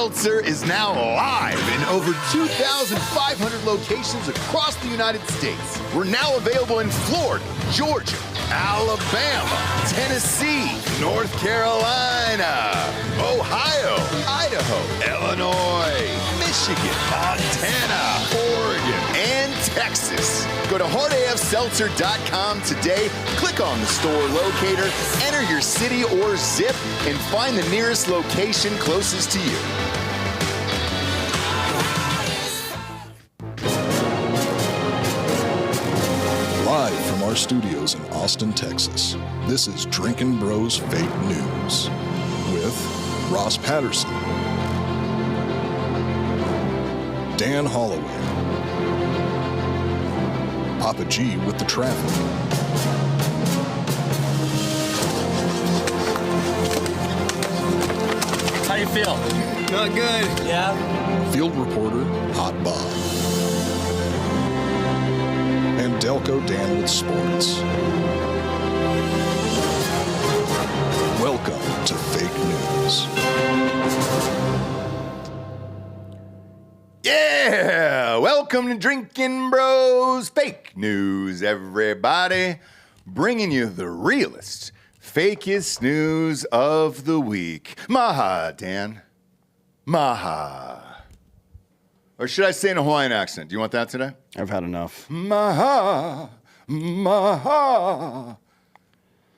Seltzer is now live in over 2,500 locations across the United States. We're now available in Florida, Georgia, Alabama, Tennessee, North Carolina, Ohio, Idaho, Illinois, Michigan, Montana, Oregon, and Texas. Go to hardafseltzer.com today, click on the store locator, enter your city or zip, and find the nearest location closest to you. Live from our studios in Austin, Texas, this is Drinkin' Bros Fake News with Ross Patterson, Dan Holloway, Papa G with the traffic, How you feel? Not good. Yeah? field reporter Hot Bob, and Delco Dan with sports. Welcome to Fake News. Yeah, welcome to Drinkin' Bros Fake News, everybody. Bringing you the realest, fakest news of the week. Maha, Dan. Maha. Or should I say in a Hawaiian accent? Do you want that today? I've had enough. Maha. Maha.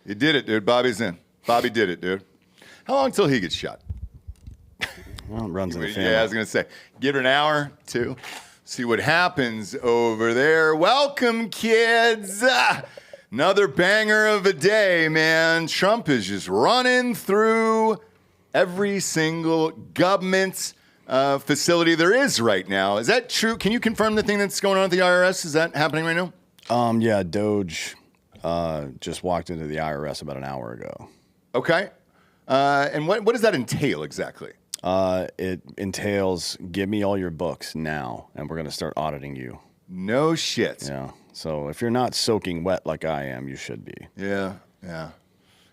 You did it, dude. Bobby's in. Bobby did it, dude. How long till he gets shot? Well, it runs in the family. Yeah, I was going to say, give it an hour, two. See what happens over there. Welcome, kids. Another banger of a day, man. Trump is just running through every single government facility there is right now. Is that true? Can you confirm the thing that's going on at the IRS? Is that happening right now? Yeah, DOGE just walked into the IRS about an hour ago. Okay. And what does that entail exactly? It entails, give me all your books now, and we're going to start auditing you. No shit. Yeah. So if you're not soaking wet like I am, you should be. Yeah, yeah.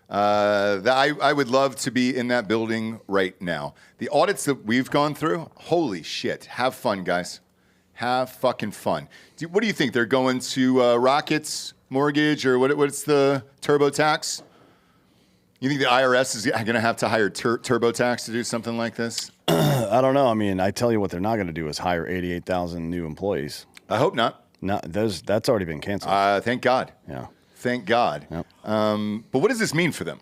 I would love to be in that building right now. The audits that we've gone through, holy shit. Have fun, guys. Have fucking fun. What do you think? They're going to Rockets mortgage, or what's the TurboTax? You think the IRS is going to have to hire TurboTax to do something like this? I don't know. I mean, I tell you what they're not going to do is hire 88,000 new employees. I hope not. No, that's already been canceled. Thank God. Yeah. Thank God. Yep. But what does this mean for them?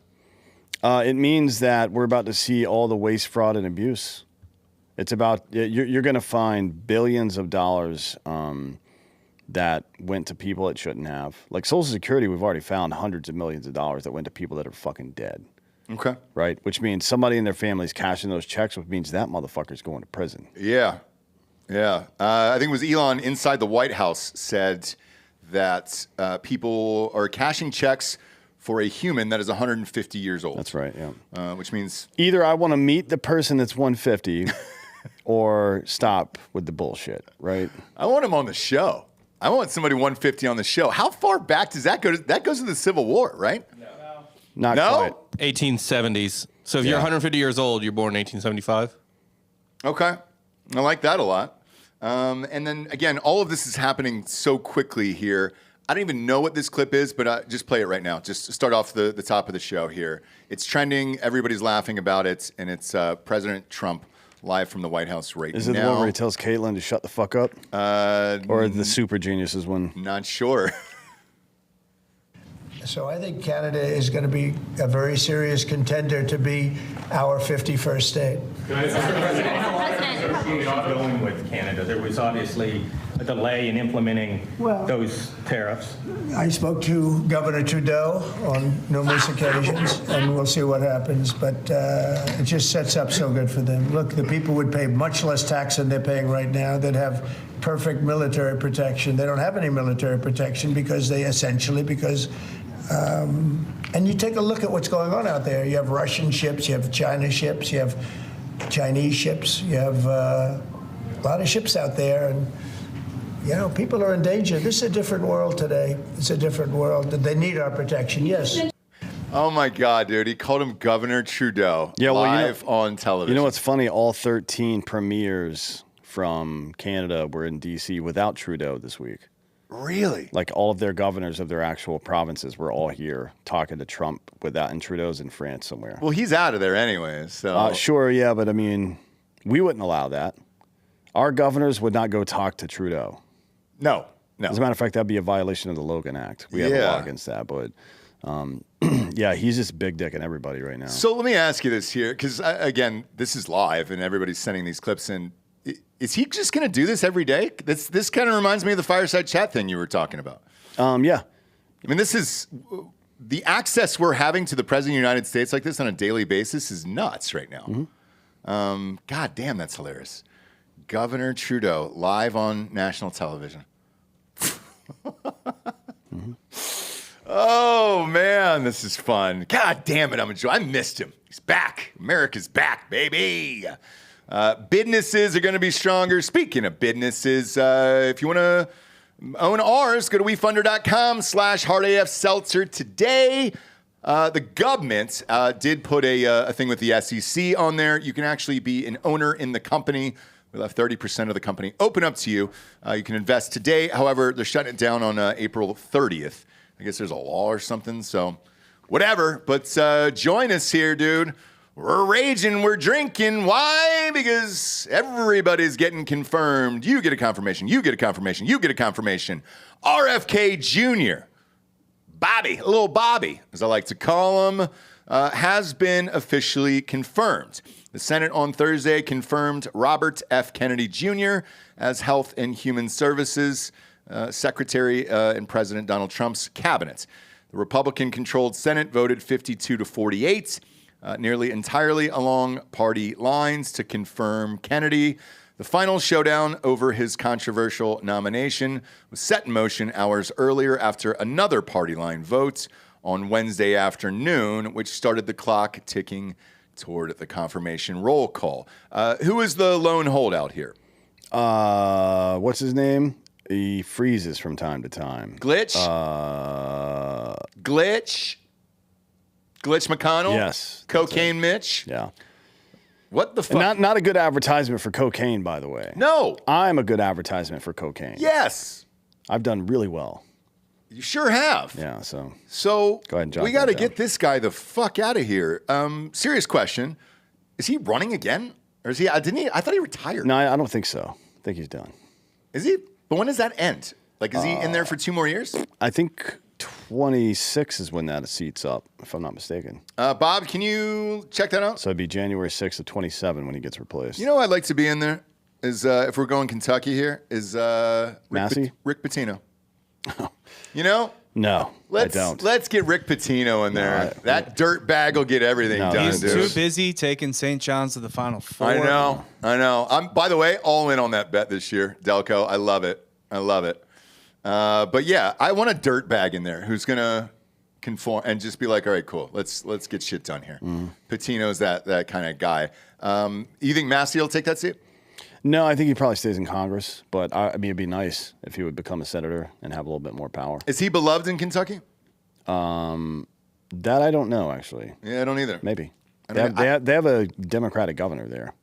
It means that we're about to see all the waste, fraud, and abuse. It's about, you're going to find billions of dollars that went to people it shouldn't have. Like Social Security, we've already found hundreds of millions of dollars that went to people that are fucking dead. Okay. Right? Which means somebody in their family's cashing those checks, which means that motherfucker's going to prison. Yeah. Yeah. I think it was Elon inside the White House said that people are cashing checks for a human that is 150 years old. That's right, yeah. Which means either I want to meet the person that's 150 or stop with the bullshit, right? I want him on the show. I want somebody 150 on the show. How far back does that go? That goes to the Civil War, right? Not No? quite. 1870s. So if you're 150 years old, you're born in 1875? Okay. I like that a lot. And then, again, all of this is happening so quickly here. I don't even know what this clip is, but just play it right now. Just start off the top of the show here. It's trending. Everybody's laughing about it. And it's President Trump live from the White House right now. Is it the one where he tells Caitlyn to shut the fuck up? Or the Super Geniuses one? Not sure. So I think Canada is going to be a very serious contender to be our 51st state. Ongoing with Canada, there was obviously a delay in implementing those tariffs. I spoke to Governor Trudeau on numerous occasions, and we'll see what happens. But it just sets up so good for them. Look, the people would pay much less tax than they're paying right now. They'd have perfect military protection. They don't have any military protection because and you take a look at what's going on out there. You have Russian ships, you have China ships, you have Chinese ships, you have a lot of ships out there, and people are in danger. This is a different world today. It's a different world. They need our protection, yes. Oh my God, dude! He called him Governor Trudeau. Yeah, well, live on television. You know what's funny? All 13 premiers from Canada were in D.C. without Trudeau this week. Really? Like all of their governors of their actual provinces were all here talking to Trump without, and Trudeau's in France somewhere. Well, he's out of there anyways. So sure, yeah, but I mean, we wouldn't allow that. Our governors would not go talk to Trudeau. No. As a matter of fact, that'd be a violation of the Logan Act. We have a law against that, but yeah, he's just big dicking everybody right now. So let me ask you this here, because again, this is live and everybody's sending these clips in. Is he just going to do this every day? This kind of reminds me of the fireside chat thing you were talking about. Yeah. I mean, this is the access we're having to the president of the United States like this on a daily basis is nuts right now. Mm-hmm. God damn, that's hilarious. Governor Trudeau live on national television. Mm-hmm. Oh man, this is fun. God damn it, I'm enjoying. I missed him. He's back. America's back, baby. Businesses are going to be stronger. Speaking of businesses, if you want to own ours, go to WeFunder.com/HardAFSeltzer today. The government did put a thing with the SEC on there. You can actually be an owner in the company. We left 30% of the company open up to you. You can invest today. However, they're shutting it down on April 30th. I guess there's a law or something, so whatever. But join us here, dude. We're raging, we're drinking. Why? Because everybody's getting confirmed. You get a confirmation, you get a confirmation, you get a confirmation. RFK Jr., Bobby, little Bobby, as I like to call him, has been officially confirmed. The Senate on Thursday confirmed Robert F. Kennedy Jr. as Health and Human Services Secretary in President Donald Trump's cabinet. The Republican-controlled Senate voted 52-48, nearly entirely along party lines to confirm Kennedy. The final showdown over his controversial nomination was set in motion hours earlier after another party line vote on Wednesday afternoon, which started the clock ticking toward the confirmation roll call. Who is the lone holdout here? What's his name? He freezes from time to time. Glitch? Glitch McConnell? Yes. Cocaine Mitch? Yeah. What the fuck? Not a good advertisement for cocaine, by the way. No. I'm a good advertisement for cocaine. Yes. I've done really well. You sure have. Yeah, so go ahead and jot we got to that down. get this guy the fuck out of here. Serious question. Is he running again? Or is he, I thought he retired. No, I don't think so. I think he's done. Is he? But when does that end? Like, is he in there for 2 more years? I think 26 is when that seat's up, if I'm not mistaken. Bob, can you check that out? So it'd be January 6th of 27 when he gets replaced. You know, I'd like to be in there. Is if we're going Kentucky here, is Massey? Rick Pitino. You know? No, I don't. Let's get Rick Pitino in there. That dirt bag will get everything done, He's dude. too busy taking St. John's to the Final Four. I know. I'm, by the way, all in on that bet this year, Delco. I love it. But yeah, I want a dirt bag in there who's gonna conform and just be like, all right, cool. Let's get shit done here. Patino's that kind of guy. You think Massey will take that seat? No, I think he probably stays in Congress. But I mean, it'd be nice if he would become a senator and have a little bit more power. Is he beloved in Kentucky? That I don't know, actually. Yeah, I don't either. Maybe. I mean, They have a Democratic governor there.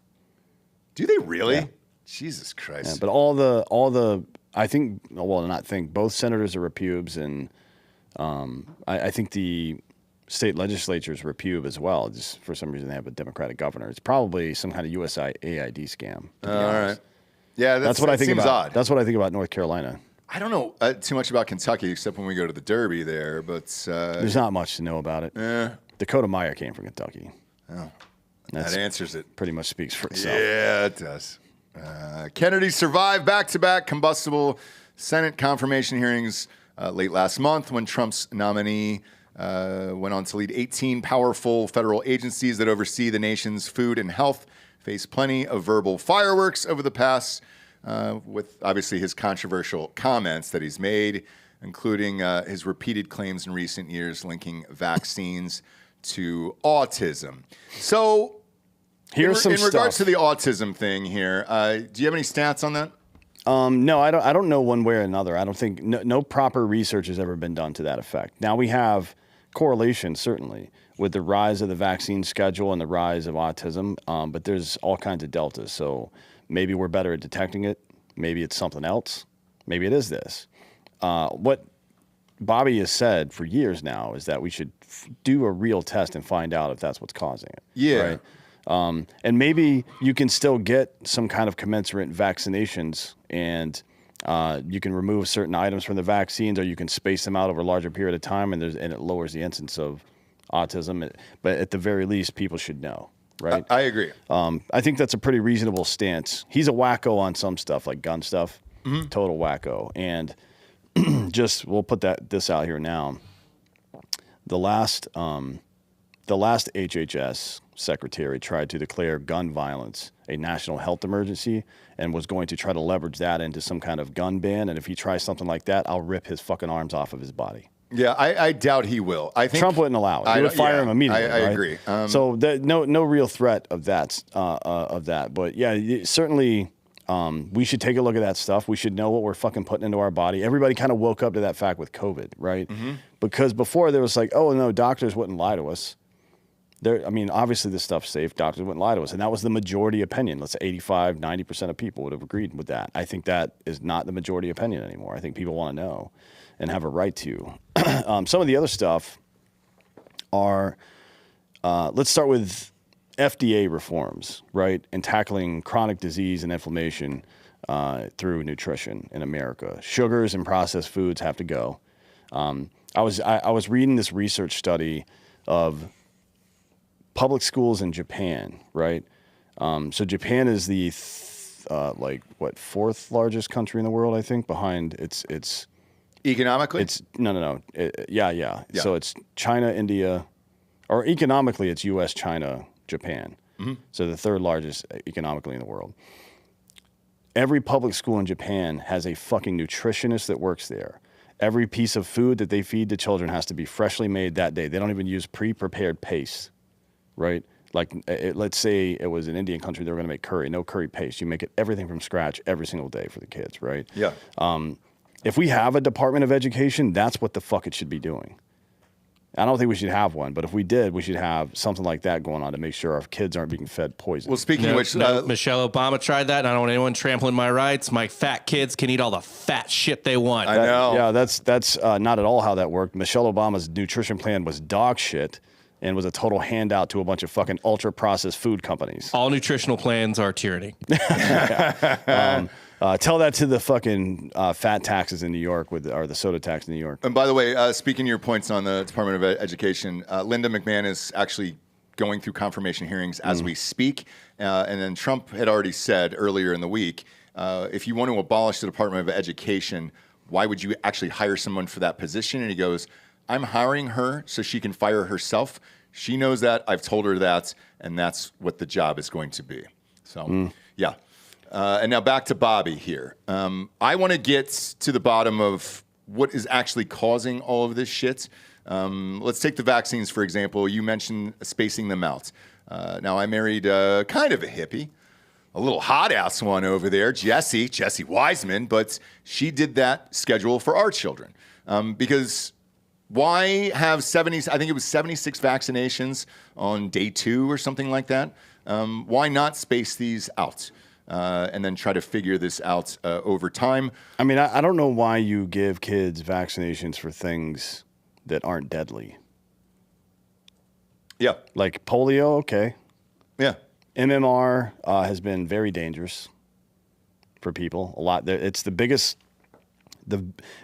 Do they really? Yeah. Jesus Christ. Yeah, but all the I think, well, not think, both senators are repubes, and I think the state legislatures repube as well. Just for some reason, they have a Democratic governor. It's probably some kind of USAID scam. To be all honest. right. Yeah, That's what I think seems about. odd. That's what I think about North Carolina. I don't know too much about Kentucky except when we go to the Derby there, but There's not much to know about it. Dakota Meyer came from Kentucky. Oh, That answers it. Pretty much speaks for itself. Yeah, it does. Kennedy survived back-to-back combustible Senate confirmation hearings late last month when Trump's nominee went on to lead 18 powerful federal agencies that oversee the nation's food and health, faced plenty of verbal fireworks over the past, with obviously his controversial comments that he's made, including his repeated claims in recent years linking vaccines to autism. So, Here's some in regards to stuff. the autism thing here, do you have any stats on that? No, I don't know one way or another. I don't think no proper research has ever been done to that effect. Now we have correlation, certainly, with the rise of the vaccine schedule and the rise of autism, but there's all kinds of deltas. So maybe we're better at detecting it. Maybe it's something else. Maybe it is this. What Bobby has said for years now is that we should do a real test and find out if that's what's causing it. Yeah. Right? And maybe you can still get some kind of commensurate vaccinations, and you can remove certain items from the vaccines, or you can space them out over a larger period of time, and it lowers the incidence of autism. But at the very least, people should know, right? I agree. I think that's a pretty reasonable stance. He's a wacko on some stuff, like gun stuff, total wacko. And we'll put this out here now. The last HHS secretary tried to declare gun violence a national health emergency and was going to try to leverage that into some kind of gun ban. And if he tries something like that, I'll rip his fucking arms off of his body. Yeah, I doubt he will. I think Trump wouldn't allow it. He would fire him immediately. I right? agree. So no real threat of that. But yeah, certainly we should take a look at that stuff. We should know what we're fucking putting into our body. Everybody kind of woke up to that fact with COVID, right? Because before there was like, oh no, doctors wouldn't lie to us. Obviously this stuff's safe. Doctors wouldn't lie to us. And that was the majority opinion. Let's say 85, 90% of people would have agreed with that. I think that is not the majority opinion anymore. I think people want to know and have a right to. Some of the other stuff are, let's start with FDA reforms, right? And tackling chronic disease and inflammation through nutrition in America. Sugars and processed foods have to go. I was reading this research study of public schools in Japan, right? So Japan is the fourth largest country in the world, I think, behind its economically. It's no. Yeah. So it's China, India, or economically it's U.S., China, Japan. So the third largest economically in the world. Every public school in Japan has a fucking nutritionist that works there. Every piece of food that they feed to children has to be freshly made that day. They don't even use pre-prepared paste. Right? Like, let's say it was an Indian country, they were going to make curry, no curry paste. You make everything from scratch every single day for the kids, right? Yeah. If we have a Department of Education, that's what the fuck it should be doing. I don't think we should have one, but if we did, we should have something like that going on to make sure our kids aren't being fed poison. Well, speaking of which, Michelle Obama tried that, and I don't want anyone trampling my rights. My fat kids can eat all the fat shit they want. I know. Yeah, that's not at all how that worked. Michelle Obama's nutrition plan was dog shit and was a total handout to a bunch of fucking ultra-processed food companies. All nutritional plans are tyranny. Tell that to the fucking fat taxes in New York, or the soda tax in New York. And by the way, speaking of your points on the Department of Education, Linda McMahon is actually going through confirmation hearings as we speak. And then Trump had already said earlier in the week, if you want to abolish the Department of Education, why would you actually hire someone for that position? And he goes, I'm hiring her so she can fire herself. She knows that. I've told her that. And that's what the job is going to be. So, yeah. And now back to Bobby here. I want to get to the bottom of what is actually causing all of this shit. Let's take the vaccines, for example. You mentioned spacing them out. Now, I married kind of a hippie, a little hot-ass one over there, Jessie Wiseman, but she did that schedule for our children. Because why have I think it was 76 vaccinations on day 2 or something like that? Why not space these out? And then try to figure this out over time. I mean, I don't know why you give kids vaccinations for things that aren't deadly. Yeah. Like polio, okay. Yeah. MMR has been very dangerous for people. A lot. It's the biggest.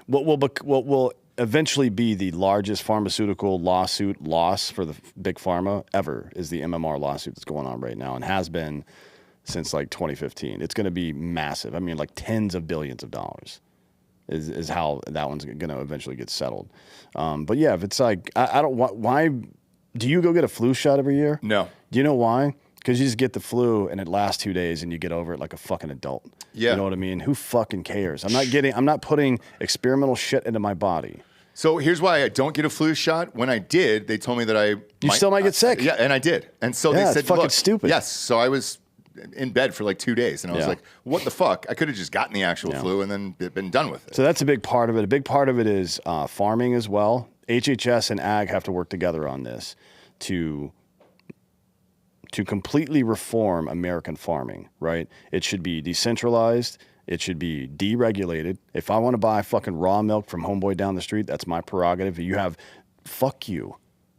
What will eventually be the largest pharmaceutical lawsuit loss for the big pharma ever is the MMR lawsuit that's going on right now and has been since like 2015. It's going to be massive. I mean, like tens of billions of dollars is how that one's going to eventually get settled. But yeah, if it's like, I don't, why do you go get a flu shot every year? No. Do you know why? Because you just get the flu and it lasts 2 days and you get over it like a fucking adult. Yeah. You know what I mean? Who fucking cares? I'm not putting experimental shit into my body. So here's why I don't get a flu shot. When I did, they told me that you still might get sick. Yeah, and I did. And so yeah, they said, it's fucking look, stupid. Yes. So I was in bed for like 2 days and I was like, what the fuck? I could have just gotten the actual flu and then been done with it. So that's a big part of it. A big part of it is farming as well. HHS and Ag have to work together on this to completely reform American farming, right? It should be decentralized. It should be deregulated. If I want to buy fucking raw milk from homeboy down the street, that's my prerogative. Fuck you,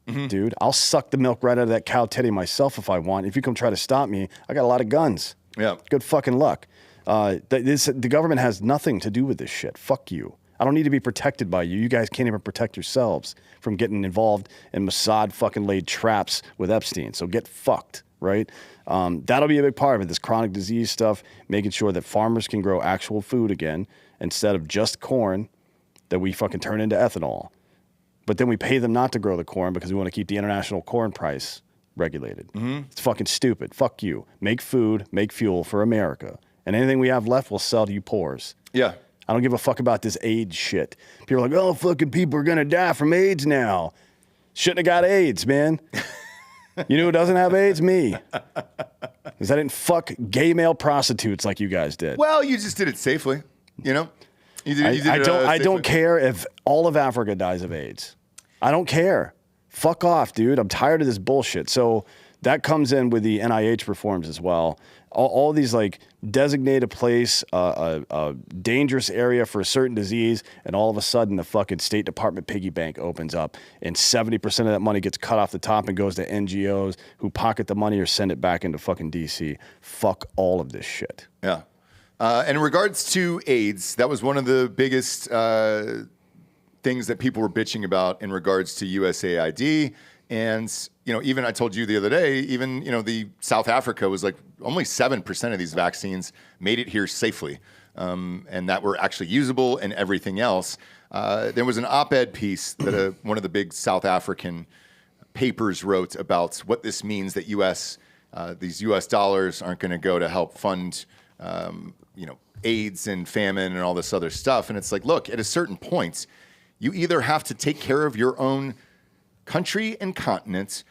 dude. I'll suck the milk right out of that cow titty myself if I want. If you come try to stop me, I got a lot of guns. Yeah. Good fucking luck. The government has nothing to do with this shit. Fuck you. I don't need to be protected by you. You guys can't even protect yourselves from getting involved in Mossad fucking laid traps with Epstein. So get fucked, right? That'll be a big part of it, this chronic disease stuff, making sure that farmers can grow actual food again instead of just corn that we fucking turn into ethanol. But then we pay them not to grow the corn because we want to keep the international corn price regulated. It's fucking stupid. Fuck you. Make food, make fuel for America. And anything we have left, we'll sell to you poors. Yeah. I don't give a fuck about this AIDS shit. People are like, oh, fucking people are going to die from AIDS now. Shouldn't have got AIDS, man. You know who doesn't have AIDS? Me. Because I didn't fuck gay male prostitutes like you guys did. Well, you just did it safely, you know? I don't care if all of Africa dies of AIDS. I don't care. Fuck off, dude. I'm tired of this bullshit. So that comes in with the NIH reforms as well. All these like designated place, a dangerous area for a certain disease, and all of a sudden the fucking State Department piggy bank opens up, and 70% of that money gets cut off the top and goes to NGOs who pocket the money or send it back into fucking DC. Fuck all of this shit. Yeah. And in regards to AIDS, that was one of the biggest things that people were bitching about in regards to USAID. And, you know, even I told you the other day, even, you know, the South Africa was like only 7% of these vaccines made it here safely, and that were actually usable and everything else. There was an op-ed piece that one of the big South African papers wrote about what this means that these U.S. dollars aren't going to go to help fund, you know, AIDS and famine and all this other stuff. And it's like, look, at a certain point, you either have to take care of your own country and continent,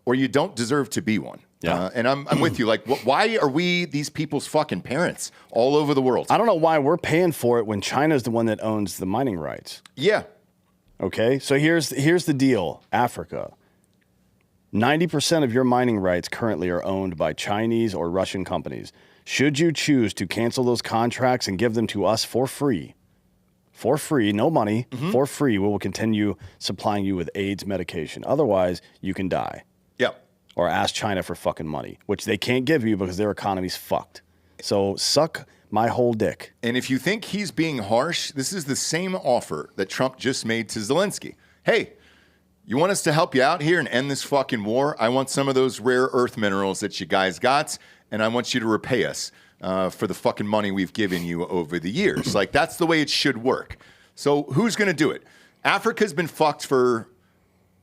or you don't deserve to be one. Yeah. And I'm with you. Like, why are we these people's fucking parents all over the world? I don't know why we're paying for it when China's the one that owns the mining rights. Yeah. Okay, so here's the deal, Africa. 90% of your mining rights currently are owned by Chinese or Russian companies. Should you choose to cancel those contracts and give them to us for free, no money, for free, we will continue supplying you with AIDS medication. Otherwise, you can die. Yep. Or ask China for fucking money, which they can't give you because their economy's fucked. So suck my whole dick. And if you think he's being harsh, this is the same offer that Trump just made to Zelensky. Hey, you want us to help you out here and end this fucking war? I want some of those rare earth minerals that you guys got, and I want you to repay us for the fucking money we've given you over the years. Like, that's the way it should work. So who's going to do it? Africa's been fucked for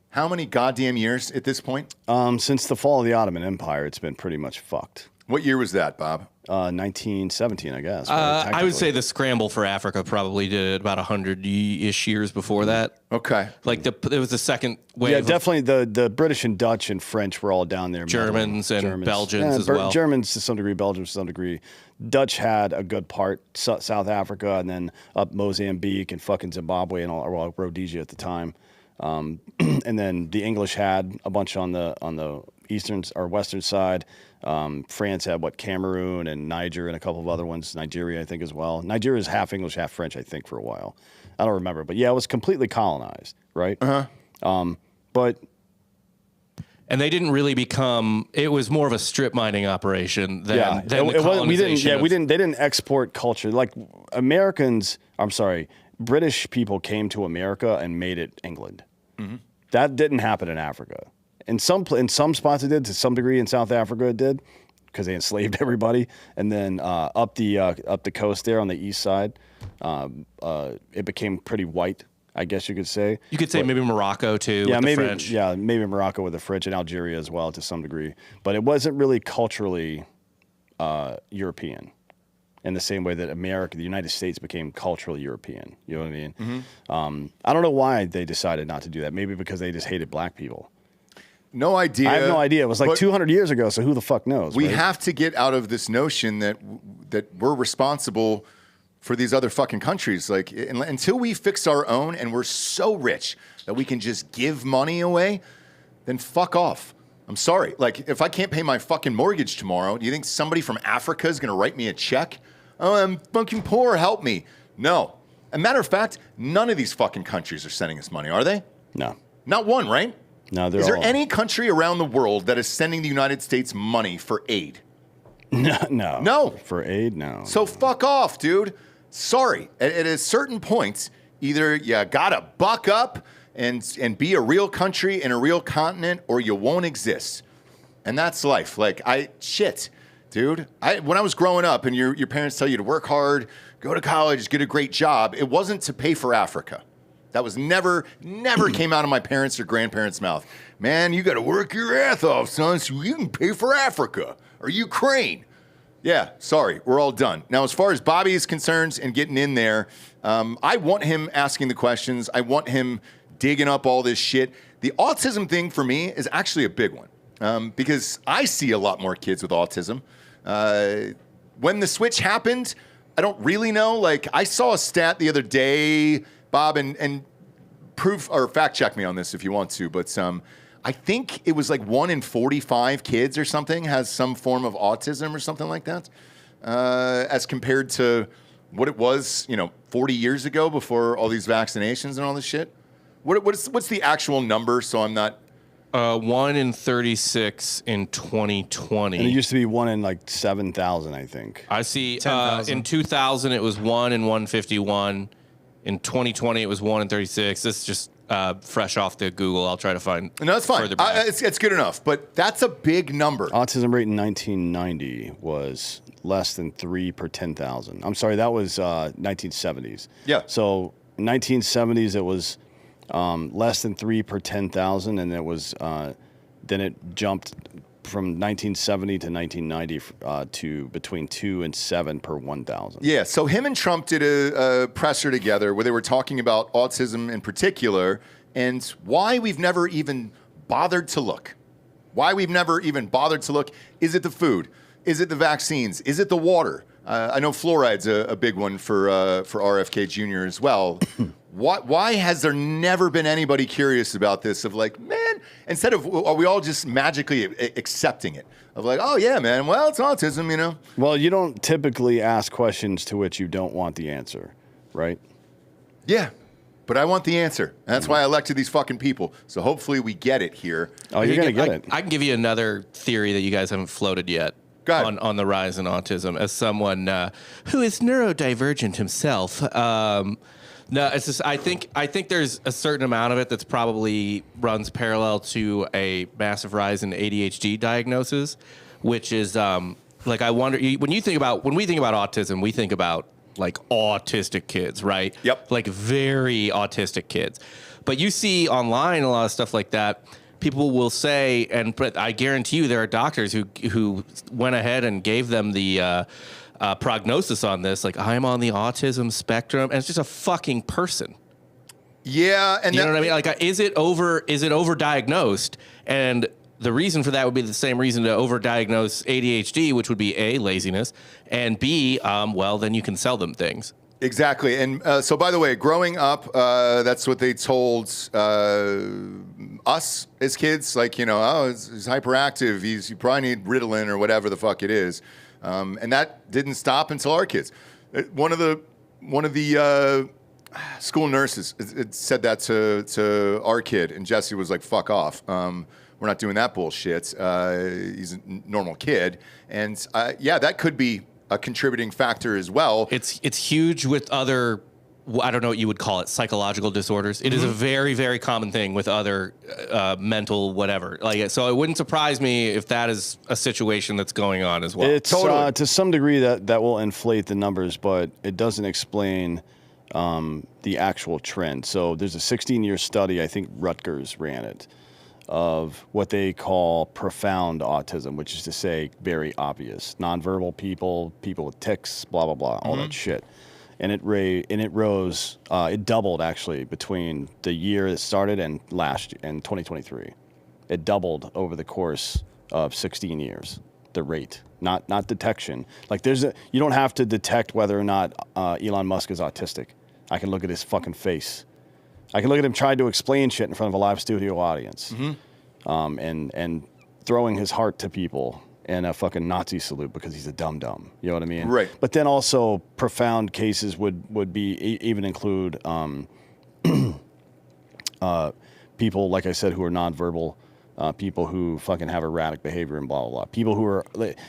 how many goddamn years at this point? Since the fall of the Ottoman Empire, it's been pretty much fucked. What year was that, Bob? 1917, I guess. I would say the scramble for Africa probably did about 100-ish years before that. Okay. Like it was the second wave. Yeah, definitely the British and Dutch and French were all down there. Germans and Belgians as well. Germans to some degree, Belgians to some degree. Dutch had a good part, South Africa, and then up Mozambique and fucking Zimbabwe and all, Rhodesia at the time. And then the English had a bunch on the eastern or western side. France had Cameroon and Niger and a couple of other ones. Nigeria, I think, as well. Nigeria is half English, half French, I think, for a while. I don't remember, but yeah, it was completely colonized, right? But and they didn't really become. It was more of a strip mining operation than the colonization. They didn't export culture like Americans. I'm sorry, British people came to America and made it England. That didn't happen in Africa. In some spots it did, to some degree in South Africa it did, because they enslaved everybody. And then up the coast there on the east side, it became pretty white, I guess you could say. You could say maybe Morocco too. Yeah, with maybe the French. Yeah, maybe Morocco with the French and Algeria as well to some degree. But it wasn't really culturally European. In the same way that the United States became culturally European. You know what I mean? I don't know why they decided not to do that. Maybe because they just hated black people. No idea. I have no idea. It was like 200 years ago, so who the fuck knows? We right? have to get out of this notion that we're responsible for these other fucking countries. Like, until we fix our own and we're so rich that we can just give money away, then fuck off. I'm sorry. Like, if I can't pay my fucking mortgage tomorrow, do you think somebody from Africa is going to write me a check? Oh, I'm fucking poor, help me. No. As a matter of fact, none of these fucking countries are sending us money, are they? No. Not one, right? No, is there any country around the world that is sending the United States money for aid? No. For aid, no. So fuck off, dude. Sorry. At a certain point, either you gotta buck up and be a real country and a real continent, or you won't exist. And that's life. Like, dude. When I was growing up and your parents tell you to work hard, go to college, get a great job, it wasn't to pay for Africa. That was never came out of my parents' or grandparents' mouth. Man, you got to work your ass off, son, so you can pay for Africa or Ukraine. Yeah, sorry, we're all done. Now, as far as Bobby is concerned and getting in there, I want him asking the questions. I want him digging up all this shit. The autism thing for me is actually a big one because I see a lot more kids with autism. When the switch happened, I don't really know. Like, I saw a stat the other day, Bob, and proof or fact check me on this if you want to, but I think it was like 1 in 45 kids or something has some form of autism or something like that, as compared to what it was, 40 years ago before all these vaccinations and all this shit. What's the actual number? So I'm not. 1 in 36 in 2020. And it used to be 1 in like 7,000, I think. I see. In 2000, it was 1 in 151. In 2020, it was 1 in 36. This is just fresh off the Google. I'll try to find. No, that's fine. It's good enough, but that's a big number. Autism rate in 1990 was less than 3 per 10,000. I'm sorry, that was 1970s. Yeah. So in 1970s, it was less than 3 per 10,000, and it was then it jumped from 1970 to 1990 to between 2 and 7 per 1,000. Yeah, so him and Trump did a presser together where they were talking about autism in particular and why we've never even bothered to look. Why we've never even bothered to look. Is it the food? Is it the vaccines? Is it the water? I know fluoride's a big one for RFK Jr. as well. Why has there never been anybody curious about this? Of like, man, instead of are we all just magically accepting it? Of like, oh yeah, man, well, it's autism, Well, you don't typically ask questions to which you don't want the answer, right? Yeah, but I want the answer. And that's why I elected these fucking people. So hopefully we get it here. Oh, you're going to get it. I can give you another theory that you guys haven't floated yet. On the rise in autism, as someone who is neurodivergent himself. No, it's just I think there's a certain amount of it that's probably runs parallel to a massive rise in ADHD diagnosis, which is like I wonder when we think about autism, we think about like autistic kids, right? Yep. Like very autistic kids, but you see online a lot of stuff like that. People will say, but I guarantee you there are doctors who went ahead and gave them the prognosis on this, like I'm on the autism spectrum, and it's just a fucking person. Yeah, and you know what I mean? Like, is it overdiagnosed? And the reason for that would be the same reason to overdiagnose ADHD, which would be A, laziness, and B, well, then you can sell them things. Exactly. And so, by the way, growing up, that's what they told us as kids. Like, he's hyperactive. You probably need Ritalin or whatever the fuck it is. And that didn't stop until our kids. One of the school nurses said that to our kid, and Jesse was like, fuck off. We're not doing that bullshit. He's a normal kid. And that could be a contributing factor as well. It's huge with other, I don't know what you would call it, psychological disorders. It is a very, very common thing with other mental whatever. Like, so it wouldn't surprise me if that is a situation that's going on as well. It's to some degree that will inflate the numbers, but it doesn't explain the actual trend. So there's a 16-year study, I think Rutgers ran it, of what they call profound autism, which is to say very obvious. Nonverbal people with tics, blah, blah, blah, all that shit. And it rose, it doubled actually between the year it started and 2023. It doubled over the course of 16 years. the rate, not detection. Like you don't have to detect whether or not Elon Musk is autistic. I can look at his fucking face. I can look at him trying to explain shit in front of a live studio audience, and throwing his heart to people in a fucking Nazi salute because he's a dum-dum. You know what I mean? Right. But then also profound cases would be even include people, like I said, who are nonverbal, people who fucking have erratic behavior and blah, blah, blah. People who are,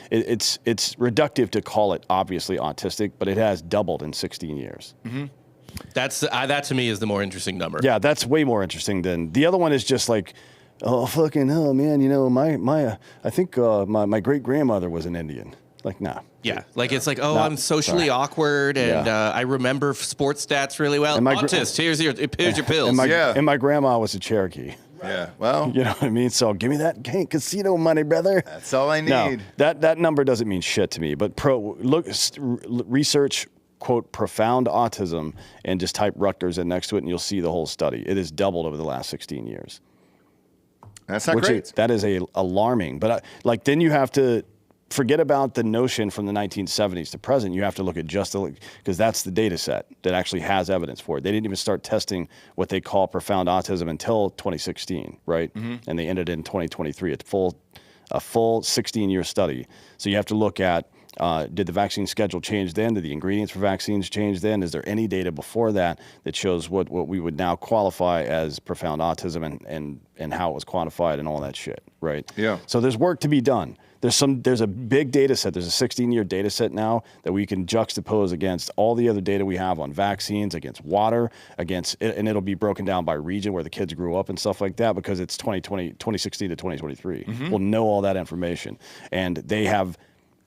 it's reductive to call it obviously autistic, but it has doubled in 16 years. Mm-hmm. That's that to me is the more interesting number. Yeah, that's way more interesting than the other one is just like, oh, fucking hell, man, you know, I think my great-grandmother was an Indian. Like, nah. Yeah, like it's like, oh, I'm socially awkward, and I remember sports stats really well. Autist, here's your pills. And my grandma was a Cherokee. Yeah, well. You know what I mean? So give me that casino money, brother. That's all I need. No, that number doesn't mean shit to me. But research, quote, profound autism, and just type Rutgers in next to it, and you'll see the whole study. It has doubled over the last 16 years. That's not great. That is alarming. But then you have to forget about the notion from the 1970s to present. You have to look at because that's the data set that actually has evidence for it. They didn't even start testing what they call profound autism until 2016, right? Mm-hmm. And they ended in 2023, a full 16-year study. So you have to look at, did the vaccine schedule change then? Did the ingredients for vaccines change then? Is there any data before that shows what we would now qualify as profound autism and how it was quantified and all that shit, right? Yeah. So there's work to be done. There's a big data set. There's a 16-year data set now that we can juxtapose against all the other data we have on vaccines, against water, and it'll be broken down by region where the kids grew up and stuff like that because it's 2016 to 2023. Mm-hmm. We'll know all that information. And they have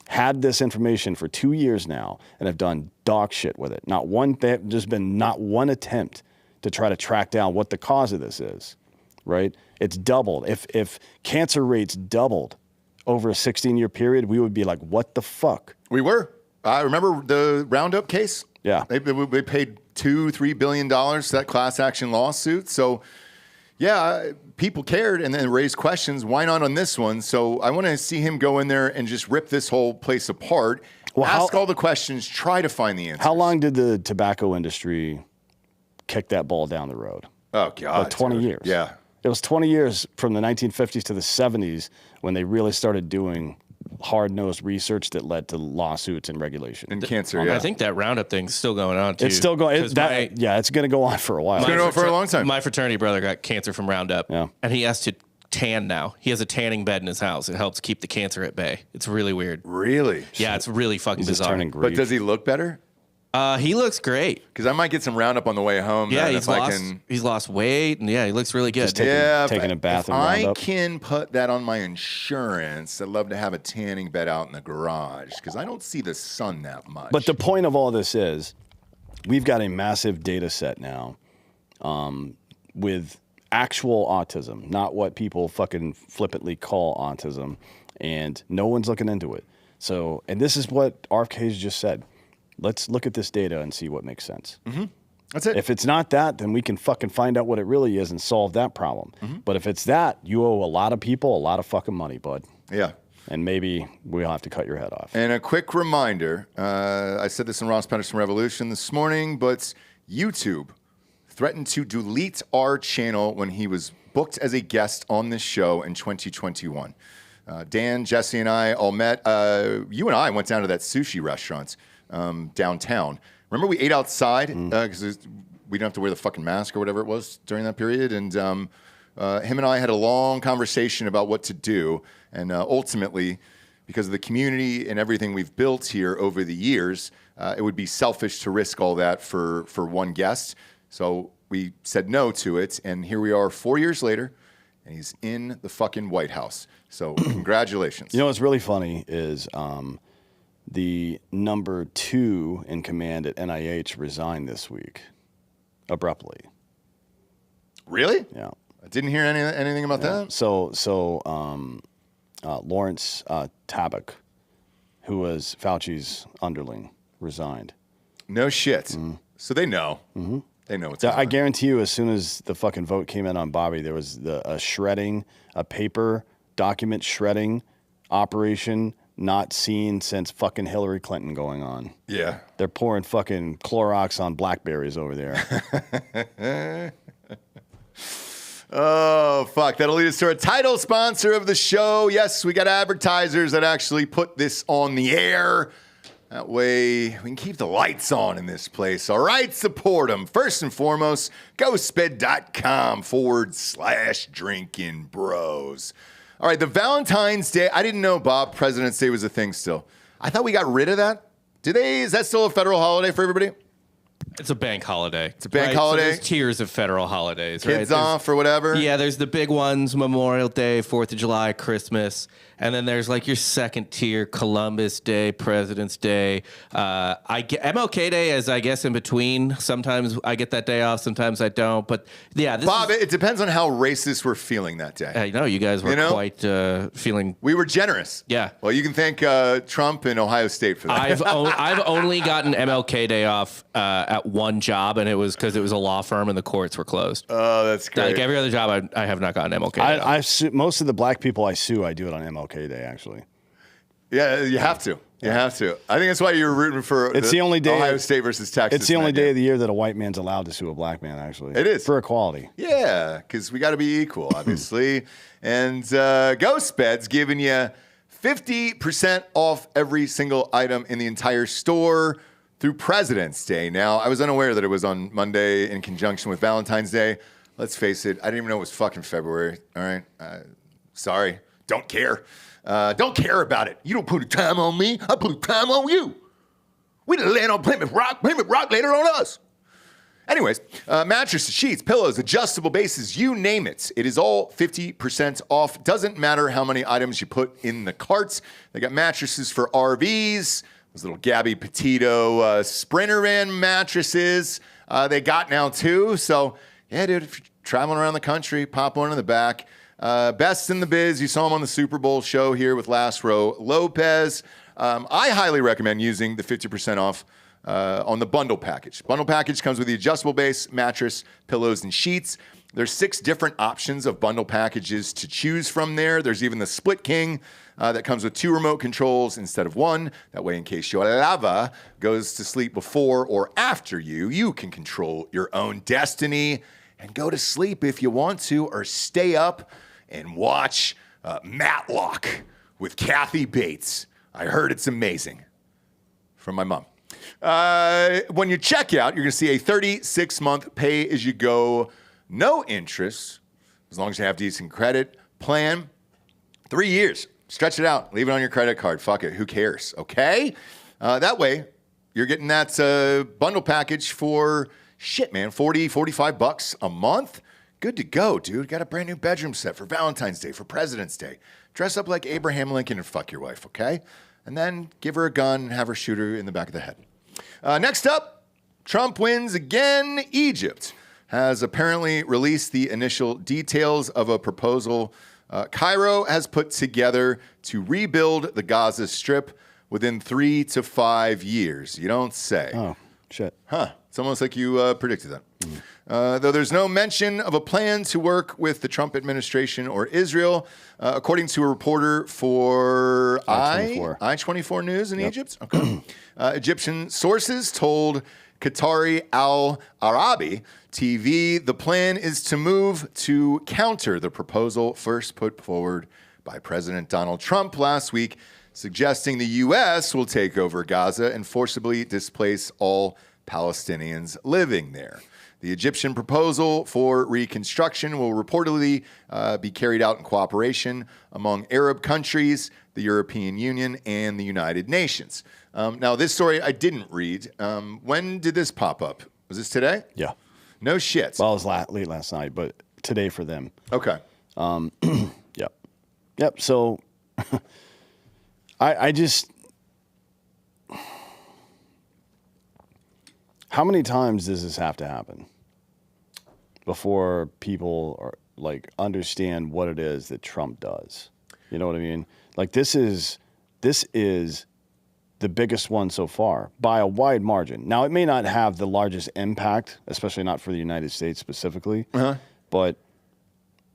had this information for 2 years now and have done dog shit with it. There's just been not one attempt to try to track down what the cause of this is, right? It's doubled. If cancer rates doubled over a 16-year period, we would be like, what the fuck? We were. I remember the Roundup case. Yeah. They paid $2-3 billion to that class action lawsuit. So, yeah, people cared and then raised questions. Why not on this one? So I want to see him go in there and just rip this whole place apart. Ask all the questions. Try to find the answers. How long did the tobacco industry kick that ball down the road? Oh, God. Like 20 years. Yeah. It was 20 years from the 1950s to the 70s when they really started doing hard-nosed research that led to lawsuits and regulation. And cancer, yeah. I think that Roundup thing's still going on, too. It's still going. It's going to go on for a while. It's going to go on for a long time. My fraternity brother got cancer from Roundup, and he has to tan now. He has a tanning bed in his house. It helps keep the cancer at bay. It's really weird. Really? Yeah, it's really fucking bizarre. Turning Greek. But does he look better? He looks great. Because I might get some Roundup on the way home. Yeah, he's lost weight, and he looks really good. Just taking a bath in Roundup. I can put that on my insurance. I'd love to have a tanning bed out in the garage because I don't see the sun that much. But the point of all this is we've got a massive data set now with actual autism, not what people fucking flippantly call autism, and no one's looking into it. So, and this is what RFK's just said. Let's look at this data and see what makes sense. Mm-hmm. That's it. If it's not that, then we can fucking find out what it really is and solve that problem. Mm-hmm. But if it's that, you owe a lot of people a lot of fucking money, bud. Yeah. And maybe we'll have to cut your head off. And a quick reminder, I said this in Ross Patterson Revolution this morning, but YouTube threatened to delete our channel when he was booked as a guest on this show in 2021. Dan, Jesse, and I all met. You and I went down to that sushi restaurant downtown. Remember we ate outside because we didn't have to wear the fucking mask or whatever it was during that period. And him and I had a long conversation about what to do. And ultimately, because of the community and everything we've built here over the years, it would be selfish to risk all that for one guest. So we said no to it. And here we are 4 years later, and he's in the fucking White House. So congratulations. You know what's really funny is the number 2 in command at NIH resigned this week abruptly. Really? Yeah. I didn't hear anything about that. So Lawrence Tabak, who was Fauci's underling, resigned. No shit. Mm-hmm. So they know. Mm-hmm. They know what's going on. I guarantee you, as soon as the fucking vote came in on Bobby, there was a paper document shredding operation not seen since fucking Hillary Clinton going on. Yeah. They're pouring fucking Clorox on blackberries over there. Oh, fuck. That'll lead us to our title sponsor of the show. Yes, we got advertisers that actually put this on the air. That way we can keep the lights on in this place. All right, support them. First and foremost, ghostbed.com/Drinkin Bros. All right, the Valentine's Day. I didn't know, Bob, President's Day was a thing still. I thought we got rid of that. Is that still a federal holiday for everybody? It's a bank holiday. It's a bank holiday? So there's tiers of federal holidays. Kids right? off or whatever? Yeah, there's the big ones, Memorial Day, 4th of July, Christmas. And then there's like your second tier, Columbus Day, President's Day. I get MLK Day is, I guess, in between. Sometimes I get that day off, sometimes I don't. But yeah, Bob, it depends on how racist we're feeling that day. I know you guys were quite feeling. We were generous. Yeah. Well, you can thank Trump and Ohio State for that. I've only gotten MLK Day off at one job, and it was because it was a law firm and the courts were closed. Oh, that's great. Like every other job, I have not gotten MLK Day off. Most of the black people I sue, I do it on MLK Day, actually. Yeah, you have to. You have to. I think that's why you're rooting for the only day Ohio State versus Texas. It's the only day of the year that a white man's allowed to sue a black man, actually. It is. For equality. Yeah, because we got to be equal, obviously. And Ghostbed's giving you 50% off every single item in the entire store through President's Day. Now, I was unaware that it was on Monday in conjunction with Valentine's Day. Let's face it, I didn't even know it was fucking February. All right? Sorry. Don't care. Don't care about it. You don't put a time on me. I put a time on you. We didn't land on Plymouth Rock. Plymouth Rock landed on us. Anyways, mattresses, sheets, pillows, adjustable bases, you name it. It is all 50% off. Doesn't matter how many items you put in the carts. They got mattresses for RVs, those little Gabby Petito Sprinter Van mattresses. They got now too. So, yeah, dude, if you're traveling around the country, pop one in the back. Best in the biz. You saw him on the Super Bowl show here with Last Row Lopez. I highly recommend using the 50% off on the bundle package. Bundle package comes with the adjustable base, mattress, pillows, and sheets. There's 6 different options of bundle packages to choose from there. There's even the Split King that comes with 2 remote controls instead of 1. That way, in case your lava goes to sleep before or after you can control your own destiny and go to sleep if you want to, or stay up and watch Matlock with Kathy Bates. I heard it's amazing. From my mom. When you check out, you're going to see a 36-month pay-as-you-go, no interest, as long as you have decent credit, plan. 3 years. Stretch it out. Leave it on your credit card. Fuck it. Who cares? Okay? That way, you're getting that bundle package for, shit, man, $45 a month. Good to go, dude. Got a brand new bedroom set for Valentine's Day, for President's Day. Dress up like Abraham Lincoln and fuck your wife, okay? And then give her a gun and have her shoot her in the back of the head. Next up, Trump wins again. Egypt has apparently released the initial details of a proposal Cairo has put together to rebuild the Gaza Strip within 3 to 5 years. You don't say. Oh, shit. Huh. It's almost like you predicted that. Though there's no mention of a plan to work with the Trump administration or Israel, according to a reporter for I-24 News in Egypt. Okay. Egyptian sources told Qatari Al Arabi TV the plan is to move to counter the proposal first put forward by President Donald Trump last week, suggesting the U.S. will take over Gaza and forcibly displace all Palestinians living there. The Egyptian proposal for reconstruction will reportedly be carried out in cooperation among Arab countries, the European Union, and the United Nations. Now, this story I didn't read. When did this pop up? Was this today? Yeah. No shit. Well, it was late last night, but today for them. Okay. Yep. Yep. So I just... How many times does this have to happen before people are, understand what it is that Trump does? You know what I mean? This is the biggest one so far by a wide margin. Now, it may not have the largest impact, especially not for the United States specifically, but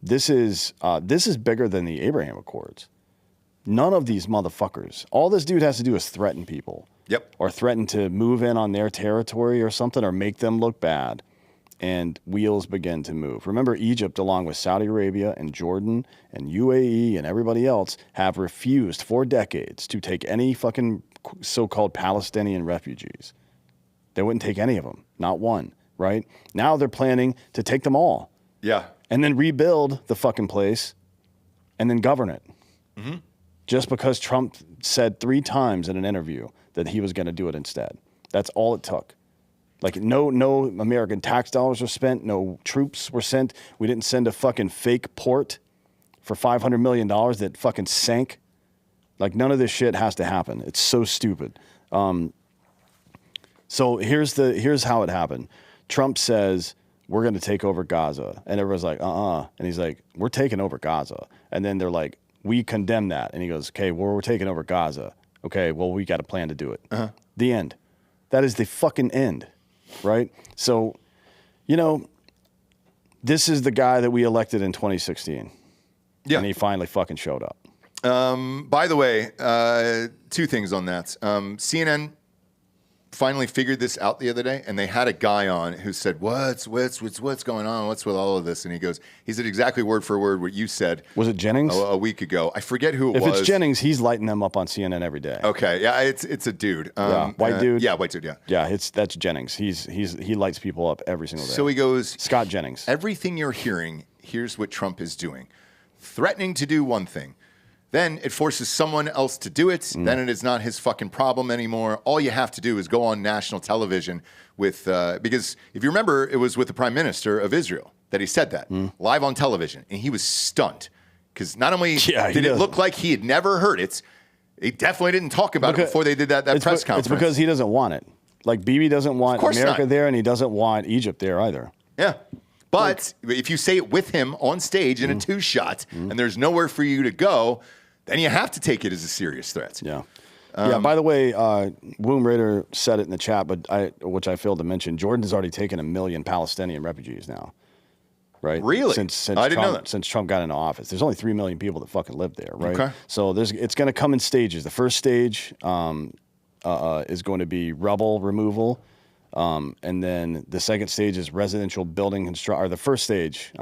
this is bigger than the Abraham Accords. None of these motherfuckers. All this dude has to do is threaten people. Yep. Or threaten to move in on their territory or something, or make them look bad. And wheels begin to move. Remember, Egypt, along with Saudi Arabia and Jordan and UAE and everybody else, have refused for decades to take any fucking so-called Palestinian refugees. They wouldn't take any of them, not one, right? Now they're planning to take them all. Yeah. And then rebuild the fucking place and then govern it. Mm-hmm. Just because Trump said 3 times in an interview that he was going to do it instead. That's all it took. Like, no American tax dollars were spent. No troops were sent. We didn't send a fucking fake port for $500 million that fucking sank. Like, none of this shit has to happen. It's so stupid. So here's how it happened. Trump says, we're going to take over Gaza. And everyone's like, And he's like, we're taking over Gaza. And then they're like, we condemn that. And he goes, okay, well, we're taking over Gaza. Okay, well, we got a plan to do it. Uh-huh. The end. That is the fucking end. Right? So, this is the guy that we elected in 2016. Yeah. And he finally fucking showed up. By the way, 2 things on that. CNN finally figured this out the other day, and they had a guy on who said, what's going on? What's with all of this? And he said exactly word for word what you said. Was it Jennings? A week ago. I forget who it was. If it's Jennings, he's lighting them up on CNN every day. Okay. Yeah, it's a dude. White dude? Yeah, white dude, yeah. Yeah, that's Jennings. He lights people up every single day. So he goes, Scott Jennings. Everything you're hearing, here's what Trump is doing. Threatening to do one thing. Then it forces someone else to do it. Then it is not his fucking problem anymore. All you have to do is go on national television with, because if you remember, it was with the Prime Minister of Israel that he said that live on television. And he was stunned because not only did it look like he had never heard it, he definitely didn't talk about it before they did that press conference. It's because he doesn't want it. Like Bibi doesn't want America there, and he doesn't want Egypt there either. Yeah. But if you say it with him on stage in a 2-shot and there's nowhere for you to go, then you have to take it as a serious threat. Yeah. By the way, Womb Raider said it in the chat, but which I failed to mention, Jordan has already taken 1 million Palestinian refugees now. Right? Really? Since I didn't know that. Since Trump got into office. There's only 3 million people that fucking live there, right? Okay. So it's going to come in stages. The first stage is going to be rubble removal. And then the second stage is residential building construction, or the first stage,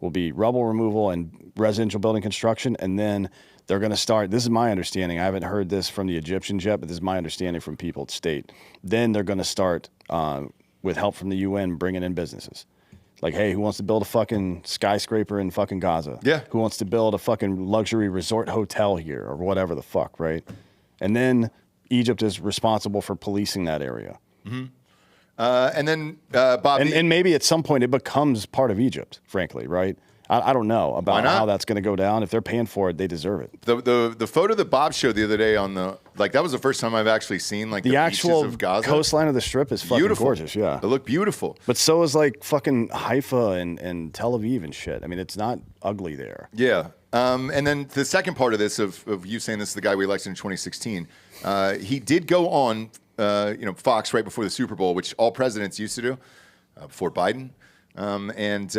will be rubble removal and residential building construction. And then they're going to start, this is my understanding, I haven't heard this from the Egyptians yet, but this is my understanding from people at state. Then they're going to start, with help from the UN, bringing in businesses. Like, hey, who wants to build a fucking skyscraper in fucking Gaza? Yeah. Who wants to build a fucking luxury resort hotel here, or whatever the fuck, right? And then Egypt is responsible for policing that area. Mm-hmm. And then, Bob... And maybe at some point it becomes part of Egypt, frankly, right? I don't know about how that's going to go down. If they're paying for it, they deserve it. The photo that Bob showed the other day on that was the first time I've actually seen the actual beaches of Gaza. Coastline of the Strip is fucking gorgeous. Yeah, they look beautiful. But so is fucking Haifa and Tel Aviv and shit. I mean, it's not ugly there. Yeah. And then the second part of this, of you saying this is the guy we elected in 2016, he did go on, Fox right before the Super Bowl, which all presidents used to do before Biden. And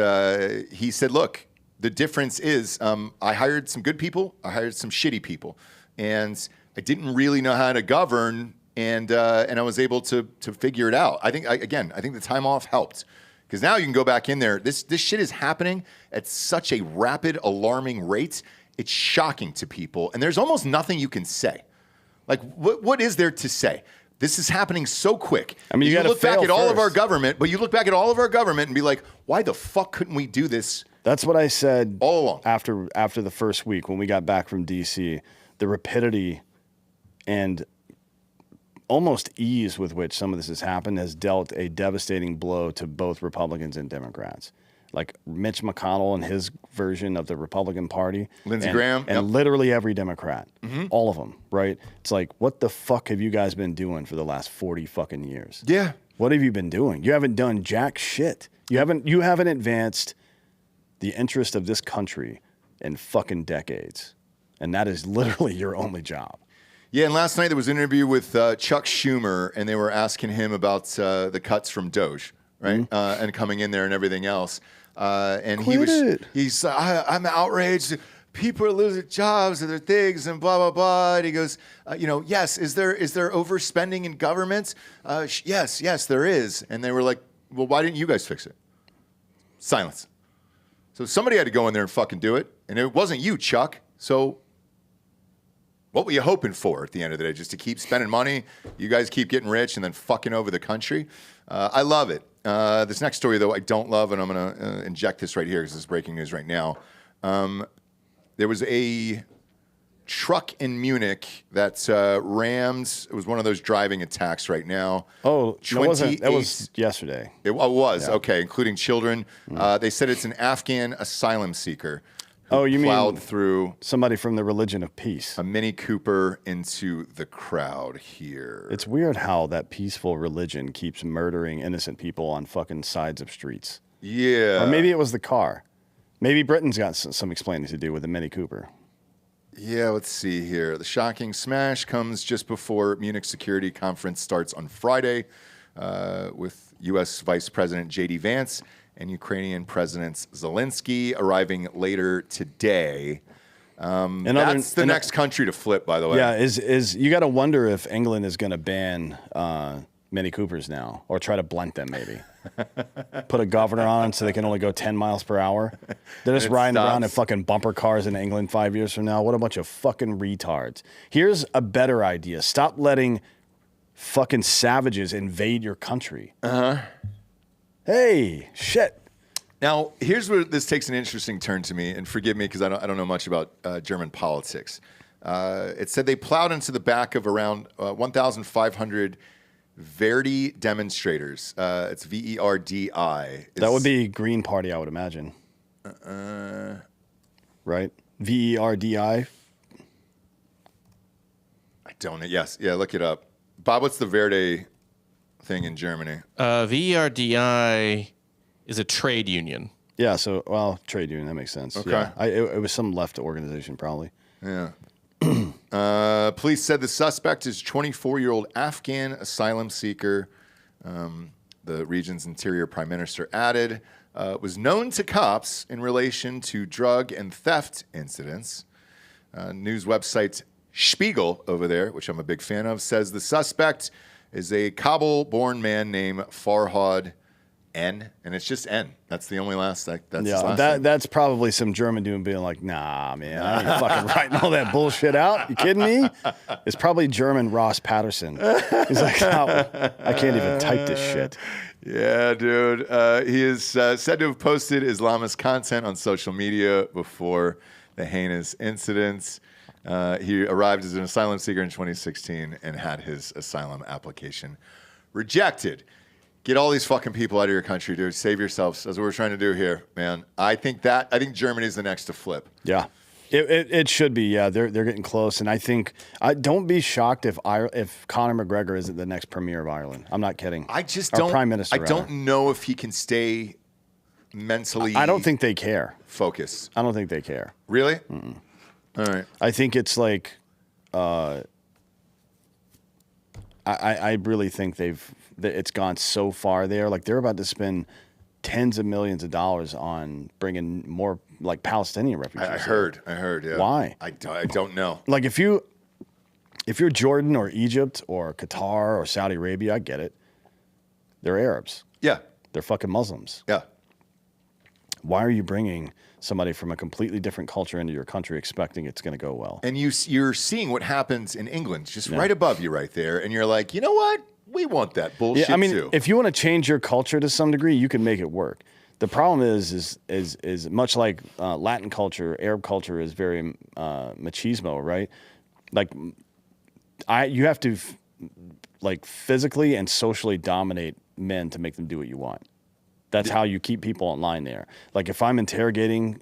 he said, look, the difference is I hired some good people, I hired some shitty people, and I didn't really know how to govern, and I was able to figure it out. I think the time off helped, because now you can go back in there. This shit is happening at such a rapid, alarming rate. It's shocking to people, and there's almost nothing you can say. Like, what is there to say? This is happening so quick. I mean, you look back at all of our government, but you look back at all of our government and be like, why the fuck couldn't we do this? That's what I said all along. After the first week when we got back from D.C., the rapidity and almost ease with which some of this has happened has dealt a devastating blow to both Republicans and Democrats. Like Mitch McConnell and his version of the Republican Party. Lindsey Graham. And literally every Democrat. Mm-hmm. All of them, right? It's like, what the fuck have you guys been doing for the last 40 fucking years? Yeah. What have you been doing? You haven't done jack shit. You haven't advanced the interest of this country in fucking decades. And that is literally your only job. Yeah, and last night there was an interview with Chuck Schumer, and they were asking him about the cuts from DOGE, right? And coming in there and everything else. And I'm outraged. people are losing jobs and their things and blah, blah, blah. And he goes, yes, is there overspending in government? Yes, there is. And they were like, well, why didn't you guys fix it? Silence. So somebody had to go in there and fucking do it. And it wasn't you, Chuck. So what were you hoping for at the end of the day? Just to keep spending money? You guys keep getting rich and then fucking over the country? I love it. This next story, though, I don't love, and I'm going to inject this right here because it's breaking news right now. There was a truck in Munich that rammed. It was one of those driving attacks right now. Oh, that was yesterday. It was, yeah. Okay, including children. They said it's an Afghan asylum seeker. You plowed through somebody from the religion of peace. A Mini Cooper into the crowd here. It's weird how that peaceful religion keeps murdering innocent people on fucking sides of streets. Yeah. Or maybe it was the car. Maybe Britain's got some explaining to do with the Mini Cooper. Yeah, let's see here. The shocking smash comes just before Munich Security Conference starts on Friday with U.S. Vice President J.D. Vance and Ukrainian President Zelensky arriving later today. That's the next country to flip, by the way. Yeah, is you got to wonder if England is going to ban Mini Coopers now, or try to blunt them maybe. Put a governor on them so they can only go 10 miles per hour. They're just riding around in fucking bumper cars in England 5 years from now. What a bunch of fucking retards. Here's a better idea. Stop letting fucking savages invade your country. Hey, shit. Now, here's where this takes an interesting turn to me, and forgive me because I don't know much about German politics. It said they plowed into the back of around 1,500 Verdi demonstrators. It's VERDI. That would be Green Party, I would imagine. Right? VERDI? I don't know. Yes. Yeah, look it up. Bob, what's the Verdi thing in Germany? VERDI is a trade union. Yeah, trade union, that makes sense. Okay. Yeah. It was some left organization, probably. Yeah. Police said the suspect is 24-year-old Afghan asylum seeker. The region's interior prime minister added, was known to cops in relation to drug and theft incidents. News website Spiegel over there, which I'm a big fan of, says the suspect is a Kabul-born man named Farhad N, and it's just N. That's the only that's his last name. That's probably some German dude being like, nah, man, I ain't fucking writing all that bullshit out. You kidding me? It's probably German Ross Patterson. He's like, I can't even type this shit. Yeah, dude. He is said to have posted Islamist content on social media before the heinous incidents. He arrived as an asylum seeker in 2016 and had his asylum application rejected. Get all these fucking people out of your country, dude. Save yourselves. That's what we're trying to do here, man. I think Germany's the next to flip. Yeah. It should be. Yeah, they're getting close, and I think don't be shocked if Conor McGregor isn't the next premier of Ireland. I'm not kidding. I just don't. Prime minister. I don't know if he can stay mentally. I don't think they care. Focus. I don't think they care. Really? Mm-mm. All right. I think it's like. I really think it's gone so far there. Like they're about to spend tens of millions of dollars on bringing more like Palestinian refugees. I heard. Yeah. Why? I don't know. Like if you're Jordan or Egypt or Qatar or Saudi Arabia, I get it. They're Arabs. Yeah. They're fucking Muslims. Yeah. Why are you bringing somebody from a completely different culture into your country expecting it's going to go well? And you're seeing what happens in England just right above you right there. And you're like, you know what? We want that bullshit too. If you want to change your culture to some degree, you can make it work. The problem is much like Latin culture, Arab culture is very machismo, right? Like you have to like physically and socially dominate men to make them do what you want. That's how you keep people in line there. Like if I'm interrogating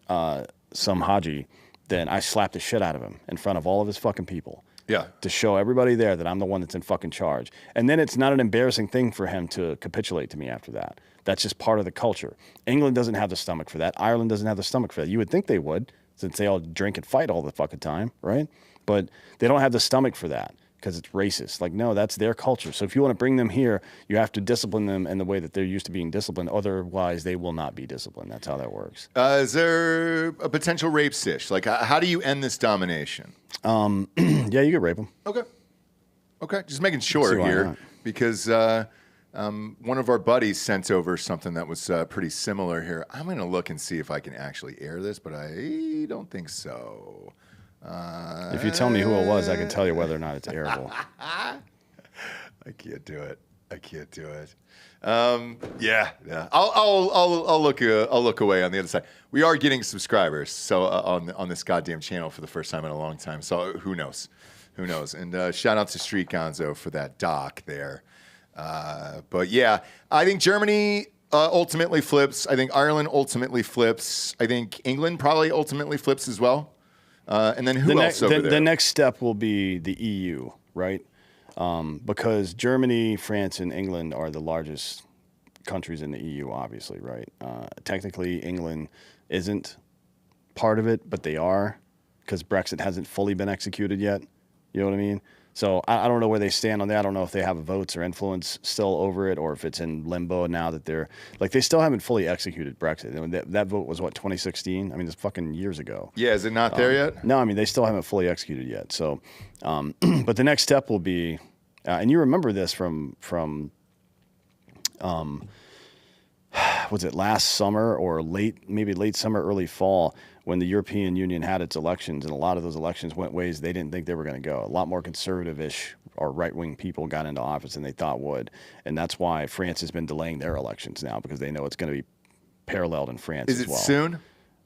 some Haji, then I slap the shit out of him in front of all of his fucking people. Yeah. To show everybody there that I'm the one that's in fucking charge. And then it's not an embarrassing thing for him to capitulate to me after that. That's just part of the culture. England doesn't have the stomach for that. Ireland doesn't have the stomach for that. You would think they would, since they all drink and fight all the fucking time, right? But they don't have the stomach for that. because it's racist. Like, no, that's their culture. So if you want to bring them here, you have to discipline them in the way that they're used to being disciplined. Otherwise, they will not be disciplined. That's how that works. Is there a potential rape stitch? Like, how do you end this domination? Yeah, you could rape them. Okay. Just making sure here not. Because one of our buddies sent over something that was pretty similar here. I'm going to look and see if I can actually air this, but I don't think so. If you tell me who it was, I can tell you whether or not it's airable. I can't do it. Yeah. I'll look away on the other side. We are getting subscribers, so on this goddamn channel for the first time in a long time. So who knows? And shout out to Street Gonzo for that doc there. But yeah, I think Germany ultimately flips. I think Ireland ultimately flips. I think England probably ultimately flips as well. And then who else over there? The next step will be the EU, right? Because Germany, France, and England are the largest countries in the EU, obviously, right? Technically, England isn't part of it, but they are because Brexit hasn't fully been executed yet. You know what I mean? So I don't know where they stand on that. I don't know if they have votes or influence still over it or if it's in limbo now that they're like they still haven't fully executed Brexit. I mean, that vote was what, 2016? I mean, it's fucking years ago. Yeah, is it not there yet? No, I mean, they still haven't fully executed yet. So, but the next step will be, and you remember this from was it last summer or maybe late summer, early fall, when the European Union had its elections, and a lot of those elections went ways they didn't think they were going to go. A lot more conservative-ish or right-wing people got into office than they thought would, and that's why France has been delaying their elections now because they know it's going to be paralleled in France as well. Is it soon?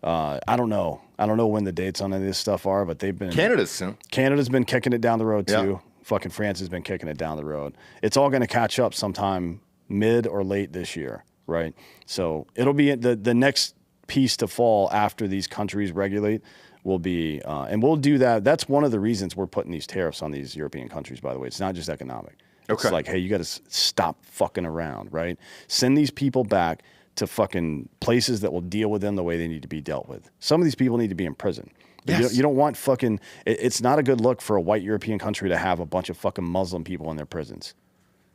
I don't know. I don't know when the dates on any of this stuff are, but they've been... Canada's soon. Canada's been kicking it down the road, too. Yeah. Fucking France has been kicking it down the road. It's all going to catch up sometime mid or late this year, right? So it'll be the next piece to fall after these countries regulate will be, and we'll do that. That's one of the reasons we're putting these tariffs on these European countries, by the way. It's not just economic. It's like, hey, you got to stop fucking around, right? Send these people back to fucking places that will deal with them the way they need to be dealt with. Some of these people need to be in prison. Yes. You don't want fucking, it's not a good look for a white European country to have a bunch of fucking Muslim people in their prisons.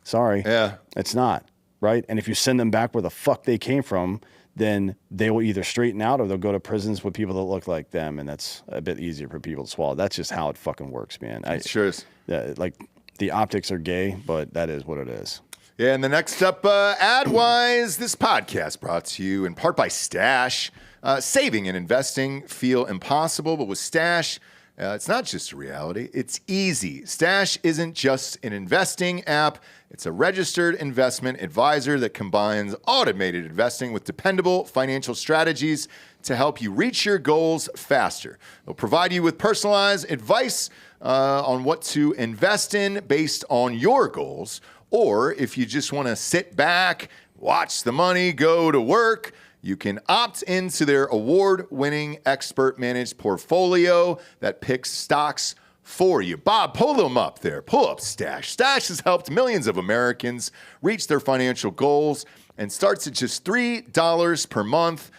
Sorry. Yeah. It's not, right? And if you send them back where the fuck they came from, then they will either straighten out or they'll go to prisons with people that look like them, and that's a bit easier for people to swallow. That's just how it fucking works, man. It sure is. Like, the optics are gay, but that is what it is. Yeah, and the next up, ad-wise, this podcast brought to you in part by Stash. Saving and investing feel impossible, but with Stash, it's not just a reality, it's easy. Stash isn't just an investing app. It's a registered investment advisor that combines automated investing with dependable financial strategies to help you reach your goals faster. They'll provide you with personalized advice on what to invest in based on your goals, or if you just want to sit back, watch the money go to work, you can opt into their award-winning expert-managed portfolio that picks stocks for you. Bob, pull them up there. Pull up Stash. Stash has helped millions of Americans reach their financial goals and starts at just $3 per month.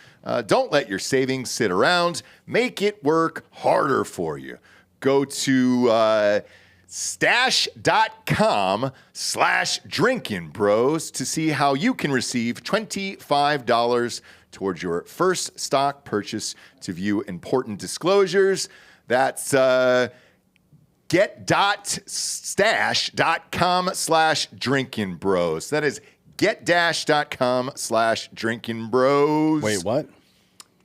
Don't let your savings sit around. Make it work harder for you. Go to stash.com/drinkinbros to see how you can receive $25 towards your first stock purchase. To view important disclosures, that's get.stash.com/drinkinbros. That is get-.com/drinkinbros. Wait, what?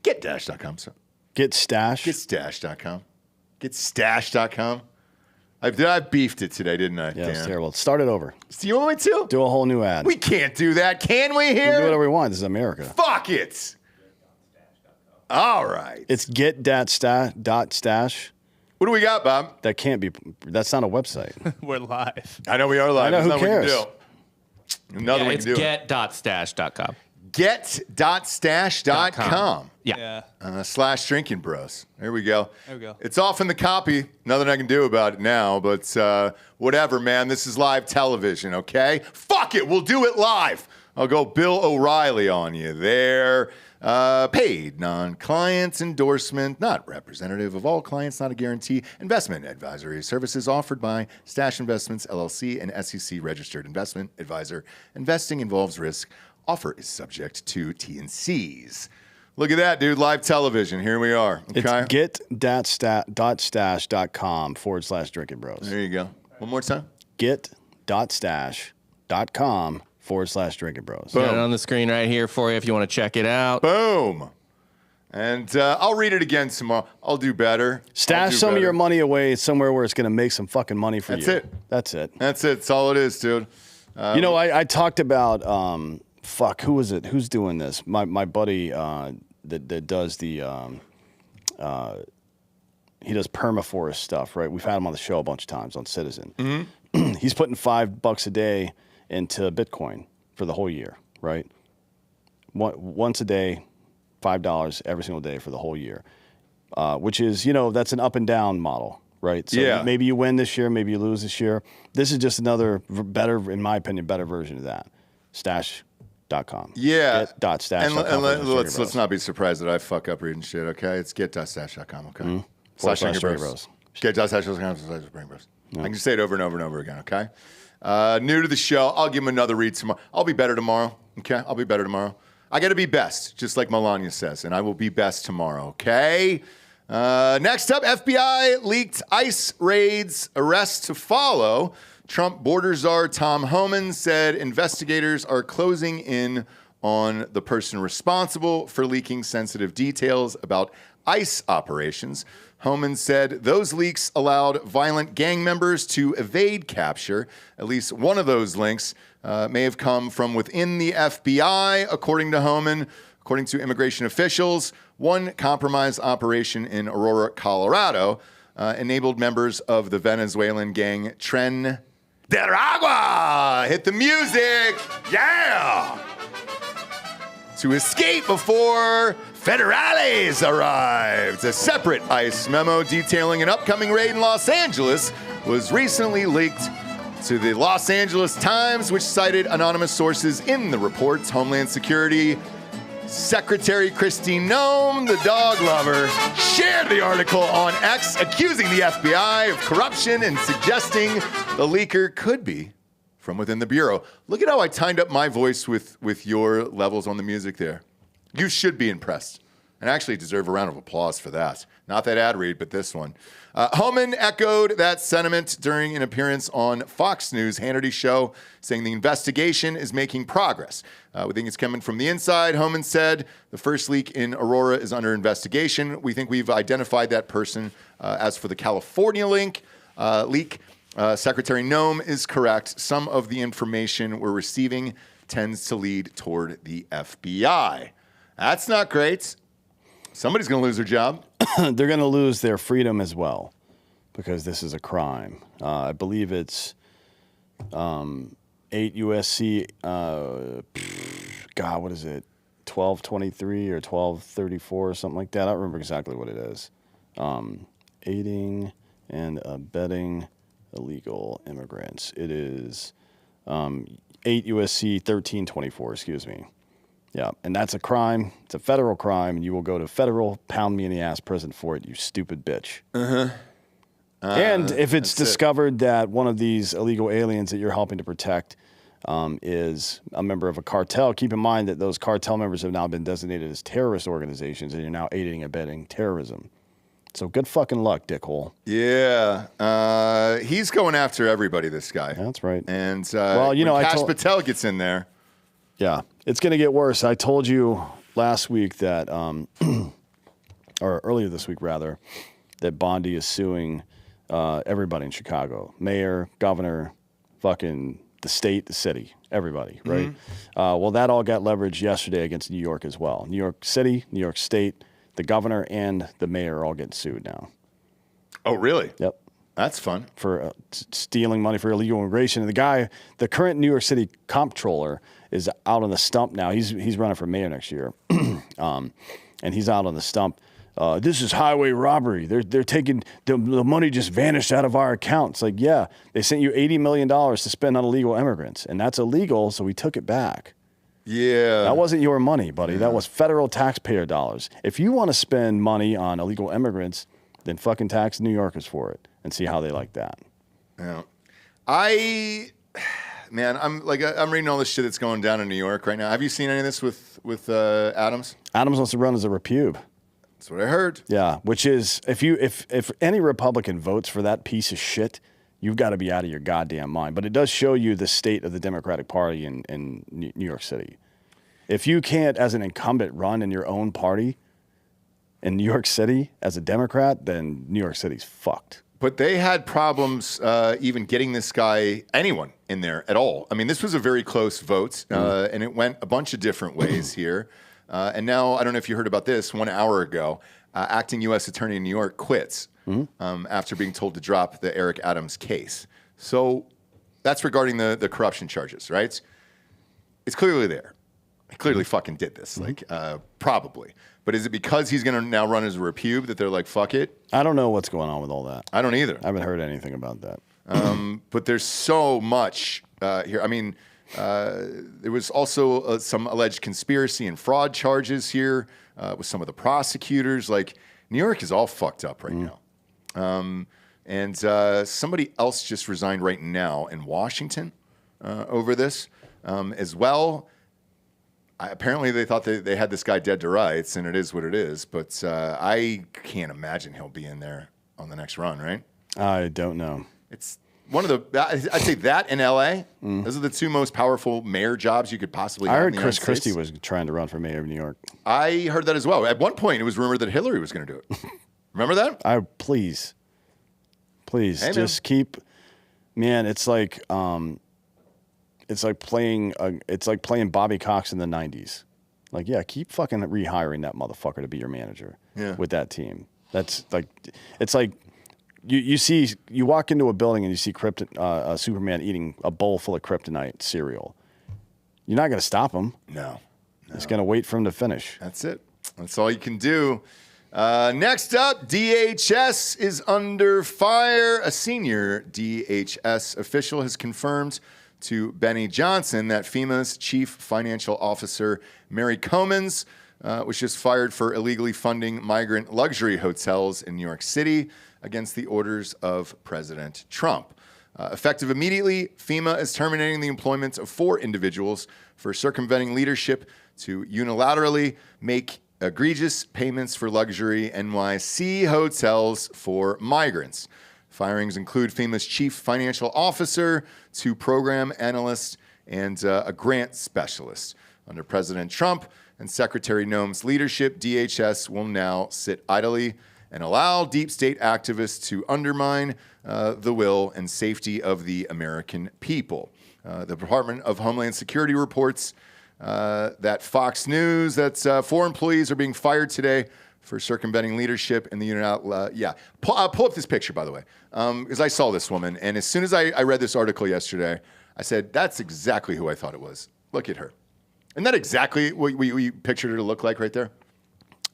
Get-.com. Get Stash? Get-stash.com. Get-stash.com. I beefed it today, didn't I? Yeah, it's terrible. Start it over. Do you want me to? Do a whole new ad. We can't do that, can we We here? can do whatever we want. This is America. Fuck it. All right. It's get.stash. What do we got, Bob? That can't be. That's not a website. We're live. I know we are live. I know, There's who nothing we cares? can do. Nothing we it's can do. get.stash.com. Get.stash.com. Yeah. /drinkinbros. There we go. There we go. It's off in the copy. Nothing I can do about it now, but whatever, man. This is live television, okay? Fuck it. We'll do it live. I'll go Bill O'Reilly on you there. Paid non-client endorsement, not representative of all clients, not a guarantee. Investment advisory services offered by Stash Investments LLC, an SEC-registered investment advisor. Investing involves risk. Offer is subject to T&Cs. Look at that, dude. Live television. Here we are. Okay. It's get.stash.com/Drinkin Bros. There you go. One more time. Get.stash.com/Drinkin Bros. Got it on the screen right here for you if you want to check it out. Boom. And I'll read it again tomorrow. I'll do better. Stash some of your money away somewhere where it's going to make some fucking money for you. That's it. That's it. That's it. That's all it is, dude. I talked about, who was it? Who's doing this? My buddy that does the, he does permaforest stuff, right? We've had him on the show a bunch of times on Citizen. Mm-hmm. He's putting $5 a day into Bitcoin for the whole year, right? Once a day, $5 every single day for the whole year, which is, that's an up and down model, right? So maybe you win this year, maybe you lose this year. This is just another better, in my opinion, better version of that. Stash.com. Yeah. Get.stash.com. And let's not be surprised that I fuck up reading shit, okay? It's get.stash.com, okay? Mm-hmm. /Bros. Get.stash.com/Bros. I can just say it over and over and over again, okay? New to the show, I'll give him another read tomorrow. I'll be better tomorrow, okay? I'll be better tomorrow. I got to be best, just like Melania says, and I will be best tomorrow, okay? Next up, FBI leaked ICE raids, arrests to follow. Trump border czar Tom Homan said investigators are closing in on the person responsible for leaking sensitive details about ICE operations. Homan said those leaks allowed violent gang members to evade capture. At least one of those links may have come from within the FBI, according to Homan. According to immigration officials, one compromise operation in Aurora, Colorado, enabled members of the Venezuelan gang Tren de Aragua, hit the music, yeah, to escape before federales arrived. A separate ICE memo detailing an upcoming raid in Los Angeles was recently leaked to the Los Angeles Times, which cited anonymous sources in the reports. Homeland Security Secretary Kristi Noem, the dog lover, shared the article on X, accusing the FBI of corruption and suggesting the leaker could be from within the Bureau. Look at how I timed up my voice with your levels on the music there. You should be impressed and actually deserve a round of applause for that. Not that ad read, but this one. Homan echoed that sentiment during an appearance on Fox News Hannity show, saying the investigation is making progress. We think it's coming from the inside. Homan said the first leak in Aurora is under investigation. We think we've identified that person. As for the California leak, Secretary Noem is correct. Some of the information we're receiving tends to lead toward the FBI. That's not great. Somebody's going to lose their job. They're going to lose their freedom as well because this is a crime. I believe it's 8 USC, what is it? 1223 or 1234 or something like that. I don't remember exactly what it is. Aiding and abetting illegal immigrants. It is 8 USC 1324, excuse me. Yeah, and that's a crime. It's a federal crime, and you will go to federal pound-me-in-the-ass prison for it, you stupid bitch. And if it's discovered that one of these illegal aliens that you're helping to protect is a member of a cartel, keep in mind that those cartel members have now been designated as terrorist organizations, and you're now aiding and abetting terrorism. So good fucking luck, dickhole. Yeah, he's going after everybody, this guy. That's right. And when Kash Patel gets in there. Yeah, it's going to get worse. I told you last week that, or earlier this week rather, that Bondi is suing everybody in Chicago. Mayor, governor, fucking the state, the city, everybody, right? Well, that all got leveraged yesterday against New York as well. New York City, New York State, the governor, and the mayor are all getting sued now. Oh, really? Yep. That's fun. For stealing money for illegal immigration. And the current New York City comptroller is out on the stump now. He's running for mayor next year. And he's out on the stump. This is highway robbery. They're taking, the money just vanished out of our account. It's like, yeah, they sent you $80 million to spend on illegal immigrants. And that's illegal, so we took it back. Yeah. That wasn't your money, buddy. That was federal taxpayer dollars. If you want to spend money on illegal immigrants, then fucking tax New Yorkers for it and see how they like that. Yeah. I'm reading all this shit that's going down in New York right now. Have you seen any of this with Adams? Adams wants to run as a repube. That's what I heard. Yeah, which is if any Republican votes for that piece of shit, you've got to be out of your goddamn mind. But it does show you the state of the Democratic Party in New York City. If you can't, as an incumbent, run in your own party in New York City as a Democrat, then New York City's fucked. But they had problems even getting this guy, anyone, in there at all. I mean, this was a very close vote, and it went a bunch of different ways here. And now, I don't know if you heard about this, 1 hour ago, acting U.S. attorney in New York quits after being told to drop the Eric Adams case. So that's regarding the corruption charges, right? It's clearly there. He clearly fucking did this, probably. But is it because he's going to now run as a repube that they're like, fuck it? I don't know what's going on with all that. I don't either. I haven't heard anything about that. But there's so much here. I mean, there was also some alleged conspiracy and fraud charges here with some of the prosecutors. Like, New York is all fucked up right now. And somebody else just resigned right now in Washington over this as well. Apparently, they thought they had this guy dead to rights, and it is what it is. But I can't imagine he'll be in there on the next run, right? I don't know. It's one of the, I'd say that in LA, those are the two most powerful mayor jobs you could possibly have. I heard in the Chris United Christie States. was trying to run for mayor of New York. I heard that as well. At one point, it was rumored that Hillary was going to do it. Remember that? Please, Hey, just keep, man. It's like playing Bobby Cox in the '90s. Like, yeah, keep fucking rehiring that motherfucker to be your manager with that team. That's like, it's like you walk into a building and you see Superman eating a bowl full of kryptonite cereal. You're not going to stop him. No. It's going to wait for him to finish. That's it. That's all you can do. Next up, DHS is under fire. A senior DHS official has confirmed to Benny Johnson that FEMA's chief financial officer, Mary Comins, was just fired for illegally funding migrant luxury hotels in New York City against the orders of President Trump. Effective immediately, FEMA is terminating the employment of 4 individuals for circumventing leadership to unilaterally make egregious payments for luxury NYC hotels for migrants. Firings include FEMA's chief financial officer, 2 program analysts, and a grant specialist. Under President Trump and Secretary Noem's leadership, DHS will now sit idly and allow deep state activists to undermine the will and safety of the American people. The Department of Homeland Security reports that Fox News, that 4 employees are being fired today for circumventing leadership in the pull up this picture, by the way, because I saw this woman, and as soon as I read this article yesterday, I said, that's exactly who I thought it was. Look at her. Isn't that exactly what we pictured her to look like right there?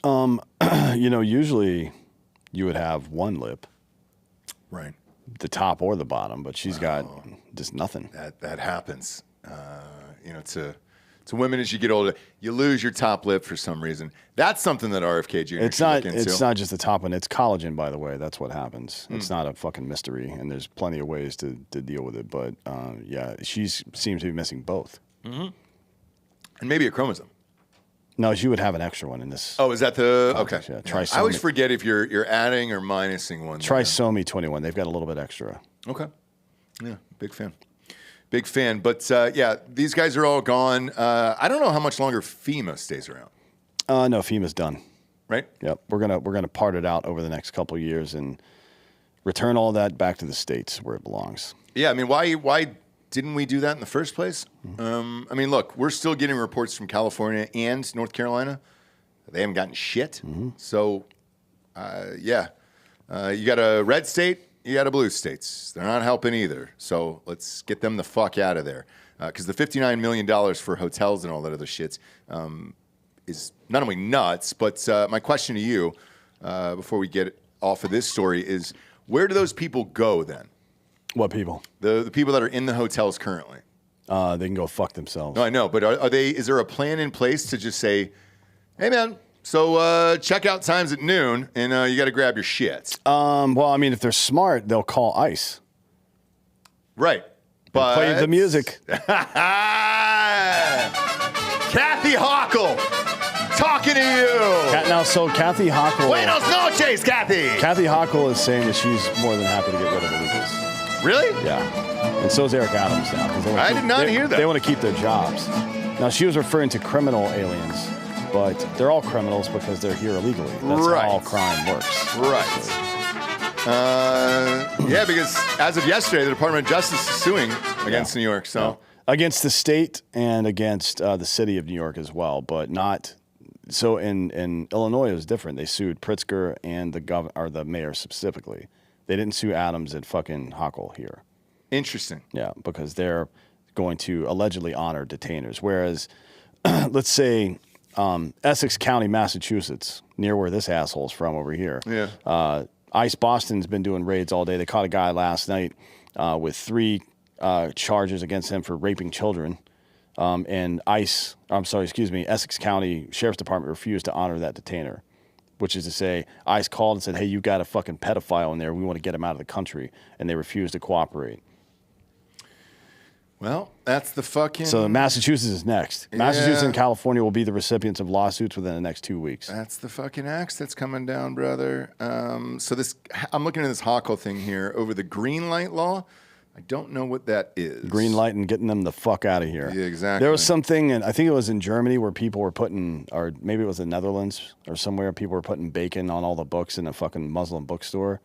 Usually you would have one lip. Right. The top or the bottom, but she's got just nothing. That happens. To women as you get older, you lose your top lip for some reason. That's something that RFK Jr. It's should not. look into. It's not just the top one. It's collagen, by the way. That's what happens. It's not a fucking mystery, and there's plenty of ways to deal with it. But she seems to be missing both. Mm-hmm. And maybe a chromosome. No, she would have an extra one in this. Oh, is that the context, okay? Yeah. I always forget if you're adding or minusing one. Trisomy 21. They've got a little bit extra. Okay. Yeah, big fan. Big fan. But these guys are all gone. I don't know how much longer FEMA stays around. No, FEMA's done. Right? Yep. We're gonna part it out over the next couple of years and return all that back to the states where it belongs. Yeah, I mean, why didn't we do that in the first place? Mm-hmm. I mean, look, we're still getting reports from California and North Carolina. They haven't gotten shit. Mm-hmm. So, you got a red state, you got a blue states. They're not helping either. So let's get them the fuck out of there. Because the $59 million for hotels and all that other shit is not only nuts, but my question to you before we get off of this story is, where do those people go then? What people? The people that are in the hotels currently. They can go fuck themselves. No, I know, but are they? Is there a plan in place to just say, "Hey, man, so checkout time's at noon, and you got to grab your shit"? Well, I mean, if they're smart, they'll call ICE. Right. But Play the music. Kathy Hochul, talking to you. So Kathy Hochul. Buenos noches, Kathy. Kathy Hochul is saying that she's more than happy to get rid of illegals. Really? Yeah. And so is Eric Adams now. 'Cause I did not hear that. They want to keep their jobs. Now, she was referring to criminal aliens, but they're all criminals because they're here illegally. That's Right. how all crime works. Right. Yeah, because as of yesterday, the Department of Justice is suing against New York. So against the state and against the city of New York as well, but not. So in Illinois, it was different. They sued Pritzker and the mayor specifically. They didn't sue Adams and fucking Hochul here. Interesting. Yeah, because they're going to allegedly honor detainers. Whereas, let's say Essex County, Massachusetts, near where this asshole's from over here. Yeah. ICE Boston's been doing raids all day. They caught a guy last night with 3 charges against him for raping children. And Essex County Sheriff's Department refused to honor that detainer, which is to say ICE called and said, hey, you got a fucking pedophile in there. We want to get him out of the country. And they refused to cooperate. Well, that's the fucking... So Massachusetts is next. Yeah. Massachusetts and California will be the recipients of lawsuits within the next 2 weeks. That's the fucking axe that's coming down, brother. So I'm looking at this Hochul thing here over the green light law. I don't know what that is. Green light and getting them the fuck out of here. Yeah, exactly. There was something, and I think it was in Germany, where people were putting, or maybe it was the Netherlands or somewhere, people were putting bacon on all the books in a fucking Muslim bookstore.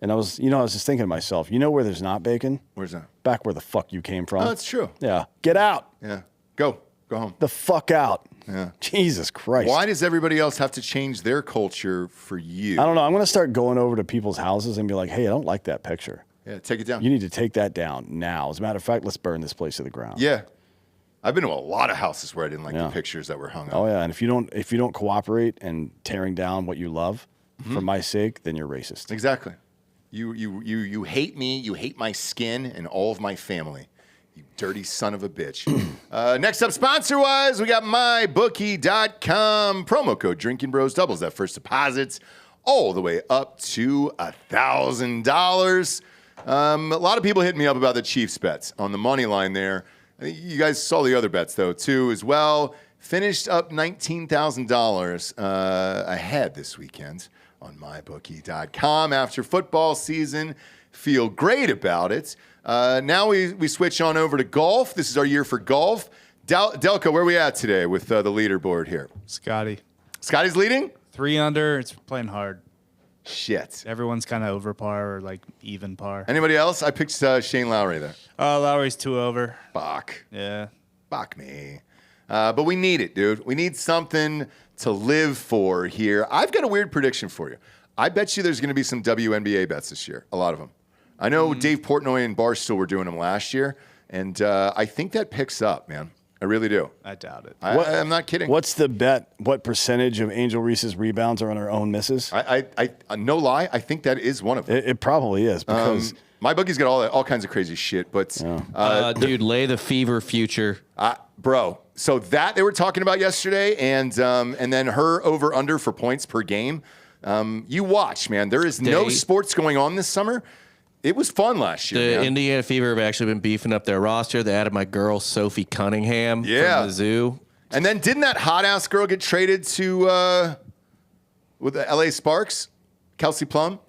And I was just thinking to myself, you know where there's not bacon? Where's that? Back where the fuck you came from. Oh, that's true. Yeah. Get out. Yeah. Go home. The fuck out. Yeah. Jesus Christ. Why does everybody else have to change their culture for you? I don't know. I'm going to start going over to people's houses and be like, hey, I don't like that picture. Yeah, take it down. You need to take that down now. As a matter of fact, let's burn this place to the ground. Yeah. I've been to a lot of houses where I didn't like the pictures that were hung up. Oh yeah, and if you don't cooperate and tearing down what you love for my sake, then you're racist. Exactly. You hate me, you hate my skin and all of my family. You dirty son of a bitch. Next up, sponsor-wise, we got mybookie.com. Promo code Drinkin Bros doubles that first deposits all the way up to $1,000. A lot of people hit me up about the Chiefs bets on the money line there. I think you guys saw the other bets, though, too, as well. Finished up $19,000 ahead this weekend on mybookie.com after football season. Feel great about it. Now we switch on over to golf. This is our year for golf. Delco, where are we at today with the leaderboard here? Scotty's leading? 3 under. It's playing hard. Shit. Everyone's kind of over par or like even par. Anybody else? I picked Shane Lowry there. Lowry's 2 over. Bach. Yeah. Bach me. But we need it, dude. We need something to live for here. I've got a weird prediction for you. I bet you there's going to be some WNBA bets this year. A lot of them. I know Dave Portnoy and Barstool were doing them last year, and I think that picks up, man. I really do. I doubt it. I'm not kidding. What's the bet? What percentage of Angel Reese's rebounds are on her own misses? I no lie, I think that is one of them. It probably is because my bookie's got all kinds of crazy shit. But dude, lay the fever future, bro. So that they were talking about yesterday, and then her over under for points per game. You watch, man. There is no sports going on this summer. It was fun last year. The Indiana Fever have actually been beefing up their roster. They added my girl Sophie Cunningham from the Zoo. And then didn't that hot ass girl get traded to with the LA Sparks? Kelsey Plum?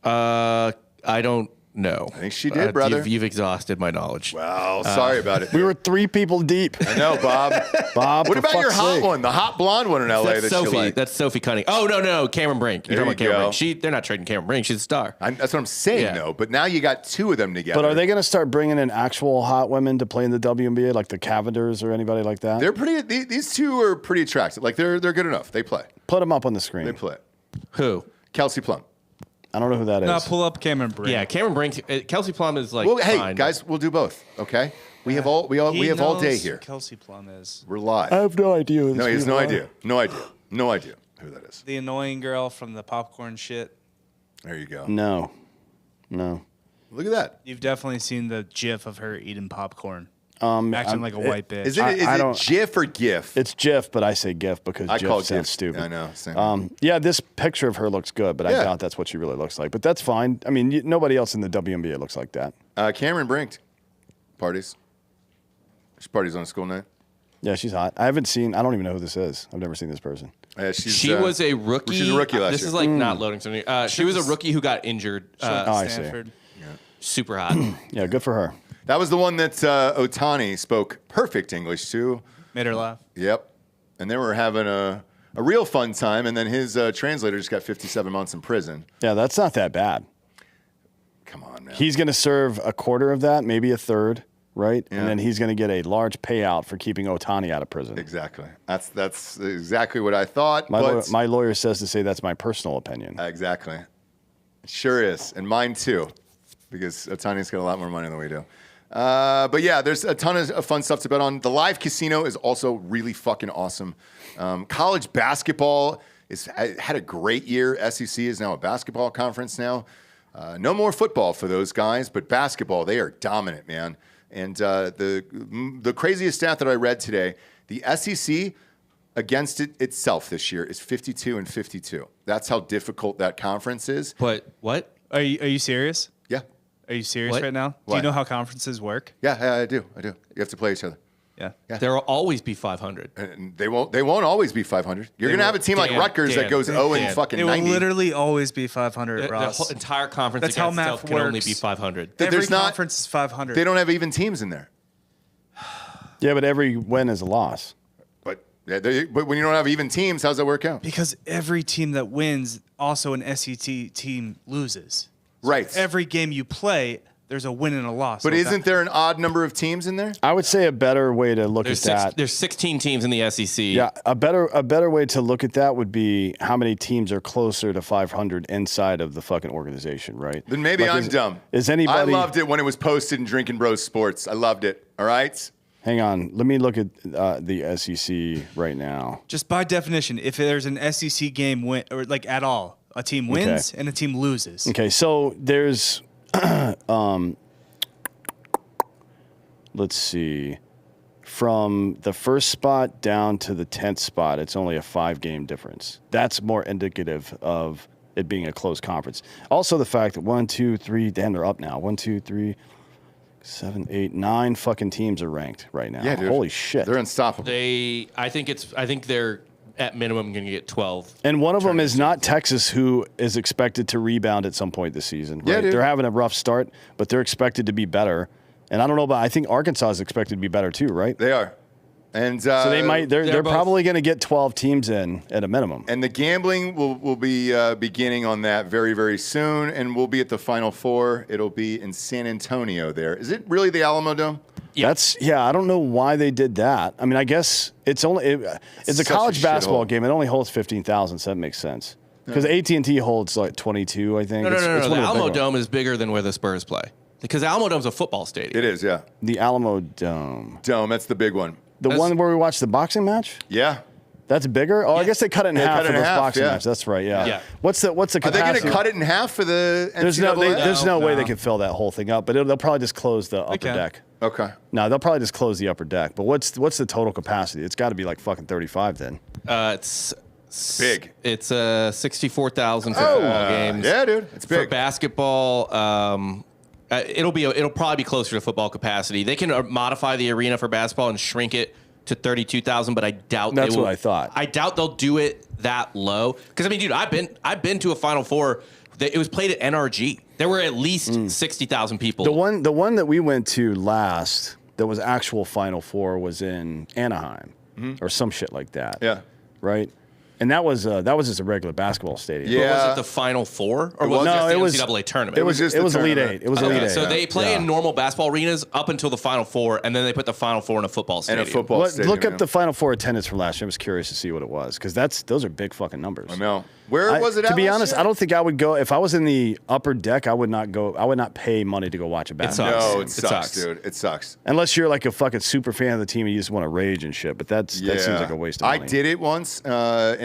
I don't know. I think she did, brother. You've exhausted my knowledge. Well, sorry about it. We were 3 people deep. I know, Bob. Bob, what about your hot one? The hot blonde one in LA that's that Sophie. you like? That's Sophie Cunningham. Oh, no. Cameron Brink. You're There talking you about go. Cameron Brink. They're not trading Cameron Brink. She's a star. That's what I'm saying, though. But now you got 2 of them together. But are they going to start bringing in actual hot women to play in the WNBA, like the Cavenders or anybody like that? They're pretty. These 2 are pretty attractive. Like they're good enough. They play. Put them up on the screen. They play. Who? Kelsey Plum. I don't know who that is. No, pull up Cameron Brink. Yeah, Cameron Brink. Kelsey Plum is like. Well, hey fine. guys, we'll do both. Okay. We have all day here. Kelsey Plum is We're live. I have no idea. Who No, he has no idea. No idea who that is. the annoying girl from the popcorn shit. There you go. No. Look at that. You've definitely seen the gif of her eating popcorn. Acting like a white bitch. Is it GIF or GIF? It's GIF, but I say GIF because I call GIF it sounds GIF. stupid. I know. Same. Yeah, this picture of her looks good, but I doubt that's what she really looks like. But that's fine. I mean, nobody else in the WNBA looks like that. Cameron Brink parties. She parties on a school night. Yeah, she's hot. I don't even know who this is. I've never seen this person. She was a rookie. She's a rookie last year. This is like not loading something. She was a rookie who got injured. I see. Stanford. Super hot. Yeah, good for her. That was the one that Otani spoke perfect English to. Made her laugh. Yep. And they were having a real fun time, and then his translator just got 57 months in prison. Yeah, that's not that bad. Come on, man. He's going to serve a quarter of that, maybe a third, right? Yeah. And then he's going to get a large payout for keeping Otani out of prison. Exactly. That's exactly what I thought. My lawyer says to say that's my personal opinion. Exactly. It sure is. And mine too, because Otani's got a lot more money than we do. But yeah, there's a ton of fun stuff to bet on. The live casino is also really fucking awesome. College basketball had a great year. SEC is now a basketball conference now. No more football for those guys, but basketball, they are dominant, man. And the craziest stat that I read today, the SEC against itself this year is 52-52. That's how difficult that conference is. But what? Are you serious? Yeah. Are you serious What? right now? Do What? you know how conferences work? Yeah, I do. You have to play each other. Yeah. There will always be 500. And they won't always be 500. You're going to have a team like Rutgers that goes 0 and fucking It will 90. literally always be 500, The Ross. whole entire conference That's how against math itself can only works. be 500. Every There's not- conference is 500. They don't have even teams in there. Yeah, but every win is a loss. But when you don't have even teams, how's that work out? Because every team that wins, also an SEC team loses. Right. Every game you play, there's a win and a loss. But So isn't there an odd number of teams in there? I would say a better way to look at that. There's 16 teams in the SEC. Yeah, a better way to look at that would be how many teams are closer to 500 inside of the fucking organization, right? Then maybe Like, I'm dumb. Is anybody? I loved it when it was posted in Drinkin' Bros Sports. I loved it. All right? Hang on, let me look at the SEC right now. just by definition, if there's an SEC game win or like at all, a team wins and a team loses. Okay, so there's, let's see, from the first spot down to the 10th spot, it's only a 5-game difference. That's more indicative of it being a close conference. Also, the fact that 1, 2, 3, damn, they're up now. 1, 2, 3, 7, 8, 9 fucking teams are ranked right now. Yeah, dude. Holy shit. They're unstoppable. I think they're at minimum going to get 12. And one of them is not Texas, who is expected to rebound at some point this season. Right? Yeah, dude. They're having a rough start, but they're expected to be better. And I don't know about. I think Arkansas is expected to be better too, right? They are. And So they might. They're both- probably going to get 12 teams in at a minimum. And the gambling will be beginning on that very, very soon, and we'll be at the Final Four. It'll be in San Antonio there. Is it really the Alamo Dome? Yeah. I don't know why they did that. I mean, I guess it's a such college a basketball shithole. game. It only holds 15,000, so that makes sense. Because AT&T holds like 22, I think. No. It's The one of Alamo big ones. Dome is bigger than where the Spurs play. Because Alamo Dome's a football stadium. It is, yeah. The Alamo Dome. Dome, that's the big one. The one where we watched the boxing match? Yeah. That's bigger? Oh, I guess they cut it in half cut it for in those half, boxing yeah. matches. That's right, yeah. Yeah. What's the Are they capacity? going to cut it in half for the NCAA? There's no way No. they can fill that whole thing up, but they'll probably just close the upper can. deck. Okay. No, they'll probably just close the upper deck. But what's the total capacity? It's got to be like fucking 35 then. It's Big. It's 64,000 for football games. Yeah, dude. It's For big. basketball, it'll probably be closer to football capacity. They can modify the arena for basketball and shrink it to 32,000, but I doubt That's they will. what I thought. I doubt they'll do it that low. Because I mean, dude, I've been to a Final Four. It was played at NRG. There were at least 60,000 people. The one that we went to last that was actual Final Four was in Anaheim or some shit like that. Yeah. Right? And that was just a regular basketball stadium. Yeah. Was it the Final Four or was was- it just No, the it was- NCAA tournament? It was just it the was Elite tournament. Eight. It was Okay. Elite Eight. So they play Yeah. in normal basketball arenas up until the Final Four, and then they put the Final Four in a football And stadium. a football stadium. Look up yeah. the Final Four attendance from last year. I was curious to see what it was because those are big fucking numbers. I know. Where was it at To be last honest, year? I don't think I would go if I was in the upper deck. I would not go. I would not pay money to go watch a basketball. sucks. No, It it sucks, sucks. dude. It sucks. Unless you're like a fucking super fan of the team and you just want to rage and shit. But that seems like a waste of money. I did it once in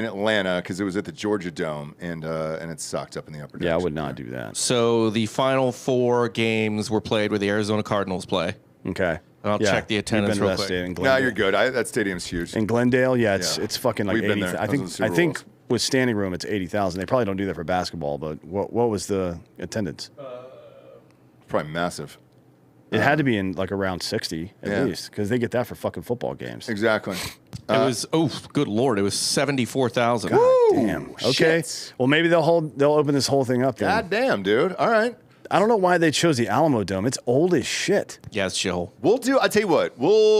Atlanta because it was at the Georgia Dome, and it sucked up in the upper deck. Yeah, I would not do that. So the Final Four games were played where the Arizona Cardinals play. Okay. I'll check the attendance real quick. No, you're good. That stadium's huge. In Glendale, it's fucking like 80,000. I think with standing room, it's 80,000. They probably don't do that for basketball, but what was the attendance? Probably massive. It had to be in like around 60 at least, because they get that for fucking football games. Exactly. It was good lord, it was 74,000. Damn. Okay. Shit. Well, maybe they'll open this whole thing up. Then. God damn, dude. All right. I don't know why they chose the Alamo Dome. It's old as shit. Yeah, it's chill. I'll tell you what,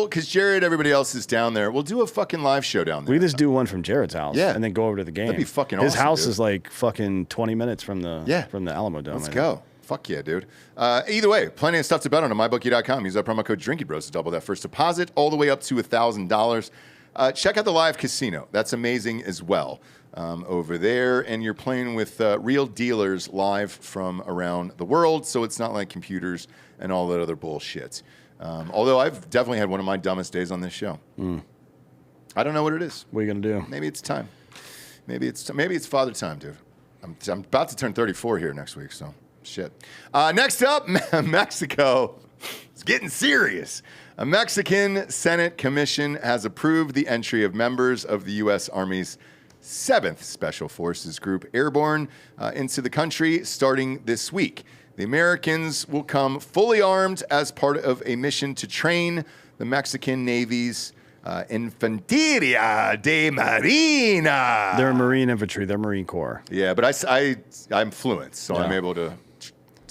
because Jared, everybody else is down there, we'll do a fucking live show down there. We just do one from Jared's house and then go over to the game. That'd be fucking His awesome, house dude. is like fucking 20 minutes from the Alamo Dome. Let's go. Fuck yeah, dude. Either way, plenty of stuff to bet on mybookie.com. Use our promo code DrinkinBros to double that first deposit all the way up to $1,000. Check out the live casino. That's amazing as well over there. And you're playing with real dealers live from around the world, so it's not like computers and all that other bullshit. Although I've definitely had one of my dumbest days on this show. I don't know what it is. What are you going to do? Maybe it's time. Maybe it's father time, dude. I'm about to turn 34 here next week, so shit. Next up, Mexico. It's getting serious. A Mexican Senate commission has approved the entry of members of the U.S. Army's 7th Special Forces Group airborne into the country starting this week. The Americans will come fully armed as part of a mission to train the Mexican Navy's Infanteria de Marina. They're Marine infantry. They're Marine Corps. Yeah, but I'm fluent, so I'm able to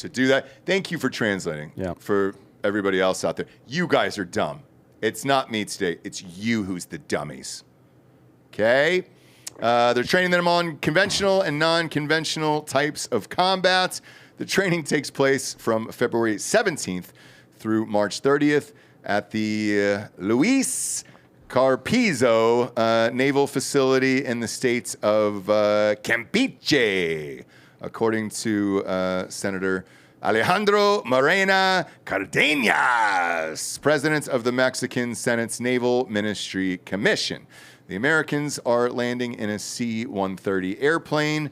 do that. Thank you for translating. Yeah. For everybody else out there, you guys are dumb. It's not me today. It's you who's the dummies. Okay? They're training them on conventional and non-conventional types of combat. The training takes place from February 17th through March 30th at the Luis Carpizo Naval Facility in the state of Campeche, according to Senator Alejandro Morena Cardenas, president of the Mexican Senate's Naval Ministry Commission. The Americans are landing in a C-130 airplane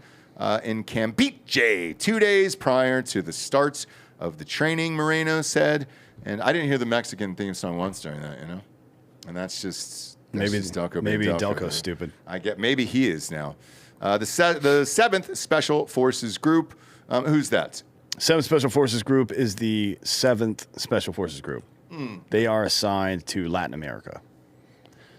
in Campeche 2 days prior to the start of the training, Moreno said. And I didn't hear the Mexican theme song once during that, you know? And that's just Delco. Maybe Delco's stupid. Maybe he is now. The 7th Special Forces Group, who's that? 7th Special Forces Group is the 7th Special Forces Group. They are assigned to Latin America.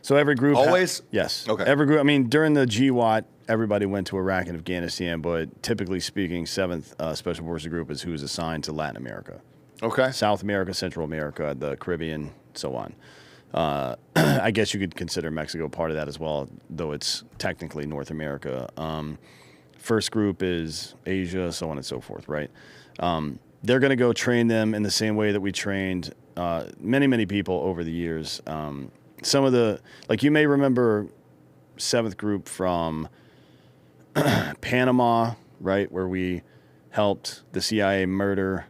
So every group... Always? Yes. Okay. Every group... I mean, during the GWAT, everybody went to Iraq and Afghanistan, but typically speaking, 7th Special Forces Group is who is assigned to Latin America. Okay. South America, Central America, the Caribbean, so on. I guess you could consider Mexico part of that as well, though it's technically North America. First group is Asia, so on and so forth, right? They're going to go train them in the same way that we trained many, many people over the years. Some of the, like you may remember 7th group from Panama, right, where we helped the CIA murder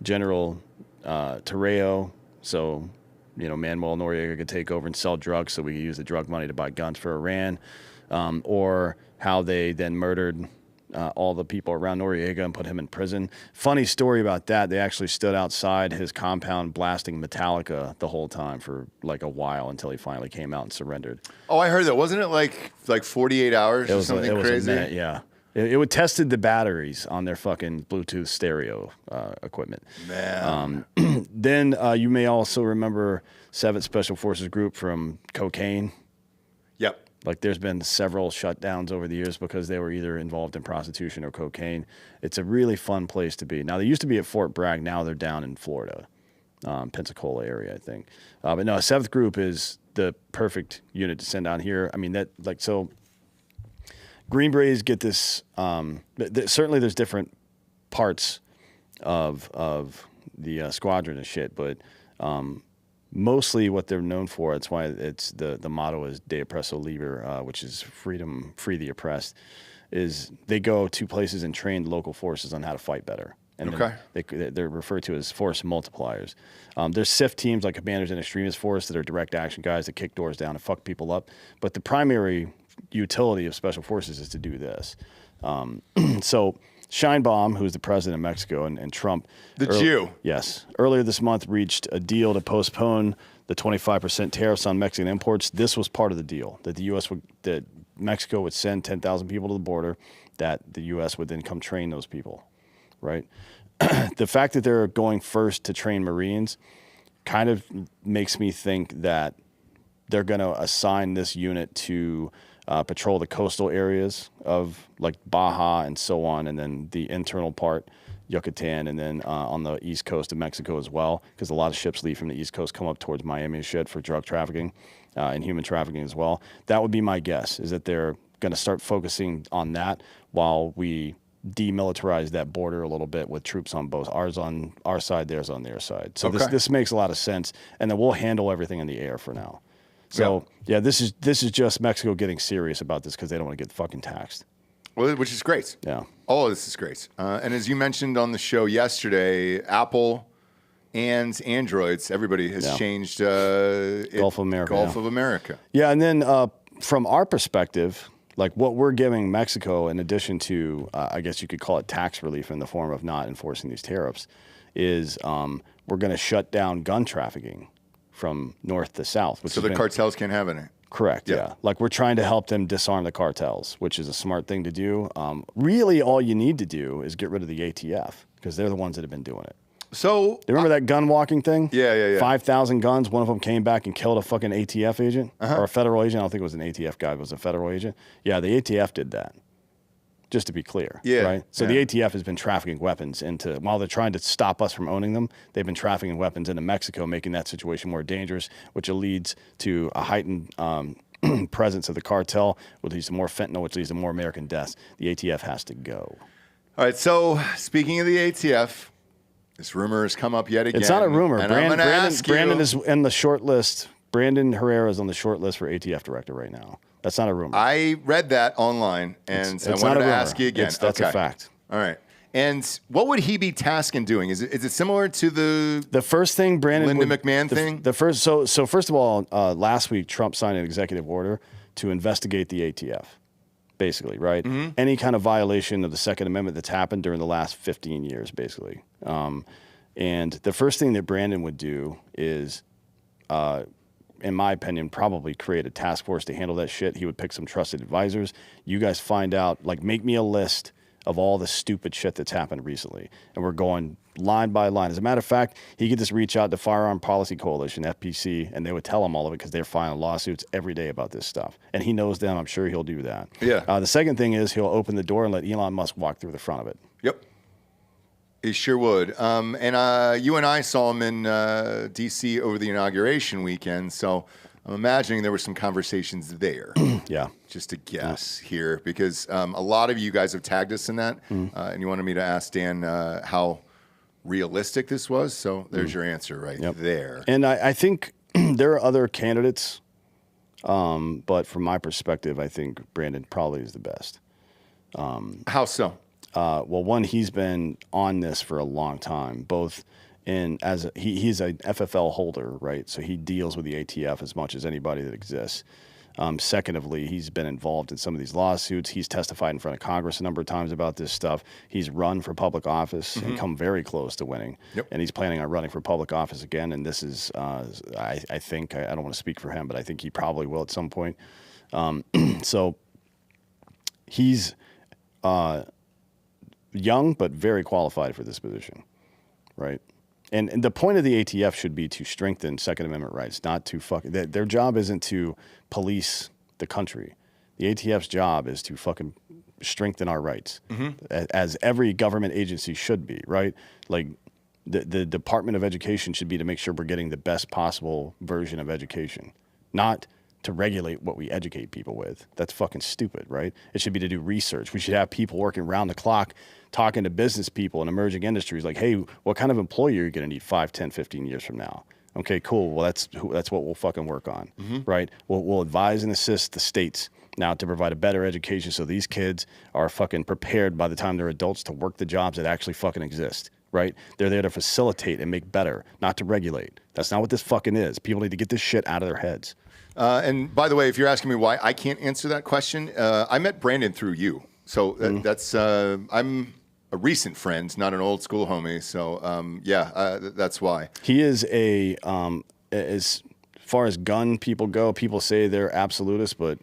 General Torreo, so Manuel Noriega could take over and sell drugs, so we could use the drug money to buy guns for Iran, or how they then murdered all the people around Noriega and put him in prison. Funny story about that, they actually stood outside his compound blasting Metallica the whole time for like a while until he finally came out and surrendered. Oh, I heard that. Wasn't it like 48 hours or something crazy? It was a minute, yeah. It tested the batteries on their fucking Bluetooth stereo equipment. Man. Then you may also remember 7th Special Forces Group from cocaine. Yep. Like there's been several shutdowns over the years because they were either involved in prostitution or cocaine. It's a really fun place to be. Now, they used to be at Fort Bragg. Now they're down in Florida, Pensacola area, I think. But no, 7th Group is the perfect unit to send down here. I mean, so Green Berets get this. Certainly there's different parts of the squadron and shit, but mostly what they're known for, that's why it's the motto is De Oppresso Liber, which is freedom, free the oppressed, is they go to places and train local forces on how to fight better. And they're referred to as force multipliers. There's SIF teams like Commanders and Extremist Force that are direct action guys that kick doors down and fuck people up. But the primary utility of special forces is to do this. So Sheinbaum, who's the president of Mexico, and Trump. Jew. Yes. Earlier this month reached a deal to postpone the 25% tariffs on Mexican imports. This was part of the deal, that that Mexico would send 10,000 people to the border, that the U.S. would then come train those people, right? The fact that they're going first to train Marines kind of makes me think that they're going to assign this unit to patrol the coastal areas of like Baja and so on, and then the internal part, Yucatan, and then on the east coast of Mexico as well, because a lot of ships leave from the east coast, come up towards Miami and shit for drug trafficking and human trafficking as well. That would be my guess, is that they're going to start focusing on that while we demilitarize that border a little bit with troops on both ours on our side, theirs on their side. So this makes a lot of sense, and then we'll handle everything in the air for now. So yeah, this is just Mexico getting serious about this because they don't want to get fucking taxed. Well, which is great. Yeah. All of this is great. And as you mentioned on the show yesterday, Apple and Androids, everybody has changed. Gulf of America. Gulf of America. Yeah, and then from our perspective, like what we're giving Mexico, in addition to, I guess you could call it tax relief in the form of not enforcing these tariffs, is we're going to shut down gun trafficking from north to south. So the cartels can't have any. Correct, yeah. Like we're trying to help them disarm the cartels, which is a smart thing to do. Really, all you need to do is get rid of the ATF, because they're the ones that have been doing it. So you remember that gun walking thing? Yeah. 5,000 guns. One of them came back and killed a fucking ATF agent or a federal agent. I don't think it was an ATF guy. It was a federal agent. Yeah, the ATF did that. Just to be clear, right? So the ATF has been trafficking weapons while they're trying to stop us from owning them, they've been trafficking weapons into Mexico, making that situation more dangerous, which leads to a heightened presence of the cartel, which leads to more fentanyl, which leads to more American deaths. The ATF has to go. All right, so speaking of the ATF, this rumor has come up yet again. It's not a rumor. And Brandon is in the short list. Brandon Herrera is on the short list for ATF director right now. That's not a rumor. I read that online, and I wanted to ask you again. That's a fact. All right. And what would he be tasked in doing? Is it similar to the first thing Brandon Linda McMahon thing? So first of all, last week Trump signed an executive order to investigate the ATF, basically, right? Mm-hmm. Any kind of violation of the Second Amendment that's happened during the last 15 years, basically. And the first thing that Brandon would do is, in my opinion, probably create a task force to handle that shit. He would pick some trusted advisors. You guys find out, like, make me a list of all the stupid shit that's happened recently. And we're going line by line. As a matter of fact, he could just reach out to Firearm Policy Coalition, FPC, and they would tell him all of it because they're filing lawsuits every day about this stuff. And he knows them. I'm sure he'll do that. Yeah. The second thing is he'll open the door and let Elon Musk walk through the front of it. Yep. He sure would. And you and I saw him in D.C. over the inauguration weekend, so I'm imagining there were some conversations there. Yeah. Just a guess here, because a lot of you guys have tagged us in that, and you wanted me to ask Dan how realistic this was, so there's your answer right there. And I think there are other candidates, but from my perspective, I think Brandon probably is the best. How so? Well, one, he's been on this for a long time, both he's a FFL holder, right? So he deals with the ATF as much as anybody that exists. Secondly, he's been involved in some of these lawsuits. He's testified in front of Congress a number of times about this stuff. He's run for public office and come very close to winning. Yep. And he's planning on running for public office again. And this is, I think, I don't want to speak for him, but I think he probably will at some point. So he's young, but very qualified for this position, right? And the point of the ATF should be to strengthen Second Amendment rights, not to their job isn't to police the country. The ATF's job is to fucking strengthen our rights, as every government agency should be, right? Like the Department of Education should be to make sure we're getting the best possible version of education, not to regulate what we educate people with. That's fucking stupid, right? It should be to do research. We should have people working around the clock talking to business people in emerging industries like, hey, what kind of employee are you going to need 5, 10, 15 years from now? Okay, cool. Well, that's what we'll fucking work on, right? We'll advise and assist the states now to provide a better education so these kids are fucking prepared by the time they're adults to work the jobs that actually fucking exist, right? They're there to facilitate and make better, not to regulate. That's not what this fucking is. People need to get this shit out of their heads. And by the way, if you're asking me why I can't answer that question, I met Brandon through you. So that's I'm recent friend, not an old school homie. So that's why. He is as far as gun people go, people say they're absolutists, but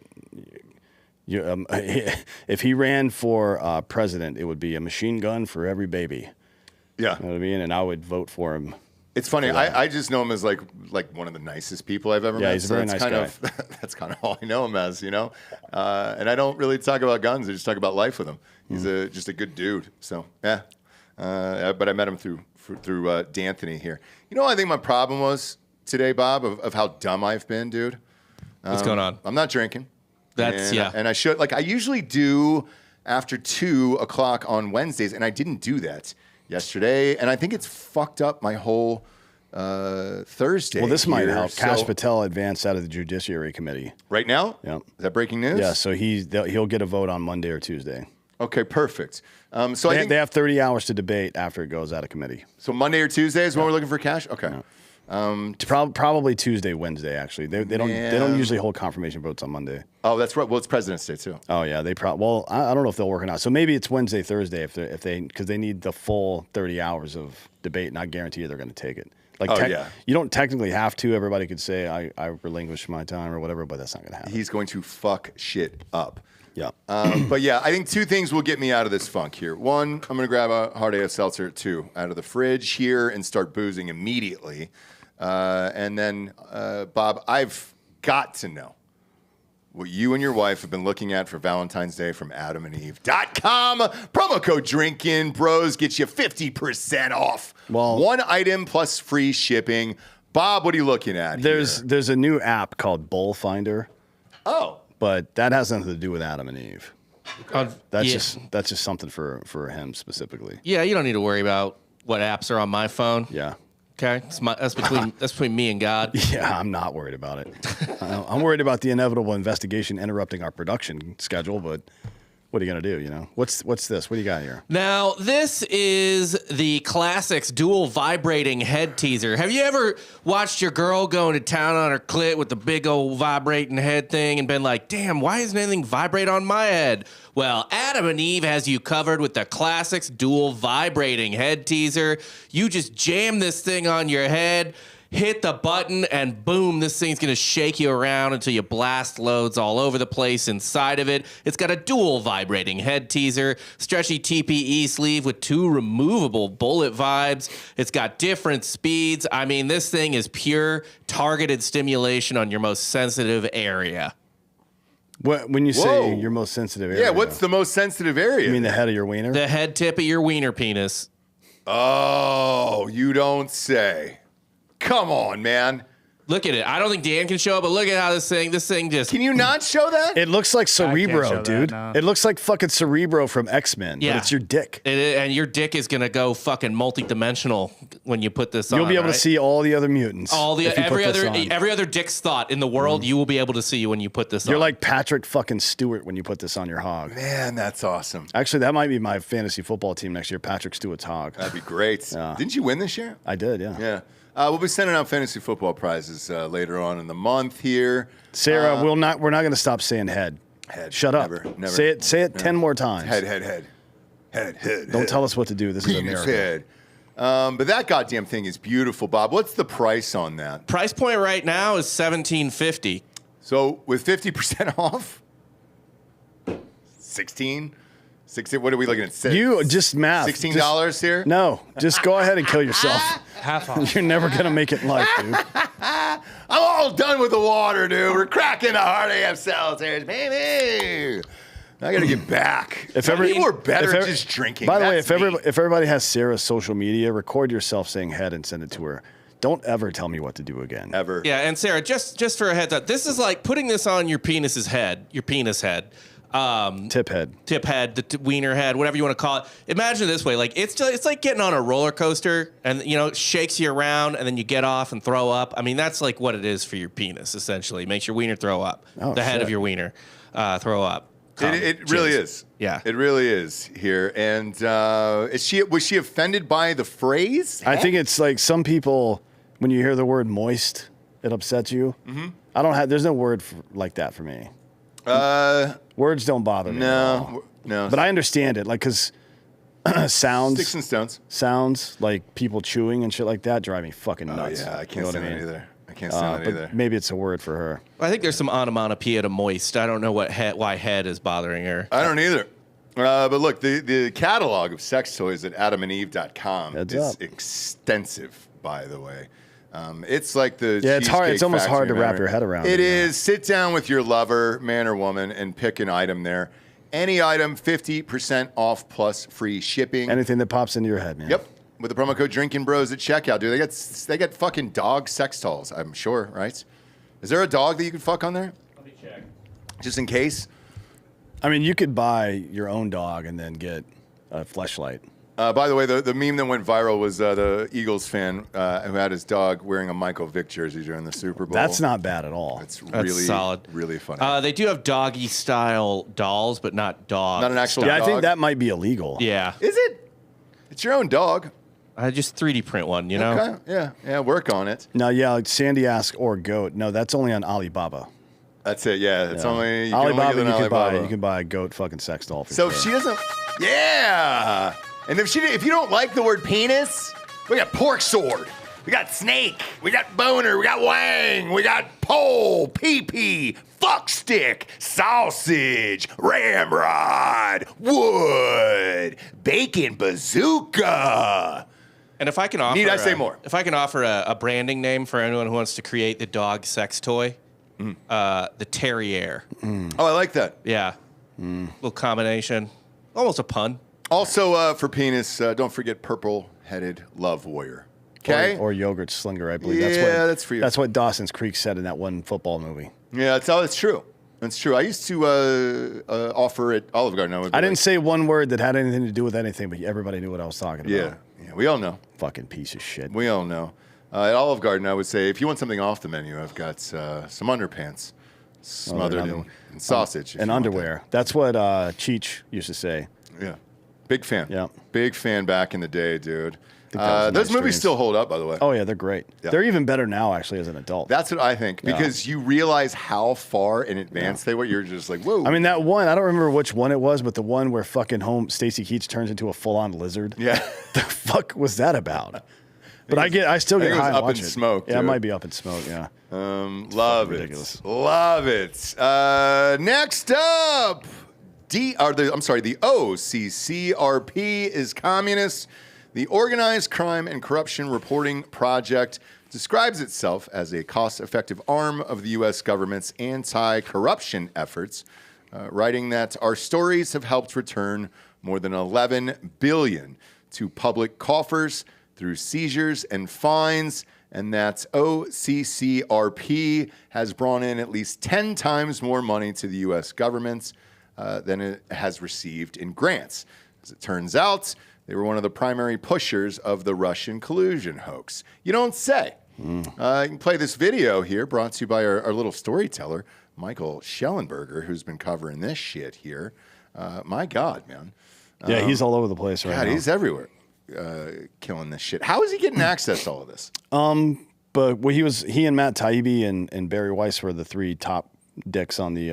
if he ran for president, it would be a machine gun for every baby. Yeah. You know what I mean? And I would vote for him. It's funny. I just know him as like one of the nicest people I've ever met. Yeah, he's a very nice guy. That's kind of all I know him as, And I don't really talk about guns. I just talk about life with him. He's just a good dude. So yeah. But I met him through D'Anthony here. I think my problem was today, Bob, of how dumb I've been, dude. What's going on? I'm not drinking. And I should. I usually do after 2 o'clock on Wednesdays, and I didn't do that yesterday, and I think it's fucked up my whole Thursday. Well, this might help. So, Kash Patel advanced out of the Judiciary Committee. Right now? Yeah. Is that breaking news? Yeah, so he'll get a vote on Monday or Tuesday. Okay, perfect. I think they have 30 hours to debate after it goes out of committee. So Monday or Tuesday is when we're looking for Kash? Okay. Yeah. Probably Tuesday, Wednesday. Actually, they don't usually hold confirmation votes on Monday. Oh, that's right. Well, it's President's Day too. Oh yeah, I don't know if they'll work it out. So maybe it's Wednesday, Thursday because they need the full 30 hours of debate, and I guarantee you they're going to take it. You don't technically have to. Everybody could say I relinquish my time or whatever, but that's not going to happen. He's going to fuck shit up. Yeah. But yeah, I think 2 things will get me out of this funk here. 1, I'm going to grab a hard AF seltzer. 2, out of the fridge here and start boozing immediately. And then, Bob, I've got to know what you and your wife have been looking at for Valentine's Day from AdamandEve.com. Promo code Drinkin, bros, get you 50% off. Well, 1 item plus free shipping. Bob, what are you looking at here? There's a new app called Bull Finder. Oh. But that has nothing to do with Adam and Eve. That's just something for him specifically. Yeah, you don't need to worry about what apps are on my phone. Yeah. Okay, that's between me and God. Yeah, I'm not worried about it. I'm worried about the inevitable investigation interrupting our production schedule, but what are you gonna do? What's this? What do you got here? Now, this is the classics dual vibrating head teaser. Have you ever watched your girl going to town on her clit with the big old vibrating head thing and been like, damn, why isn't anything vibrate on my head? Well, Adam and Eve has you covered with the classics dual vibrating head teaser. You just jam this thing on your head, hit the button, and boom, this thing's going to shake you around until you blast loads all over the place inside of it. It's got a dual vibrating head teaser, stretchy TPE sleeve with 2 removable bullet vibes. It's got different speeds. I mean, this thing is pure targeted stimulation on your most sensitive area. When you say your most sensitive area? Yeah, what's the most sensitive area? You mean the head of your wiener? The head tip of your wiener penis. Oh, you don't say. Come on, man. Look at it. I don't think Dan can show it, but look at how this thing just... Can you not show that? It looks like Cerebro, dude. No. It looks like fucking Cerebro from X-Men, Yeah. but it's your dick. And your dick is going to go fucking multi-dimensional when you put this on. You'll be able to see all the other mutants. Every other dick's thought in the world, you will be able to see when you put this on. You're like Patrick fucking Stewart when you put this on your hog. Man, that's awesome. Actually, that might be my fantasy football team next year, Patrick Stewart's hog. That'd be great. Yeah. Didn't you win this year? I did, yeah. Yeah. We'll be sending out fantasy football prizes later on in the month here. Sarah, we're not going to stop saying head. Head. Shut up. Never. Say it 10 more times. Head. Don't tell us what to do. This is Penis America. head. But that goddamn thing is beautiful, Bob. What's the price on that? Price point right now is $17.50. So with 50% off, 16. What are we looking at? You just math. $16 here? No, just go ahead and kill yourself. Half off. You're never going to make it in life, dude. I'm all done with the water, dude. We're cracking the hard AF seltzers, baby. I got to get back. People are better just drinking. By the way, if everybody has Sarah's social media, record yourself saying head and send it to her. Don't ever tell me what to do again. Ever. Yeah, and Sarah, just for a heads up, this is like putting this on your penis's head, your penis head. Tip head, the wiener head, whatever you want to call it. Imagine it this way: like it's like getting on a roller coaster, and it shakes you around, and then you get off and throw up. I mean, that's like what it is for your penis. Essentially, makes your wiener throw up. The head of your wiener throw up. It really is. Yeah, it really is here. And was she offended by the phrase? I think it's like some people, when you hear the word moist, it upsets you. Mm-hmm. There's no word like that for me. Words don't bother me. No. But I understand it, like, because sounds. Sticks and stones. Sounds like people chewing and shit like that drive me fucking nuts. Yeah, I can't stand that either. I can't stand that either. Maybe it's a word for her. I think there's some onomatopoeia to moist. I don't know why head is bothering her. I don't either. But look, the catalog of sex toys at adamandeve.com is extensive, by the way. It's like the it's hard. It's almost hard to wrap member. your head around. It is. Sit down with your lover, man or woman, and pick an item there. Any item, 50% off plus free shipping. Anything that pops into your head, man. Yep. With the promo code Drinkin Bros at checkout, dude. They got fucking dog sex dolls, I'm sure, right? Is there a dog that you can fuck on there? Let me check. Just in case? I mean, you could buy your own dog and then get a fleshlight. By the way, the meme that went viral was the Eagles fan who had his dog wearing a Michael Vick jersey during the Super Bowl. That's not bad at all. That's really solid. Really funny. They do have doggy style dolls, but not dog. Not an actual Yeah, dog. I think that might be illegal. Yeah. Is it? It's your own dog. I just 3D print one, you know? Okay. Yeah, work on it. No, yeah, like Sandy asked or goat. No, that's only on Alibaba. That's it. Yeah, it's only you Alibaba. Can only get Alibaba. You can buy a goat fucking sex doll. For So sure. if she doesn't, yeah. And if you don't like the word penis, we got pork sword, we got snake, we got boner, we got wang, we got pole, pee-pee, fuck stick, sausage, ramrod, wood, bacon bazooka. And if I can offer, Need I say more? If I can offer a branding name for anyone who wants to create the dog sex toy, the Terrier. Oh, I like that. Yeah, little combination, almost a pun. Also, for penis, don't forget purple-headed love warrior. Okay? Or yogurt slinger, I believe. Yeah, that's for you. That's what Dawson's Creek said in that one football movie. Yeah, it's true. That's true. I used to offer at Olive Garden. I didn't say one word that had anything to do with anything, but everybody knew what I was talking about. Yeah, we all know. Fucking piece of shit. We all know. At Olive Garden, I would say, if you want something off the menu, I've got some underpants smothered in sausage. And underwear. That's what Cheech used to say. Yeah. Big fan. Yeah. Big fan back in the day, dude. was Those nice movies dreams. still hold up, by the way. Oh, yeah, they're great. Yeah. They're even better now, actually, as an adult. That's what I think, because you realize how far in advance they were. You're just like, whoa. I mean, that one, I don't remember which one it was, but the one where fucking Stacey Keach turns into a full-on lizard. Yeah. The fuck was that about? But I still get high and Up in watch it. smoke. Yeah, it dude. might be Up in Smoke, yeah. Love it. ridiculous. Love it. Next up, the OCCRP is communist. The Organized Crime and Corruption Reporting Project describes itself as a cost-effective arm of the U.S. government's anti-corruption efforts, writing that our stories have helped return more than $11 billion to public coffers through seizures and fines, and that OCCRP has brought in at least 10 times more money to the U.S. government than it has received in grants. As it turns out, they were one of the primary pushers of the Russian collusion hoax. You don't say. You can play this video here, brought to you by our little storyteller, Michael Schellenberger, who's been covering this shit here. My God, man. Yeah, he's all over the place right now. God, he's everywhere, killing this shit. How is he getting access to all of this? But he and Matt Taibbi and Barry Weiss were the three top dicks on the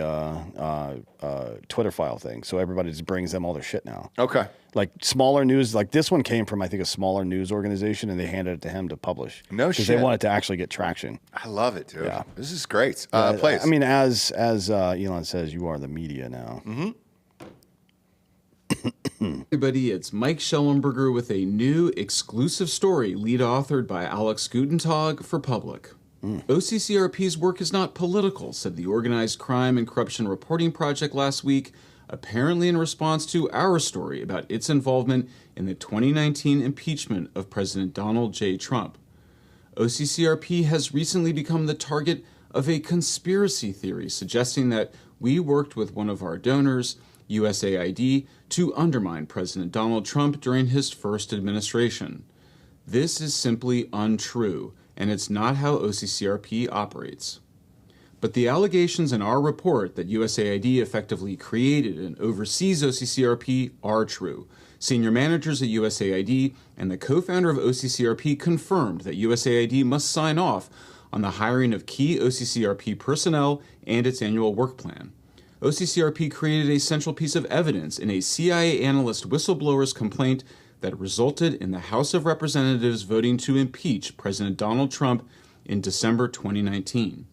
Twitter file thing. So everybody just brings them all their shit now. Okay. Like smaller news, like this one came from, I think, a smaller news organization, and they handed it to him to publish. No shit. Because they wanted to actually get traction. I love it, dude. Yeah. This is great. Please. I mean, as Elon says, you are the media now. Mm-hmm. Everybody, it's Mike Schellenberger with a new exclusive story lead authored by Alex Gutentag for Public. OCCRP's work is not political, said the Organized Crime and Corruption Reporting Project last week, apparently in response to our story about its involvement in the 2019 impeachment of President Donald J. Trump. OCCRP has recently become the target of a conspiracy theory suggesting that we worked with one of our donors, USAID, to undermine President Donald Trump during his first administration. This is simply untrue, and it's not how OCCRP operates. But the allegations in our report that USAID effectively created and oversees OCCRP are true. Senior managers at USAID and the co-founder of OCCRP confirmed that USAID must sign off on the hiring of key OCCRP personnel and its annual work plan. OCCRP created a central piece of evidence in a CIA analyst whistleblower's complaint that resulted in the House of Representatives voting to impeach President Donald Trump in December 2019.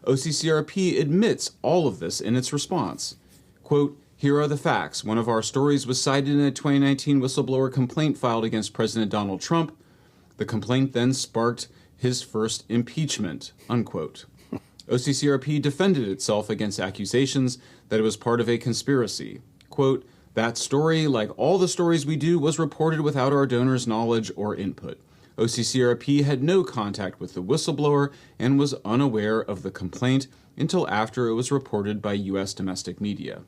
OCCRP admits all of this in its response. Quote, "Here are the facts. One of our stories was cited in a 2019 whistleblower complaint filed against President Donald Trump. The complaint then sparked his first impeachment," unquote. OCCRP defended itself against accusations that it was part of a conspiracy. Quote, "That story, like all the stories we do, was reported without our donors' knowledge or input. OCCRP had no contact with the whistleblower and was unaware of the complaint until after it was reported by U.S. domestic media."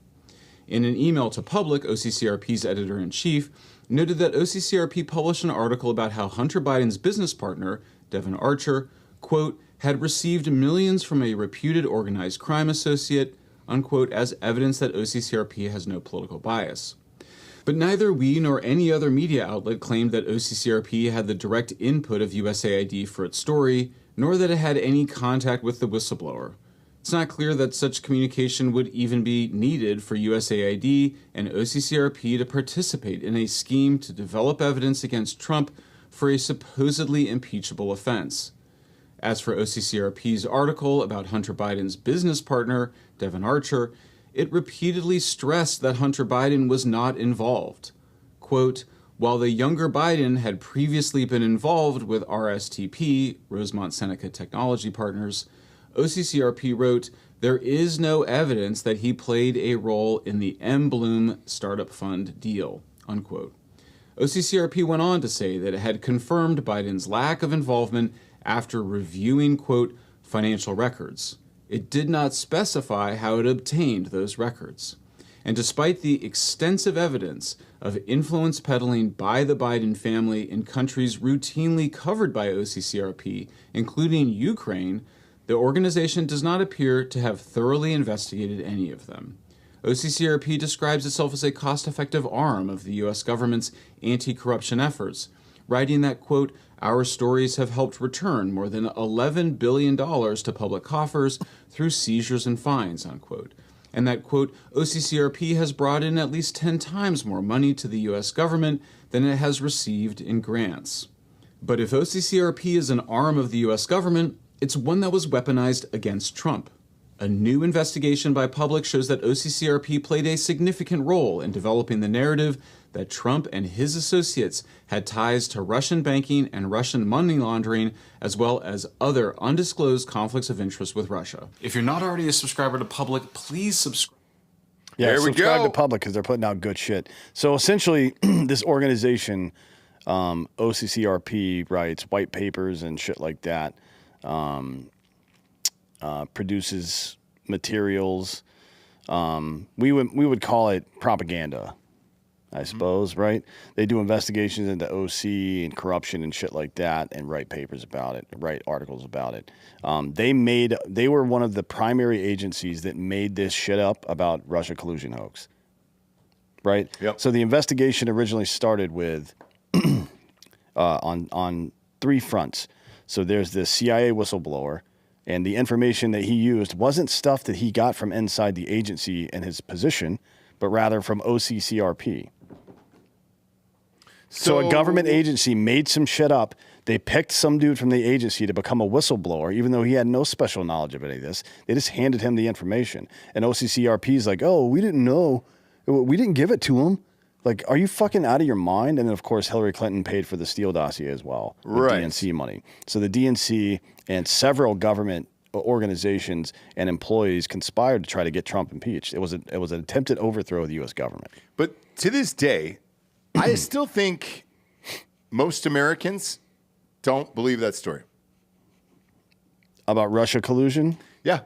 In an email to Public, OCCRP's editor-in-chief noted that OCCRP published an article about how Hunter Biden's business partner, Devon Archer, quote, "had received millions from a reputed organized crime associate," unquote, as evidence that OCCRP has no political bias. But neither we nor any other media outlet claimed that OCCRP had the direct input of USAID for its story, nor that it had any contact with the whistleblower. It's not clear that such communication would even be needed for USAID and OCCRP to participate in a scheme to develop evidence against Trump for a supposedly impeachable offense. As for OCCRP's article about Hunter Biden's business partner, Devon Archer, it repeatedly stressed that Hunter Biden was not involved. Quote, "While the younger Biden had previously been involved with RSTP, Rosemont Seneca Technology Partners, OCCRP wrote, there is no evidence that he played a role in the M. Bloom Startup Fund deal," unquote. OCCRP went on to say that it had confirmed Biden's lack of involvement after reviewing, quote, "financial records." It did not specify how it obtained those records. And despite the extensive evidence of influence peddling by the Biden family in countries routinely covered by OCCRP, including Ukraine, the organization does not appear to have thoroughly investigated any of them. OCCRP describes itself as a cost-effective arm of the U.S. government's anti-corruption efforts, writing that, quote, "Our stories have helped return more than $11 billion to public coffers through seizures and fines," unquote. And that, quote, "OCCRP has brought in at least 10 times more money to the U.S. government than it has received in grants." But if OCCRP is an arm of the U.S. government, it's one that was weaponized against Trump. A new investigation by Public shows that OCCRP played a significant role in developing the narrative that Trump and his associates had ties to Russian banking and Russian money laundering, as well as other undisclosed conflicts of interest with Russia. If you're not already a subscriber to Public, please subscribe. Yeah, there we subscribe go. to Public because they're putting out good shit. So essentially, this organization, OCCRP, writes white papers and shit like that, produces materials. We would call it propaganda, I suppose, right? They do investigations into OC and corruption and shit like that, and write papers about it, write articles about it. They were one of the primary agencies that made this shit up about Russia collusion hoax, right? Yep. So the investigation originally started with on 3 fronts. So there's the CIA whistleblower, and the information that he used wasn't stuff that he got from inside the agency and his position, but rather from OCCRP. So a government agency made some shit up. They picked some dude from the agency to become a whistleblower, even though he had no special knowledge of any of this. They just handed him the information. And OCCRP is like, oh, we didn't know. We didn't give it to him. Like, are you fucking out of your mind? And then, of course, Hillary Clinton paid for the Steele dossier as well, with right. DNC money. So the DNC and several government organizations and employees conspired to try to get Trump impeached. It was an attempted overthrow of the U.S. government. But to this day, I still think most Americans don't believe that story. About Russia collusion? Yeah.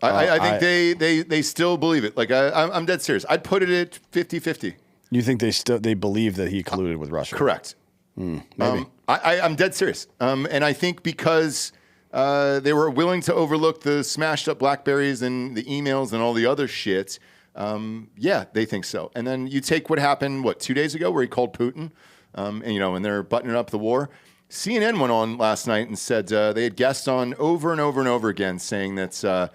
I think they still believe it. Like, I'm dead serious. I'd put it at 50-50. You think they believe that he colluded with Russia? Correct. Maybe. I'm dead serious. And I think because they were willing to overlook the smashed up BlackBerries and the emails and all the other shit, yeah, they think so. And then you take what happened, 2 days ago, where he called Putin, and they're buttoning up the war. CNN went on last night and said they had guests on over and over and over again saying that